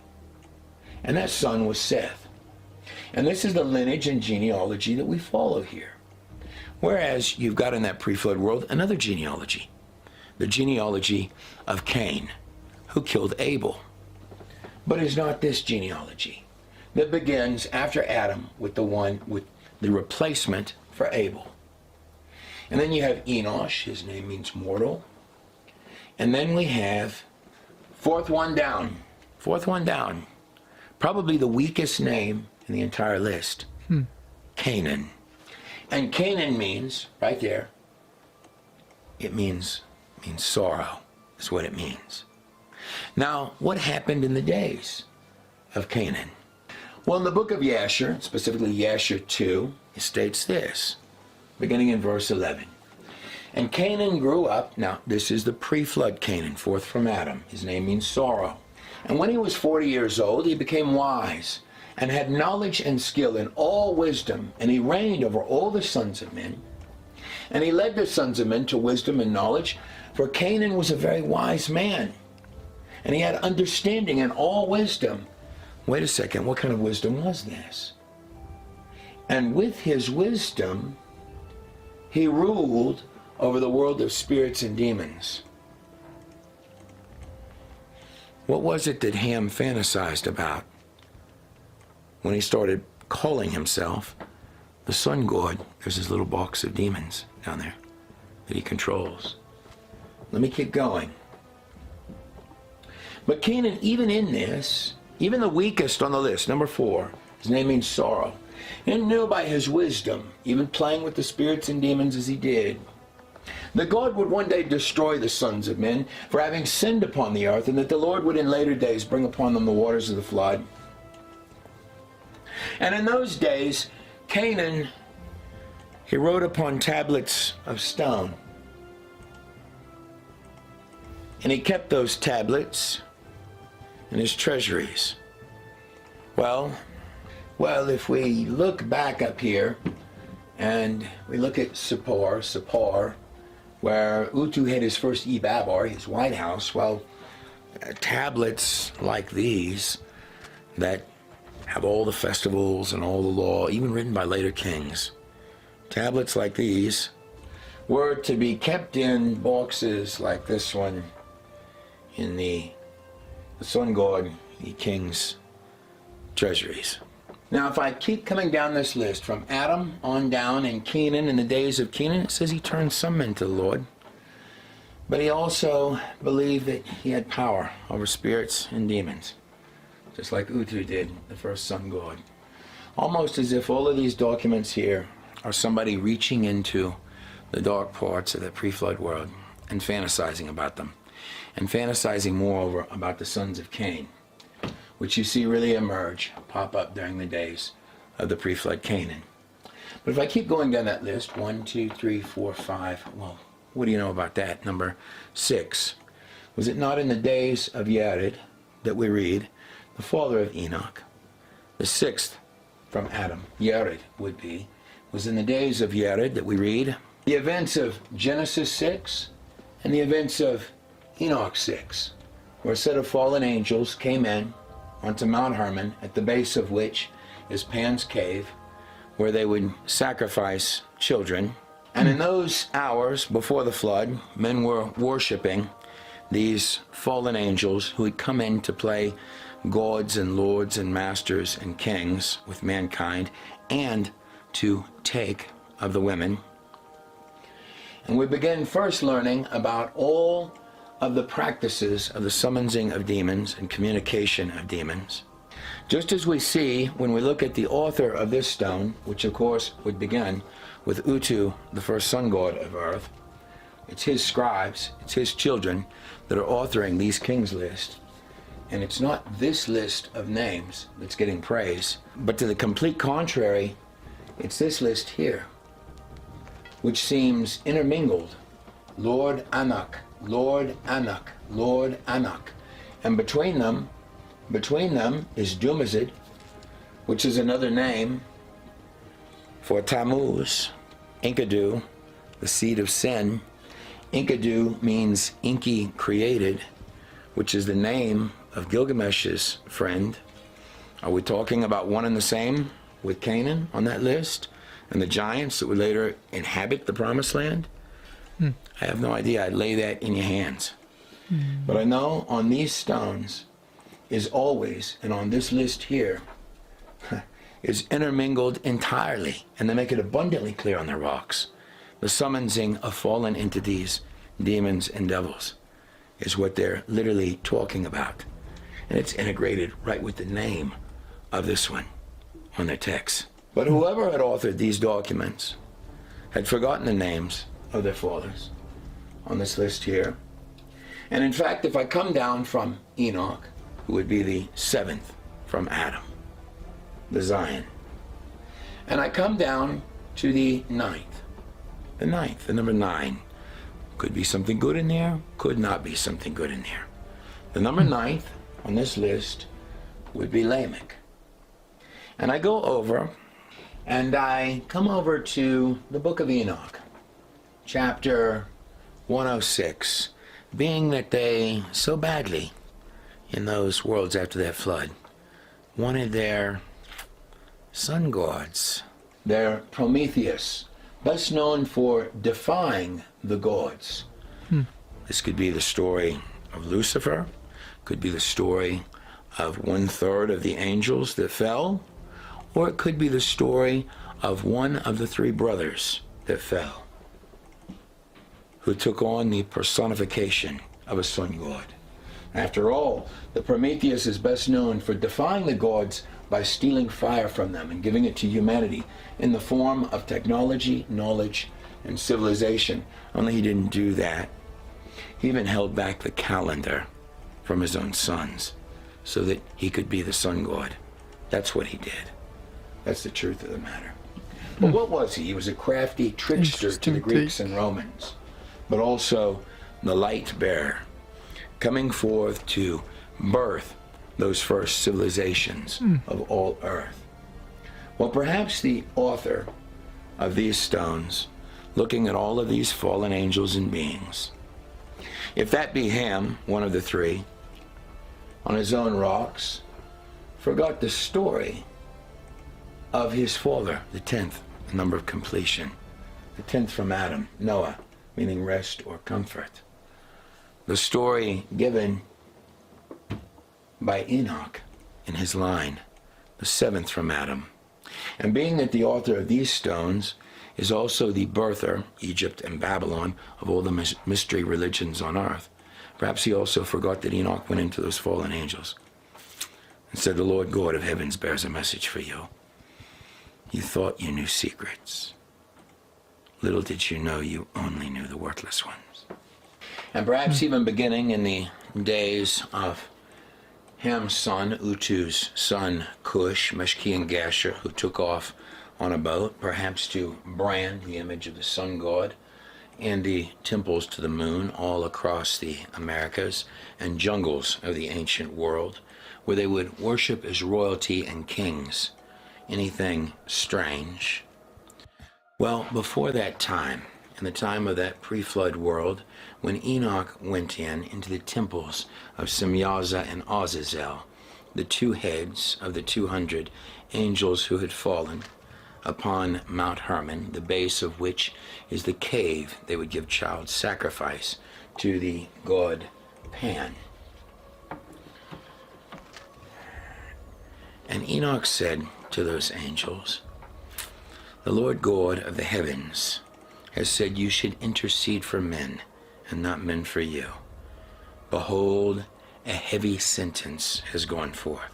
B: And that son was Seth. And this is the lineage and genealogy that we follow here. Whereas you've got in that pre-flood world another genealogy, the genealogy of Cain, who killed Abel. But it's not this genealogy that begins after Adam with the replacement for Abel. And then you have Enosh, his name means mortal. And then we have fourth one down, probably the weakest name in the entire list, Canaan. And Canaan means, right there, it means sorrow, is what it means. Now, what happened in the days of Canaan? Well, in the book of Yasher, specifically Yasher 2, it states this, beginning in verse 11. And Canaan grew up, now this is the pre-flood Canaan, fourth from Adam. His name means sorrow. And when he was 40 years old, he became wise and had knowledge and skill in all wisdom, and he reigned over all the sons of men. And he led the sons of men to wisdom and knowledge, for Canaan was a very wise man, and he had understanding and all wisdom. Wait a second, what kind of wisdom was this? And with his wisdom, he ruled over the world of spirits and demons. What was it that Ham fantasized about when he started calling himself the sun god? There's his little box of demons down there that he controls. Let me keep going. But Canaan, even in this, even the weakest on the list, number 4, His name means sorrow. And knew by his wisdom, even playing with the spirits and demons as he did, that God would one day destroy the sons of men for having sinned upon the earth, and that the Lord would in later days bring upon them the waters of the flood. And in those days, Canaan, he wrote upon tablets of stone. And he kept those tablets in his treasuries. Well, if we look back up here and we look at Sippar, where Utu had his first Ebabar, his White House, well, tablets like these that have all the festivals and all the law, even written by later kings, tablets like these were to be kept in boxes like this one in the sun god, the king's treasuries. Now, if I keep coming down this list from Adam on down, and Canaan, in the days of Canaan, it says he turned some men to the Lord. But he also believed that he had power over spirits and demons, just like Utu did, the first sun god. Almost as if all of these documents here are somebody reaching into the dark parts of the pre-flood world and fantasizing about them, and fantasizing moreover about the sons of Cain, which you see really emerge, pop up during the days of the pre-flood Canaan. But if I keep going down that list, 1, 2, 3, 4, 5, well, what do you know about that? Number 6. Was it not in the days of Yared that we read, the father of Enoch? The 6th from Adam, Yared would be, was in the days of Yared that we read the events of Genesis 6 and the events of Enoch 6, where a set of fallen angels came in onto Mount Hermon, at the base of which is Pan's cave, where they would sacrifice children. And in those hours before the flood, men were worshiping these fallen angels who had come in to play gods and lords and masters and kings with mankind, and to take of the women. And we begin first learning about all of the practices of the summoning of demons and communication of demons. Just as we see when we look at the author of this stone, which of course would begin with Utu, the first sun god of earth. It's his scribes, it's his children that are authoring these kings' lists. And it's not this list of names that's getting praise, but to the complete contrary, it's this list here, which seems intermingled. Lord Anak, Lord Anak, Lord Anak. And between them is Dumazid, which is another name for Tammuz, Enkidu, the seed of sin. Enkidu means Enki created, which is the name of Gilgamesh's friend. Are we talking about one and the same with Canaan on that list and the giants that would later inhabit the promised land? I have no idea. I'd lay that in your hands. But I know on these stones is always, and on this list here, is intermingled entirely, and they make it abundantly clear on the rocks. The summoning of fallen entities, demons and devils, is what they're literally talking about. And it's integrated right with the name of this one on their text. But whoever had authored these documents had forgotten the names of their fathers on this list here. And in fact, if I come down from Enoch, who would be the 7th from Adam, the Zion, and I come down to the 9th, the number 9, could be something good in there, could not be something good in there. The number 9th on this list would be Lamech. And I go over, and I come over to the book of Enoch, chapter 106, being that they so badly, in those worlds after that flood, wanted their sun gods, their Prometheus, best known for defying the gods. This could be the story of Lucifer, could be the story of 1/3 of the angels that fell, or it could be the story of one of the 3 brothers that fell, who took on the personification of a sun god. After all, the Prometheus is best known for defying the gods by stealing fire from them and giving it to humanity in the form of technology, knowledge, and civilization. Only he didn't do that. He even held back the calendar from his own sons so that he could be the sun god. That's what he did. That's the truth of the matter. But what was he? He was a crafty trickster to the Greeks and Romans, but also the light bearer, coming forth to birth those first civilizations of all earth. Well, perhaps the author of these stones, looking at all of these fallen angels and beings, if that be Ham, one of the three, on his own rocks, forgot the story of his father, the 10th, number of completion, the 10th from Adam, Noah, meaning rest or comfort. The story given by Enoch in his line, the 7th from Adam. And being that the author of these stones is also the birther, Egypt and Babylon, of all the mystery religions on earth, perhaps he also forgot that Enoch went into those fallen angels and said, "The Lord God of heavens bears a message for you. You thought you knew secrets. Little did you know you only knew the worthless ones." And perhaps even beginning in the days of Ham's son, Utu's son, Cush, Meshki and Gasher, who took off on a boat, perhaps to brand the image of the sun god and the temples to the moon all across the Americas and jungles of the ancient world, where they would worship as royalty and kings anything strange. Well, before that time, in the time of that pre-flood world, when Enoch went into the temples of Semyaza and Azazel, the two heads of the 200 angels who had fallen upon Mount Hermon, the base of which is the cave they would give child sacrifice to the god Pan. And Enoch said to those angels, "The Lord God of the heavens has said you should intercede for men and not men for you. Behold, a heavy sentence has gone forth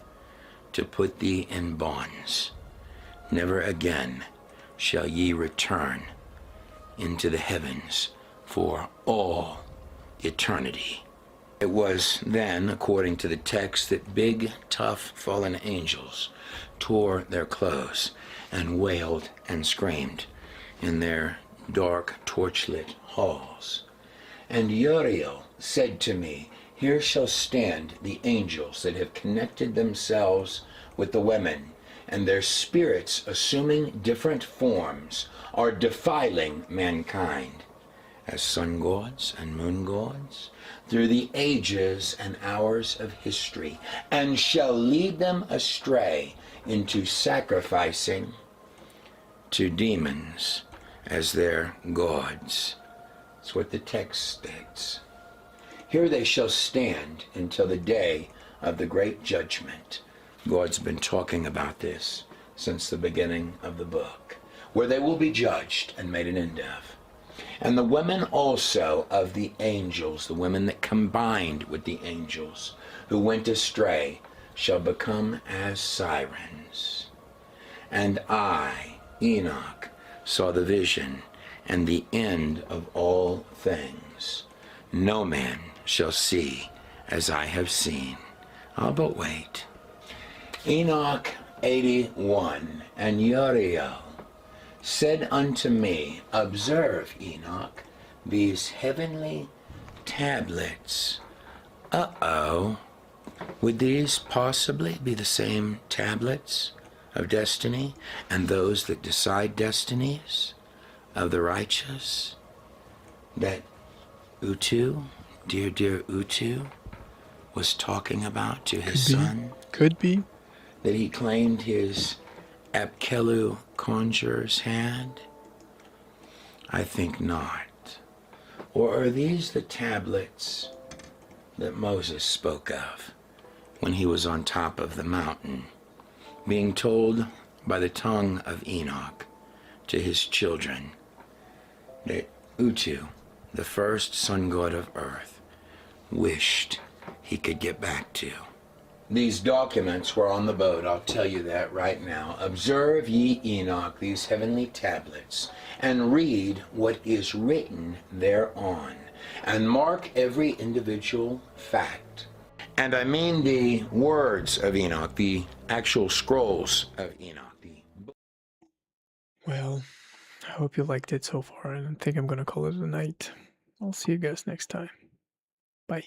B: to put thee in bonds. Never again shall ye return into the heavens for all eternity." It was then, according to the text, that big, tough, fallen angels tore their clothes and wailed and screamed in their dark, torchlit halls. And Uriel said to me, "Here shall stand the angels that have connected themselves with the women, and their spirits, assuming different forms, are defiling mankind as sun gods and moon gods through the ages and hours of history, and shall lead them astray into sacrificing to demons as their gods." That's what the text states. Here they shall stand until the day of the great judgment. God's been talking about this since the beginning of the book, where they will be judged and made an end of. And the women also of the angels, the women that combined with the angels who went astray, shall become as sirens. And I, Enoch, saw the vision and the end of all things. No man shall see as I have seen. But wait. Enoch 81, and Uriel said unto me, "Observe, Enoch, these heavenly tablets." Would these possibly be the same tablets of destiny and those that decide destinies of the righteous that Utu, dear Utu, was talking about to his son?
A: Could be.
B: That he claimed his Apkelu conjurers had? I think not. Or are these the tablets that Moses spoke of when he was on top of the mountain, being told by the tongue of Enoch to his children that Utu, the first sun god of earth, wished he could get back to? These documents were on the boat, I'll tell you that right now. Observe, ye Enoch, these heavenly tablets, and read what is written thereon, and mark every individual fact. And I mean the words of Enoch, the actual scrolls of Enoch.
A: Well, I hope you liked it so far, and I think I'm gonna call it a night. I'll see you guys next time. Bye.